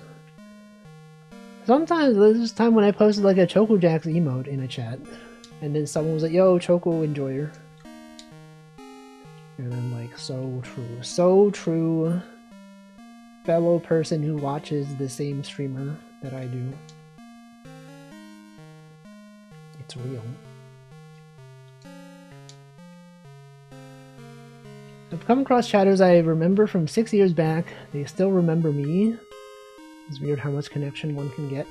Sometimes there's this time when I posted like a Choco Jacks emote in a chat. And then someone was like, yo, Choco Enjoyer. And I'm like, so true. So true. Fellow person who watches the same streamer that I do. It's real. I've come across chatters I remember from 6 years back. They still remember me. It's weird how much connection one can get.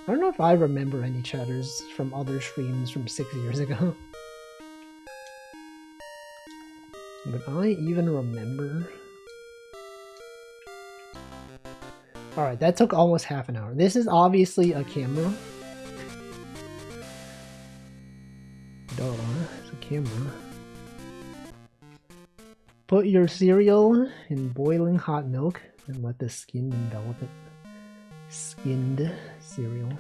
I don't know if I remember any chatters from other streams from 6 years ago. Would I even remember? Alright, that took almost half an hour. This is obviously a camera. Duh, it's a camera. Put your cereal in boiling hot milk and let the skin envelop it. Skinned cereal.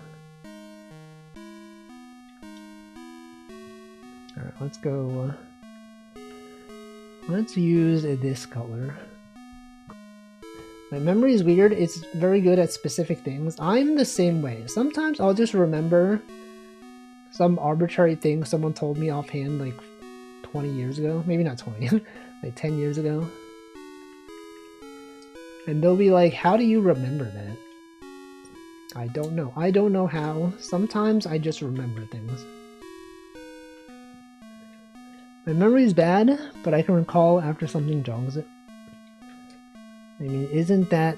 Alright, let's go. Let's use this color. My memory is weird. It's very good at specific things. I'm the same way. Sometimes I'll just remember some arbitrary thing someone told me offhand like 20 years ago. Maybe not 20, like 10 years ago. And they'll be like, how do you remember that? I don't know. I don't know how. Sometimes I just remember things. My memory is bad, but I can recall after something jogs it. I mean, isn't that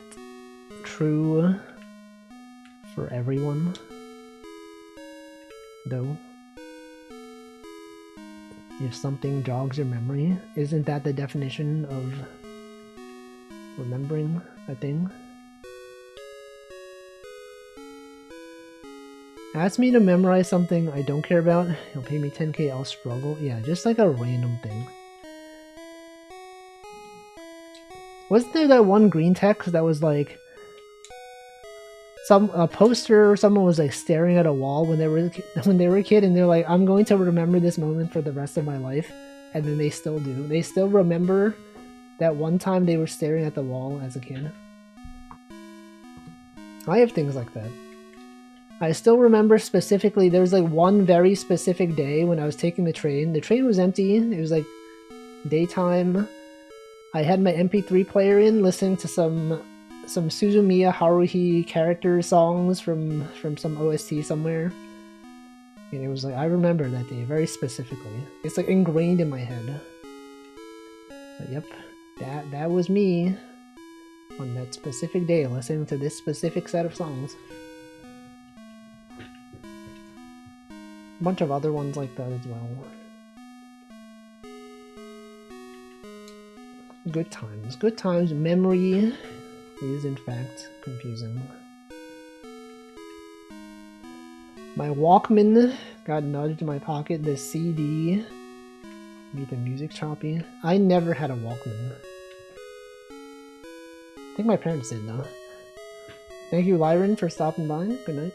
true for everyone? Though? If something jogs your memory, isn't that the definition of remembering a thing? Ask me to memorize something I don't care about, he'll pay me 10k, I'll struggle. Yeah, just like a random thing. Wasn't there that one green text that was like a poster or someone was like staring at a wall when they were a kid and they're like, I'm going to remember this moment for the rest of my life, and then they still do. They still remember that one time they were staring at the wall as a kid. I have things like that. I still remember specifically, there was like one very specific day when I was taking the train. The train was empty, it was like daytime. I had my MP3 player in, listening to some Suzumiya Haruhi character songs from some OST somewhere. And it was like, I remember that day very specifically. It's like ingrained in my head. But yep, that was me on that specific day listening to this specific set of songs. A bunch of other ones like that as well. Good times. Good times. Memory is in fact confusing. My Walkman got nudged in my pocket. The CD made the music choppy. I never had a Walkman. I think my parents did though. Thank you, Lyron, for stopping by. Good night.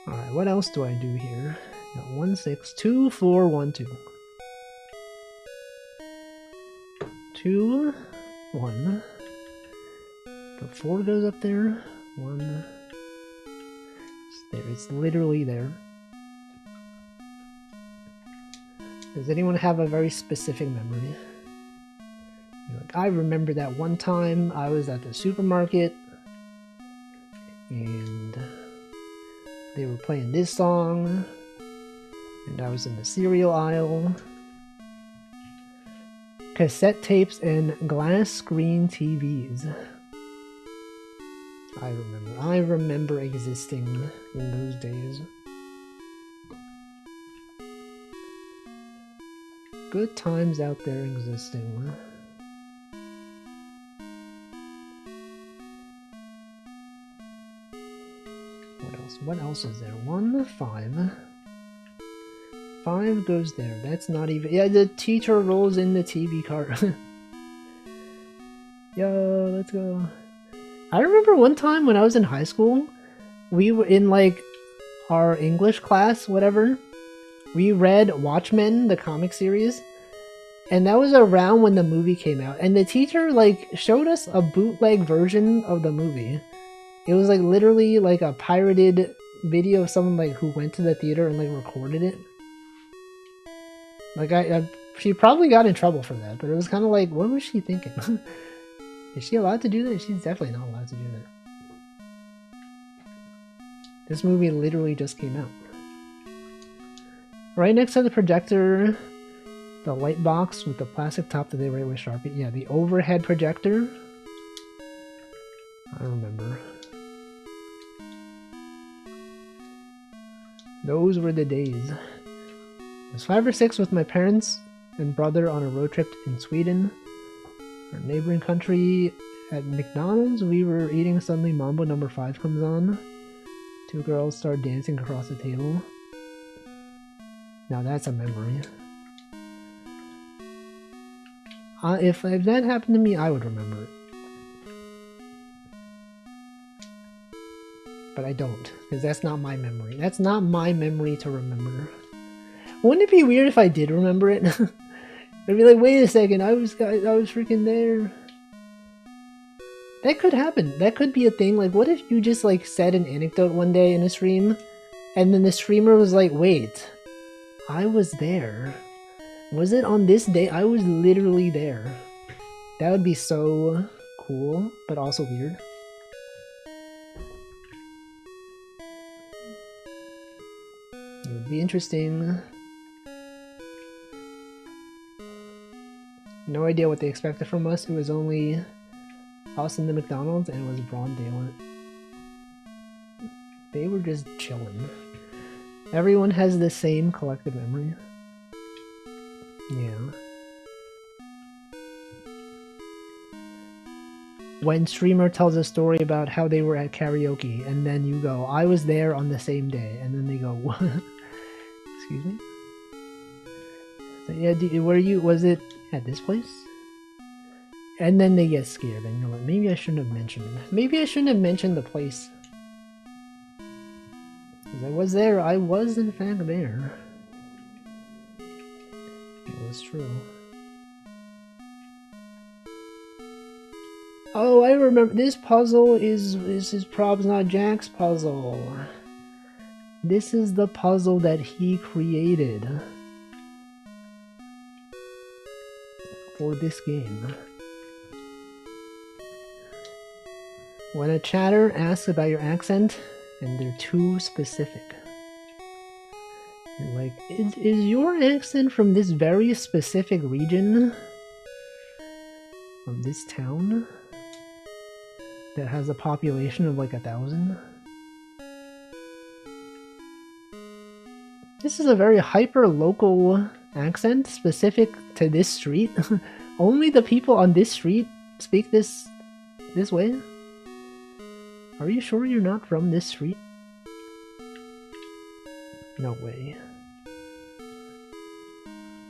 Alright, what else do I do here? Got 1, 6, 2, 4, 1, 2. 2, 1. The 4 goes up there. 1. It's there. It's literally there. Does anyone have a very specific memory? You're like, I remember that one time I was at the supermarket and they were playing this song and I was in the cereal aisle. Cassette tapes and glass screen TVs. I remember existing in those days. Good times out there existing. what else is there? 1, 5. 5 goes there. That's not even... Yeah, the teacher rolls in the TV cart. Yo, let's go. I remember one time when I was in high school, we were in, like, our English class, whatever. We read Watchmen, the comic series. And that was around when the movie came out. And the teacher, like, showed us a bootleg version of the movie. It was, like, literally, like, a pirated video of someone, like, who went to the theater and, like, recorded it. Like, she probably got in trouble for that, but it was kind of like, what was she thinking? Is she allowed to do that? She's definitely not allowed to do that. This movie literally just came out. Right next to the projector, the light box with the plastic top that they write with Sharpie. Yeah, the overhead projector. I remember. Those were the days. I was 5 or 6 with my parents and brother on a road trip in Sweden. Our neighboring country. At McDonald's, we were eating. Suddenly Mambo number 5 comes on. 2 girls start dancing across the table. Now that's a memory. If that happened to me, I would remember it. But I don't, because that's not my memory. That's not my memory to remember. Wouldn't it be weird if I did remember it? I'd be like, wait a second, I was freaking there. That could happen. That could be a thing. Like, what if you just, like, said an anecdote one day in a stream, and then the streamer was like, wait, I was there. Was it on this day? I was literally there. That would be so cool, but also weird. It would be interesting. No idea what they expected from us. It was only us and the McDonald's, and it was broad daylight. They were just chilling. Everyone has the same collective memory. Yeah. When streamer tells a story about how they were at karaoke, and then you go, I was there on the same day, and then they go, what? Excuse me? So, yeah, was it at this place? And then they get scared, and you're like, maybe I shouldn't have mentioned it. Maybe I shouldn't have mentioned the place. Because I was there, I was in fact there. It was true. Oh, I remember. This puzzle is his Probs Not Jack's puzzle. This is the puzzle that he created for this game. When a chatter asks about your accent and they're too specific, you're like, is your accent from this very specific region? From this town? That has a population of like 1,000? This is a very hyper-local accent specific to this street. Only the people on this street speak this way? Are you sure you're not from this street? No way.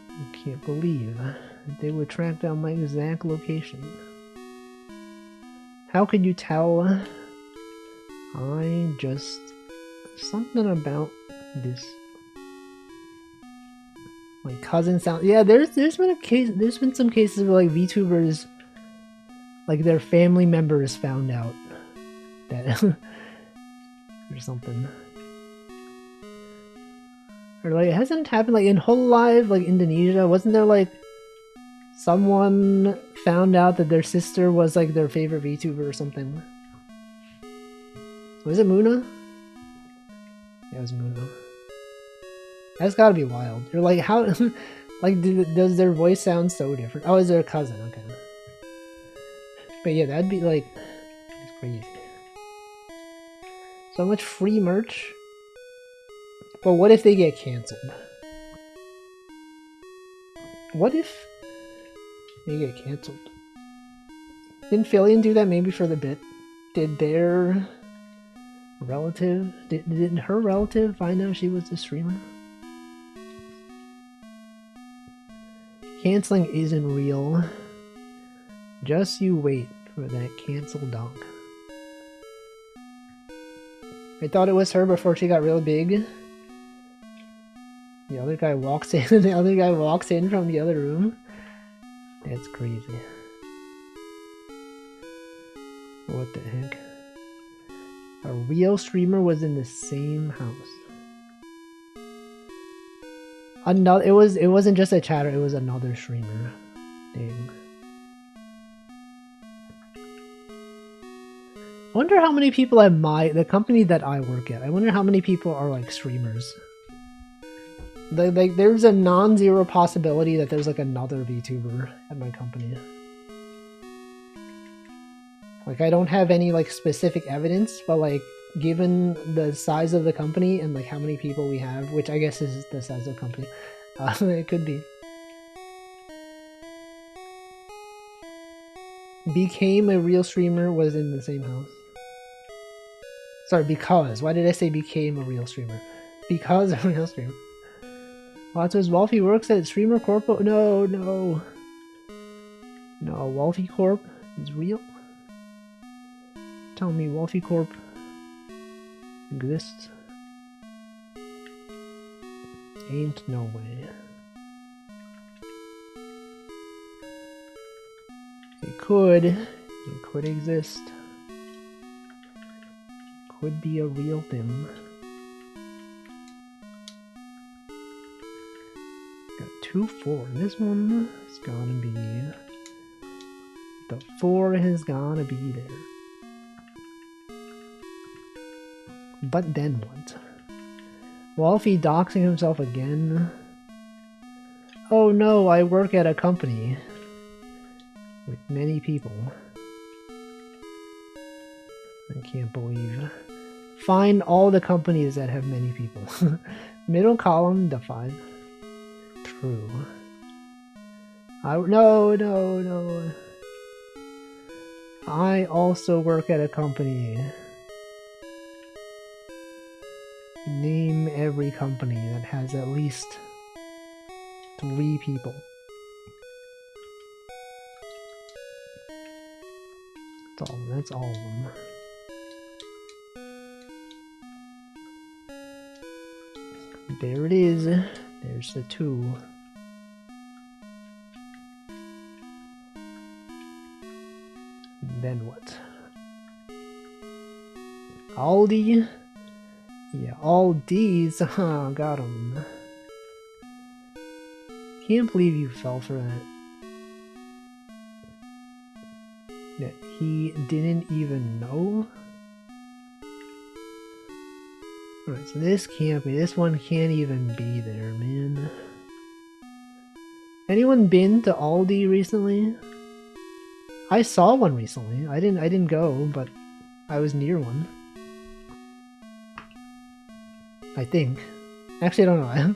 I can't believe they would track down my exact location. How could you tell? Something about this. My cousin sound. Yeah, there's been a case. There's been some cases where like VTubers, like their family members found out that or something. Or like, hasn't it happened like in Hololive, like Indonesia? Wasn't there like someone found out that their sister was like their favorite VTuber or something? Was it Muna? Yeah, it was Muna. That's gotta be wild. You're like, how, like, does their voice sound so different? Oh, is their cousin? Okay. But yeah, that'd be like, it's crazy. So much free merch. But what if they get cancelled? What if they get cancelled? Didn't Philian do that maybe for the bit? Did their Relative? Did her relative find out she was a streamer? Canceling isn't real. Just you wait for that cancel donk. I thought it was her before she got real big. The other guy walks in and the other guy walks in from the other room. That's crazy. What the heck? A real streamer was in the same house. Another, it wasn't just a chatter, it was another streamer. Dang. I wonder how many people at the company that I work at, I wonder how many people are like streamers. Like there's a non-zero possibility that there's like another VTuber at my company. Like I don't have any like specific evidence, but like given the size of the company and like how many people we have, which I guess is the size of the company, it could be. Became a real streamer was in the same house. Sorry, because. Why did I say became a real streamer? Because a real streamer. Well, so Walfie works at Streamer Corp. No, no. No, Walfie Corp is real? Tell me Walfie Corp exists? Ain't no way. It could exist. Could be a real thing. Got 2 4. This one is gonna be. The 4 has gotta be there. But then what? Walfie doxing himself again. Oh no, I work at a company with many people. I can't believe. Find all the companies that have many people. Middle column, the 5. True. No. I also work at a company. Name every company that has at least 3 people. That's all of them. There it is. There's the 2. Then what? Aldi? Yeah, all D's. Got him. Can't believe you fell for that. That he didn't even know? Alright, so this can't be. This one can't even be there, man. Anyone been to Aldi recently? I saw one recently. I didn't go, but I was near one. I think. Actually, I don't know.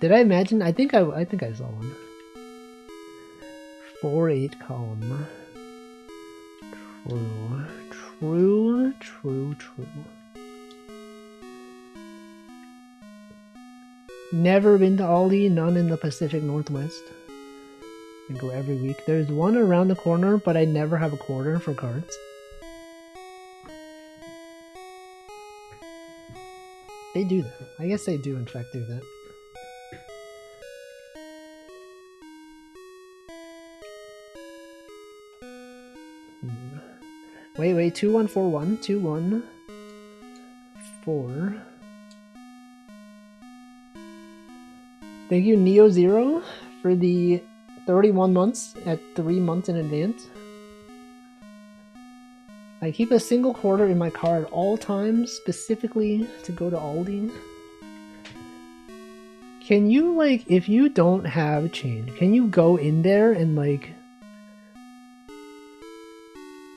Did I imagine? I think I saw one. 4-8 column. True. Never been to Aldi, none in the Pacific Northwest. I go every week. There's one around the corner, but I never have a quarter for cards. They do that. I guess they do in fact do that. Wait, 2141, 2141. Thank you, Neo Zero, for the 31 months at 3 months in advance. I keep a single quarter in my car at all times, specifically to go to Aldi. Can you, like, if you don't have change, can you go in there and, like,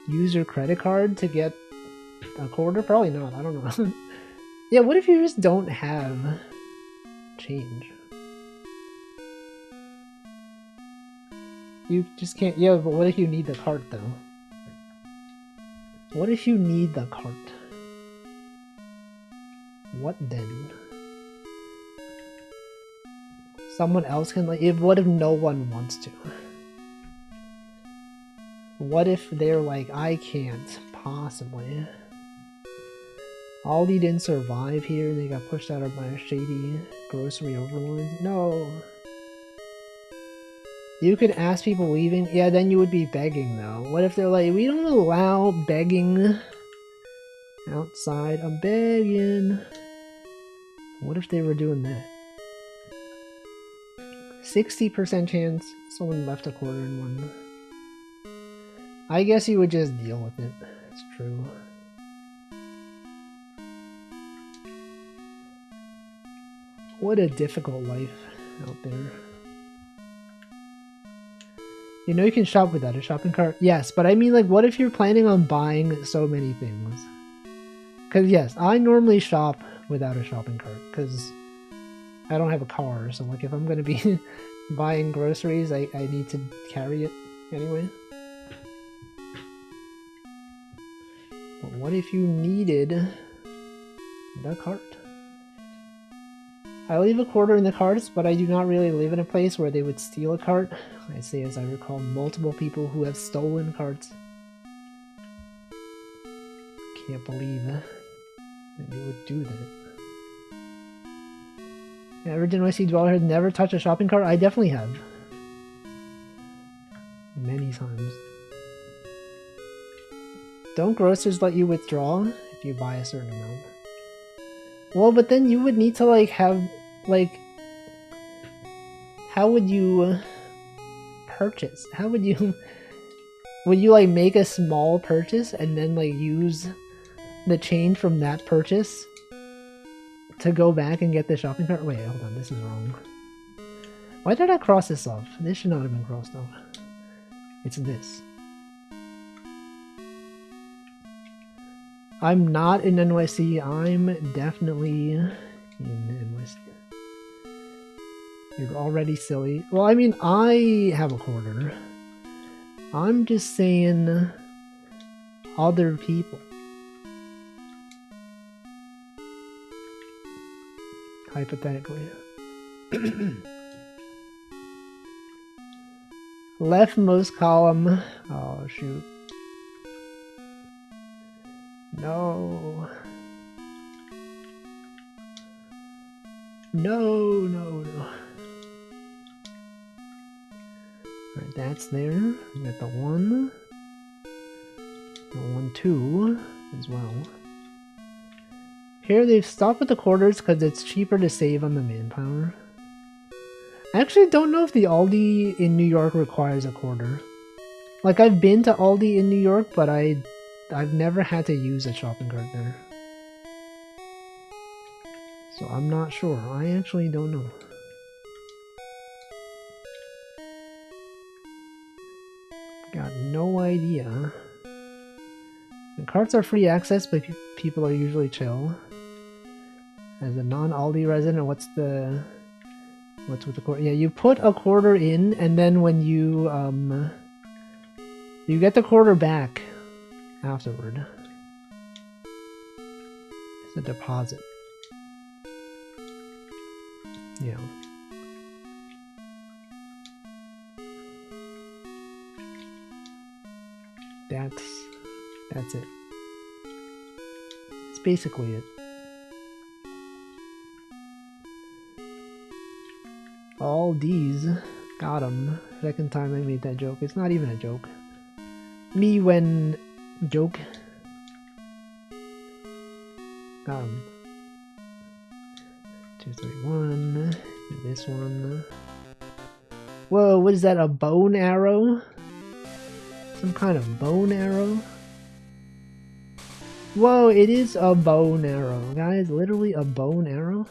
use your credit card to get a quarter? Probably not, I don't know. Yeah, what if you just don't have change? You just can't, yeah, but what if you need the cart though? What if you need the cart? What then? Someone else can like. What if no one wants to? What if they're like, I can't possibly. Aldi didn't survive here. They got pushed out by a shady grocery overlord. No. You could ask people leaving. Yeah, then you would be begging though. What if they're like, we don't allow begging outside. I'm begging. What if they were doing that? 60% chance someone left a quarter in one. I guess you would just deal with it. It's true. What a difficult life out there. You know you can shop without a shopping cart? Yes, but I mean like what if you're planning on buying so many things? Because yes, I normally shop without a shopping cart because I don't have a car, so like if I'm gonna be buying groceries, I need to carry it anyway. But what if you needed the cart? I leave a quarter in the carts, but I do not really live in a place where they would steal a cart. I say as I recall multiple people who have stolen carts. Can't believe that you would do that. Average NYC dweller has never touched a shopping cart? I definitely have. Many times. Don't grocers let you withdraw if you buy a certain amount? Well, but then you would need to like have like how would you purchase? How would you like make a small purchase and then like use the change from that purchase to go back and get the shopping cart? Wait, hold on, this is wrong. Why did I cross this off? This should not have been crossed off. It's this. I'm not in NYC, I'm definitely in NYC. You're already silly. Well, I mean, I have a quarter. I'm just saying other people. Hypothetically. Leftmost column. Oh, shoot. No. No. Alright, that's there. We got the 1. The 1, 2 as well. Here they've stopped with the quarters because it's cheaper to save on the manpower. I actually don't know if the Aldi in New York requires a quarter. Like, I've been to Aldi in New York, but I've never had to use a shopping cart there. So I'm not sure. I actually don't know. Got no idea. The carts are free access, but people are usually chill. As a non-Aldi resident, what's with the quarter? Yeah, you put a quarter in, and then when you get the quarter back afterward. It's a deposit. Yeah. That's it. It's basically it. All these got 'em. Second time I made that joke. It's not even a joke. Me when joke. Got 'em. 2, 3, 1. This one. Whoa, what is that? A bone arrow? Some kind of bone arrow? Whoa, it is a bone arrow, guys. Literally a bone arrow.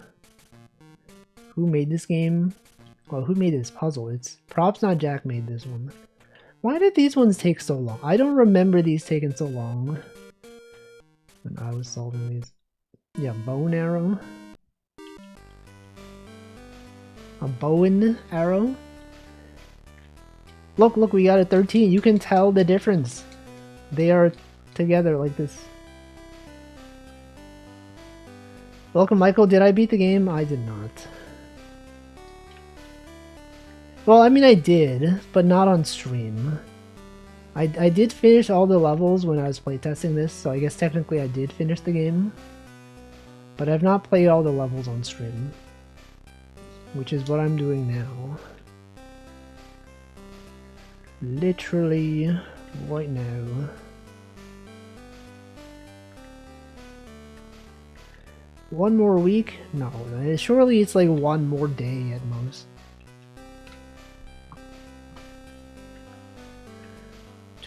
Who made this game? Well, who made this puzzle? It's Props Not Jack made this one. Why did these ones take so long? I don't remember these taking so long when I was solving these. Yeah, bone arrow. A bowen arrow. Look, we got a 13. You can tell the difference. They are together like this. Welcome, Michael. Did I beat the game? I did not. Well, I mean, I did, but not on stream. I did finish all the levels when I was playtesting this, so I guess technically I did finish the game. But I've not played all the levels on stream, which is what I'm doing now. Literally right now. One more week? No, surely it's like one more day at most.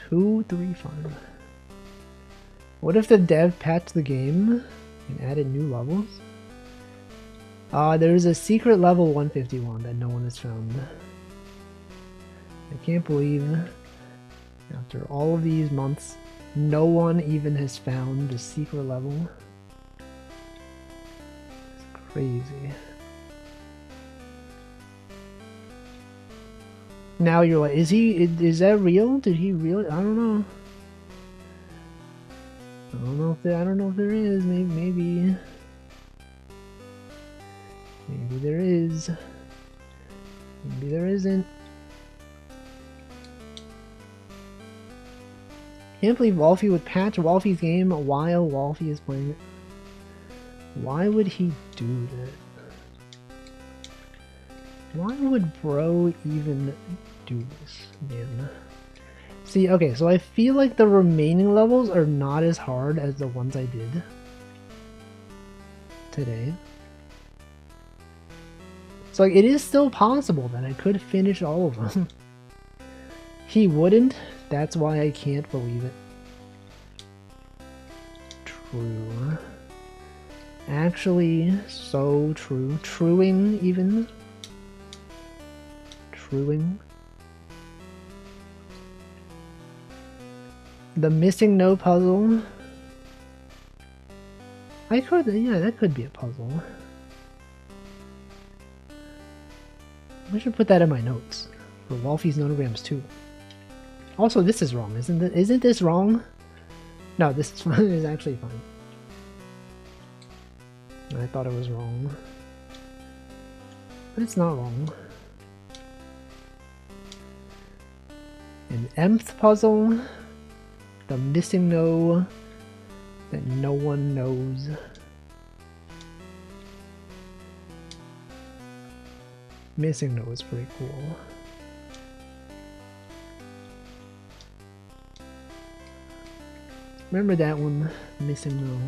2, 3, 5. What if the dev patched the game and added new levels? There's a secret level 151 that no one has found. I can't believe after all of these months, no one even has found the secret level. It's crazy. Now you're like, is that real? Did he really? I don't know. I don't know if there is. Maybe there is. Maybe there isn't. Can't believe Walfie would patch Walfie's game while Walfie is playing it. Why would he do that? Why would bro even do this, man? See, okay, so I feel like the remaining levels are not as hard as the ones I did today. So like, it is still possible that I could finish all of them. He wouldn't. That's why I can't believe it. True. Actually, so true. Truing, even. Truing. The missing no puzzle. Yeah, that could be a puzzle. I should put that in my notes for Walfie's Nonograms too. Also, this is wrong, isn't this wrong? No, this is fine. It's actually fine. I thought it was wrong, but it's not wrong. An mth puzzle, the missing no that no one knows. Missing no is pretty cool. Remember that one, missing no.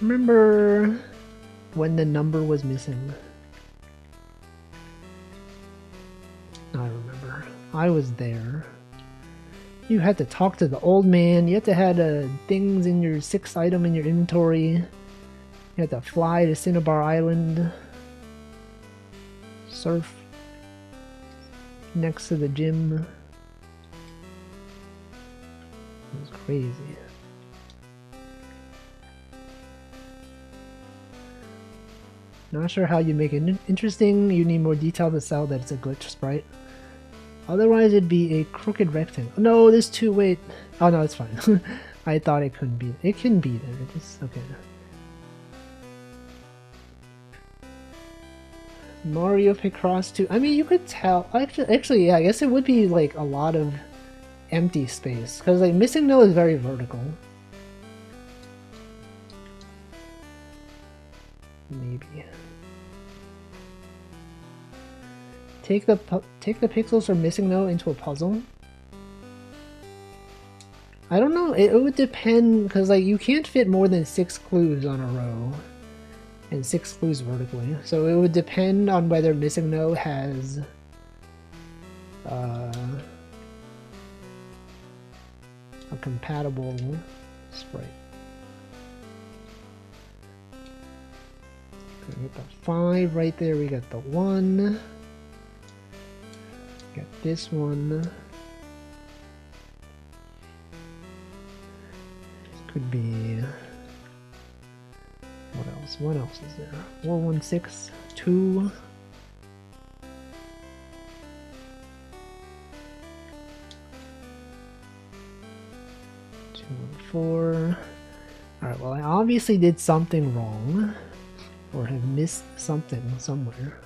Remember when the number was missing? I remember. I was there. You had to talk to the old man. You had to have things in your 6th item in your inventory. You had to fly to Cinnabar Island. Surf next to the gym. It was crazy. Not sure how you make it interesting. You need more detail to sell that it's a glitch sprite. Otherwise it'd be a crooked rectangle. No, there's 2, wait. Oh no, it's fine. I thought it couldn't be. It can be there. It just, okay. Mario Picross 2. I mean, you could tell. Actually, yeah, I guess it would be like a lot of empty space. Because like missing no is very vertical. Maybe. Take the pixels from missing no into a puzzle. I don't know. It would depend because like you can't fit more than 6 clues on a row, and 6 clues vertically. So it would depend on whether missing no has a compatible sprite. We got the 5 right there. We got the 1. Got this one. Could be. What else? What else is there? 416, 2. 2, 4. Alright, well I obviously did something wrong. Or have missed something somewhere.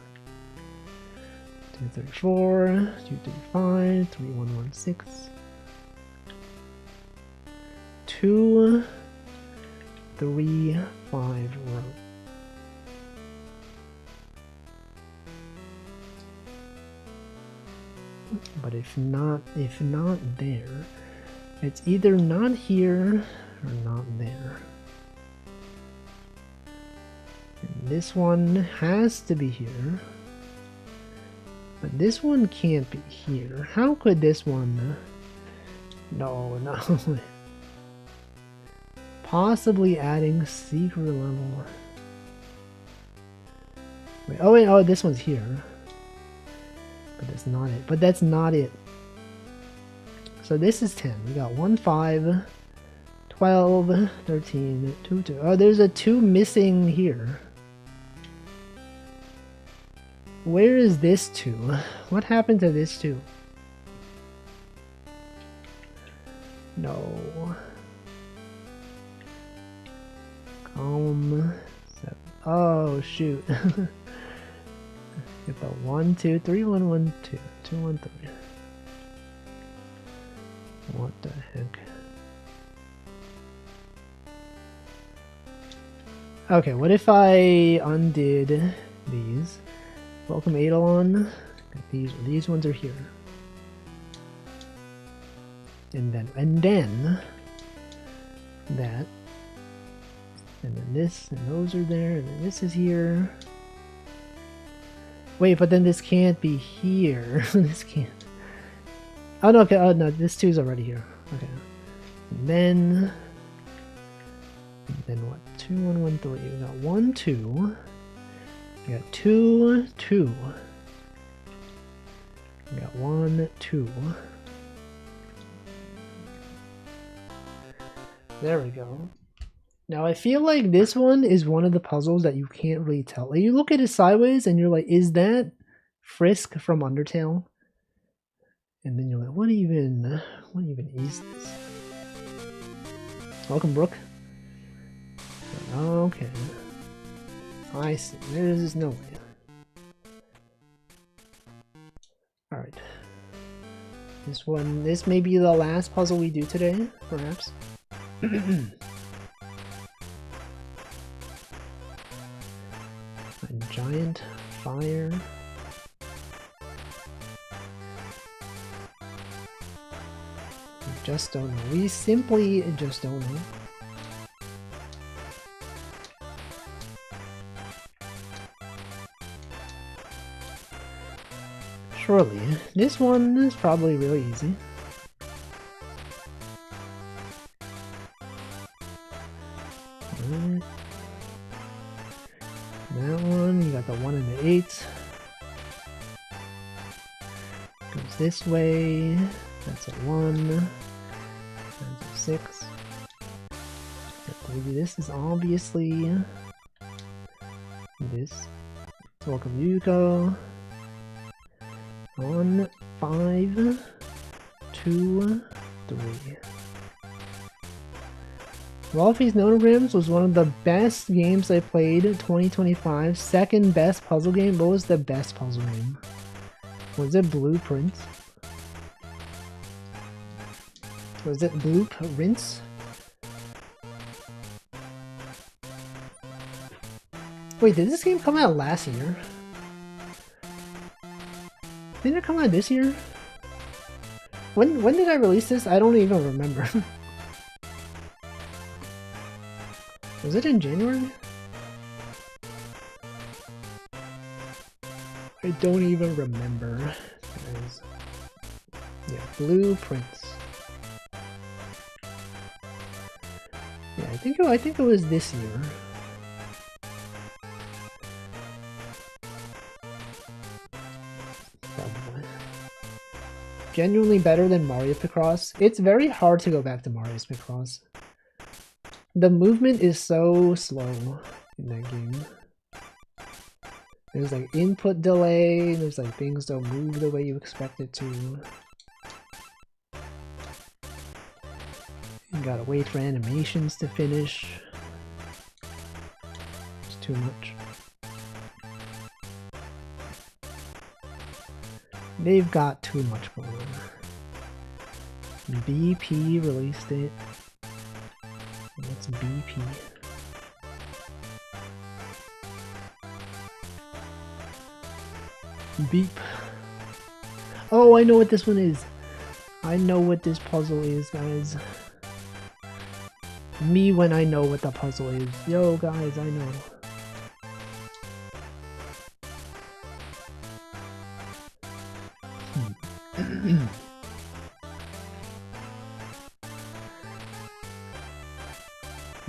234, 235, 3116. 2, 3, 5 row. But if not there, it's either not here or not there. And this one has to be here. But this one can't be here. How could this one? No. Possibly adding secret level. Wait, oh, this one's here. But that's not it. But that's not it. So this is 10. We got 1, 5, 12, 13, 2, 2. Oh, there's a 2 missing here. Where is this 2? What happened to this 2? No. Column 7. Oh, shoot. Get the 1, 2, 3, 1, 1, 2, 2, 1, 3. What the heck? Okay, what if I undid these? Welcome Eidolon. These ones are here. And then that. And then this, and those are there, and then this is here. Wait, but then this can't be here. This can't. Oh no, okay, oh no, this 2 is already here. Okay. And then what? 2, 1, 1, 3. We got 1, 2. We got 2, 2. We got 1, 2. There we go. Now I feel like this one is one of the puzzles that you can't really tell. Like, you look at it sideways and you're like, is that Frisk from Undertale? And then you're like, what even is this? Welcome, Brooke. Okay. I see. There's no way. Alright. This may be the last puzzle we do today, perhaps. A giant fire. We just don't know. We simply just don't know. Surely, this one is probably really easy. Right. That one, you got the 1 and the 8. Goes this way. That's a 1. That's a 6. This is obviously this. Welcome, Yuko. 1, 5, 2, 3. Walfie's Nonograms was one of the best games I played in 2025. Second best puzzle game. What was the best puzzle game? Was it Blueprints? Was it Blueprints? Wait, did this game come out last year? Didn't it come out this year? When did I release this? I don't even remember. Was it in January? I don't even remember. Guys. Yeah, Blueprints. Yeah, I think it was this year. Probably. Genuinely better than Mario Picross. It's very hard to go back to Mario's Picross. The movement is so slow in that game. There's like input delay, there's like things don't move the way you expect it to. Gotta wait for animations to finish. It's too much. They've got too much going on. BP release date. What's BP? Beep. Oh, I know what this one is. I know what this puzzle is, guys. Me when I know what the puzzle is. Yo, guys, I know.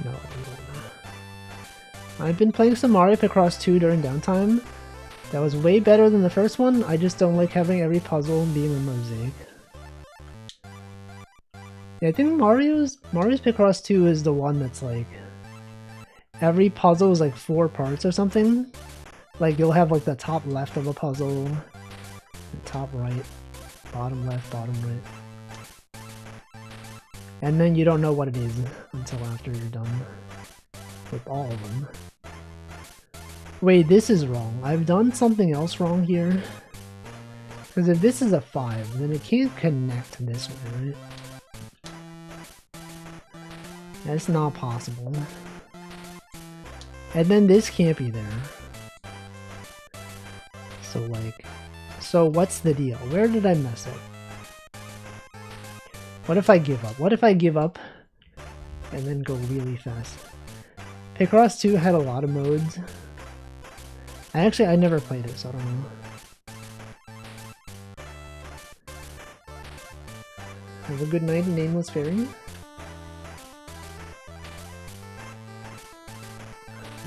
No. I've been playing some Mario Picross 2 during downtime. That was way better than the first one. I just don't like having every puzzle being a mosaic. Yeah, I think Mario's Picross 2 is the one that's like every puzzle is like 4 parts or something. Like you'll have like the top left of a puzzle, the top right, bottom left, bottom right. And then you don't know what it is until after you're done with all of them. Wait, this is wrong. I've done something else wrong here. Because if this is a 5, then it can't connect this way, right? That's not possible. And then this can't be there. So like... So what's the deal? Where did I mess up? What if I give up? What if I give up and then go really fast? Picross 2 had a lot of modes. I never played it, so I don't know. Have a good night, Nameless Fairy.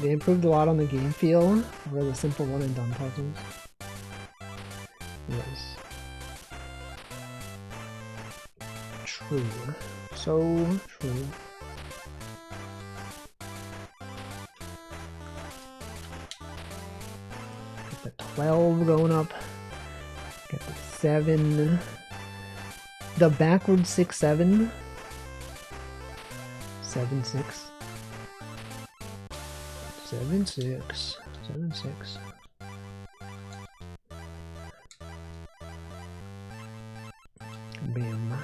They improved a lot on the game feel over the simple one and done puzzles. Yes. True. So true. Got the 12 going up. Got the 7. The backward 6, 7. 7, 6. 7, 6. 7, 6. Bam.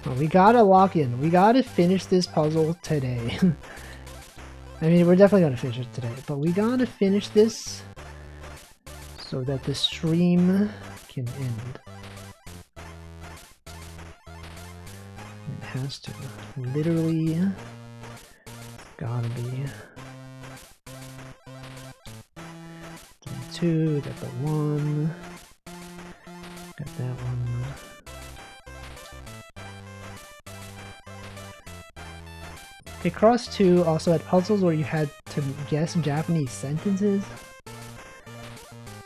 Well, we gotta lock in. We gotta finish this puzzle today. I mean, we're definitely gonna finish it today, but we gotta finish this so that the stream can end. It has to. Literally gotta be. 2, got the 1. Got that one. Picross 2 also had puzzles where you had to guess Japanese sentences.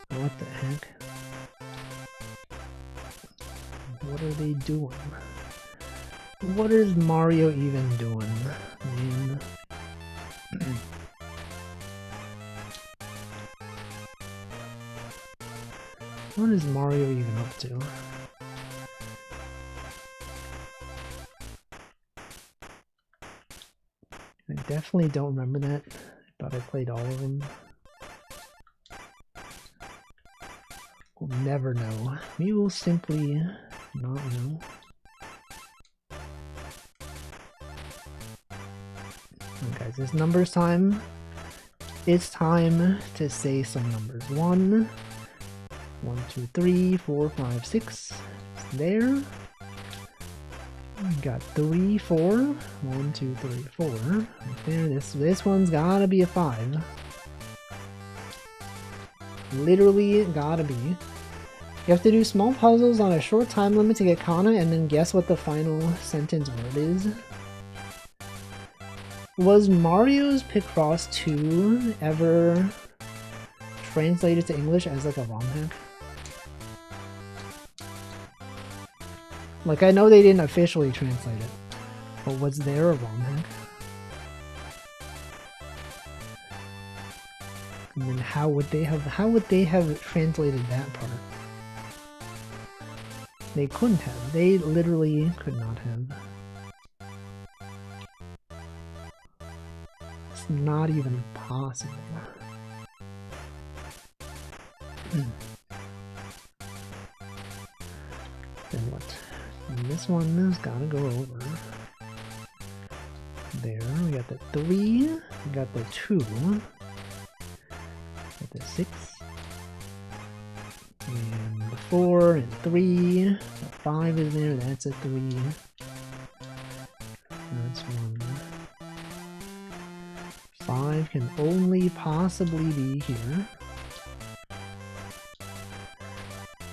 What the heck? What are they doing? What is Mario even doing? Man. What is Mario even up to? I definitely don't remember that. I thought I played all of them. We'll never know. We will simply not know. Alright guys, it's numbers time. It's time to say some numbers. 1, 2, 3, 4, 5, 6. It's there. Got 3, 4. 1, 2, 3, 4. Right there. This one's gotta be a 5. Literally gotta be. You have to do small puzzles on a short time limit to get Kana and then guess what the final sentence word is. Was Mario's Picross 2 ever translated to English as like a ROM hack? Like, I know they didn't officially translate it, but was there a ROM hack? And then how would they have translated that part? They couldn't have. They literally could not have. It's not even possible. Then what? This one has gotta go over. There, we got the 3, we got the 2, got the 6, and the 4, and 3, the 5 is there, that's a 3. That's 1. 5 can only possibly be here.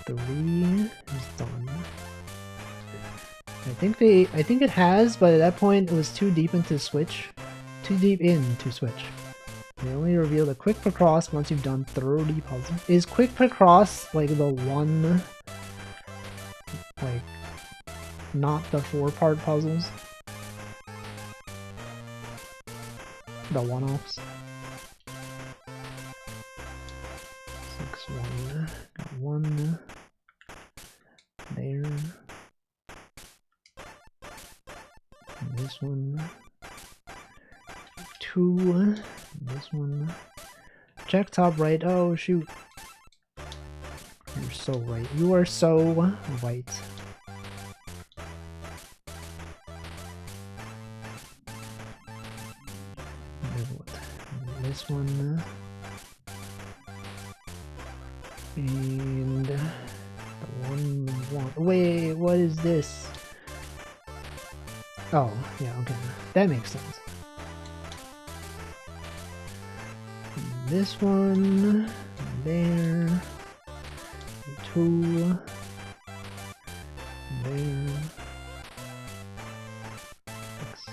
3 is done. I think it has, but at that point it was too deep into switch. Too deep in to switch. They only reveal the quick per cross once you've done 30 puzzles. Is quick per cross like the one, like, not the 4-part puzzles? The one-offs? 6, 1. Got 1 there. And this one. 2. This one. Check top right. Oh shoot. You're so right. You are so right. This one. And the one. Wait, what is this? Oh, yeah, okay. That makes sense. This one. There. 2. There. 6.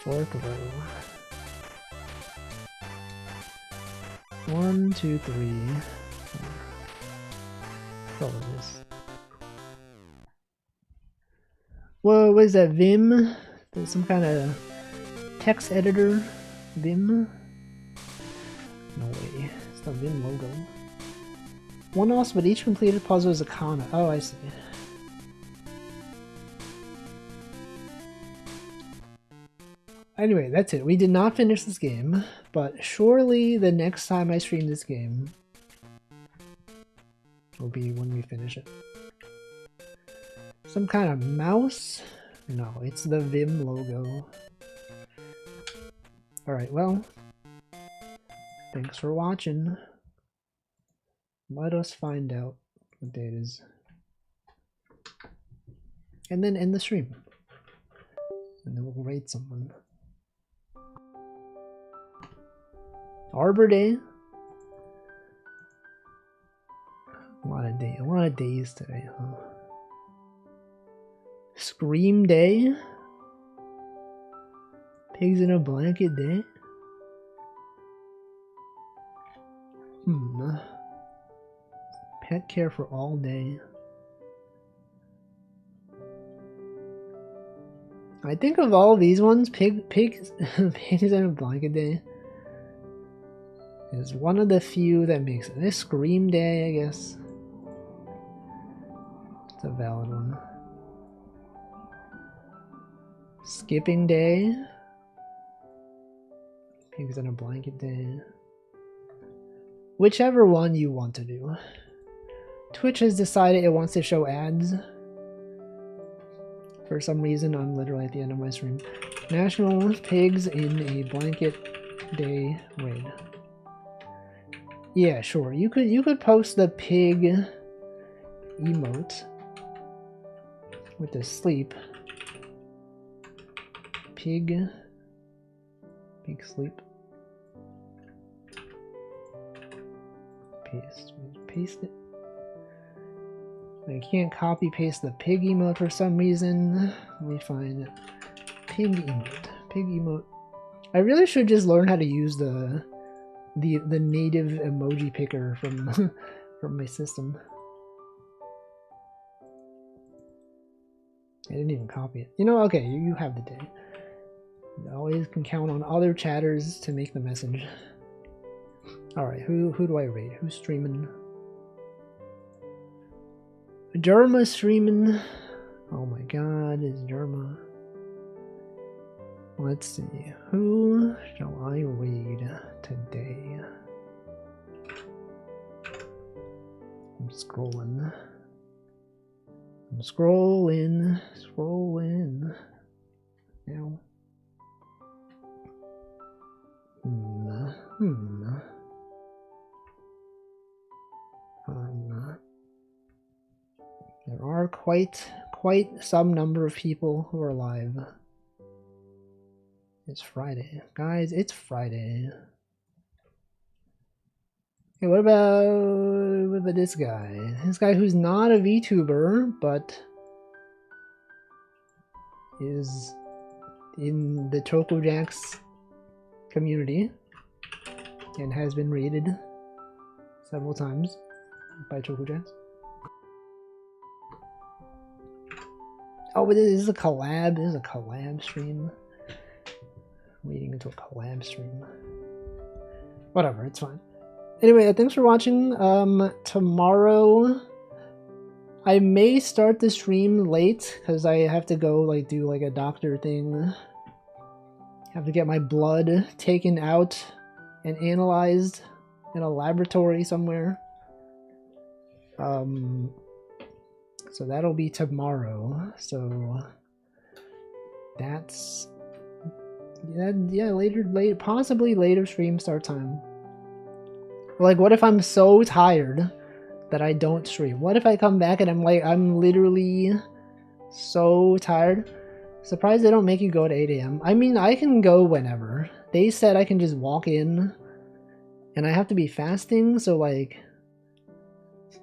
Fourth row. 1, 2, 3. 4. What is this? Whoa, what is that? Vim? There's some kind of text editor? Vim? No way. It's the Vim logo. One-offs, but each completed puzzle is a comment. Oh, I see. Anyway, that's it. We did not finish this game, but surely the next time I stream this game will be when we finish it. Some kind of mouse? No, it's the Vim logo. Alright, well, thanks for watching. Let us find out what day it is. And then end the stream. And then we'll rate someone. Arbor Day? A lot of days today, huh? Scream Day? Pigs in a Blanket Day? Pet Care for All Day. I think of all these ones, Pigs in a Blanket Day is one of the few that makes it. This Scream Day, I guess. It's a valid one. Skipping Day. Pigs in a Blanket Day. Whichever one you want to do. Twitch has decided it wants to show ads. For some reason, I'm literally at the end of my stream. National Pigs in a Blanket Day raid. Yeah, sure. You could post the pig emote with the sleep. Pig sleep. Paste it. I can't copy paste the pig emote for some reason. Let me find it. Pig emote. I really should just learn how to use the native emoji picker from from my system. I didn't even copy it. You know, okay, you have the day. You always can count on other chatters to make the message. Alright, who do I rate? Who's streaming? Jerma streaming. Oh my god, is Jerma. Let's see. Who shall I raid today? I'm scrolling. I'm scrolling. Scrolling. Now. There are quite some number of people who are live. It's Friday. Guys, it's Friday. Okay, what about this guy? This guy who's not a VTuber, but is in the ChocoJax community and has been raided several times by ChocoJax. Oh, but this is a collab. This is a collab stream. Leading into a collab stream. Whatever, it's fine. Anyway, thanks for watching. Tomorrow I may start the stream late because I have to go like do like a doctor thing. Have to get my blood taken out and analyzed in a laboratory somewhere. So that'll be tomorrow. So that's yeah, possibly later stream start time. Like, what if I'm so tired that I don't stream? What if I come back and I'm literally so tired? Surprised they don't make you go at 8 AM. I mean, I can go whenever. They said I can just walk in and I have to be fasting, so like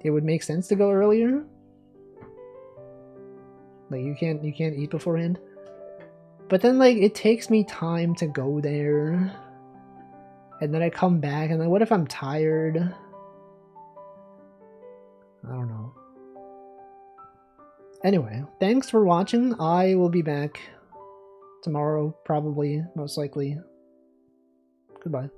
it would make sense to go earlier. Like you can't eat beforehand. But then like it takes me time to go there. And then I come back and then what if I'm tired? I don't know. Anyway, thanks for watching. I will be back tomorrow, probably, most likely. Goodbye.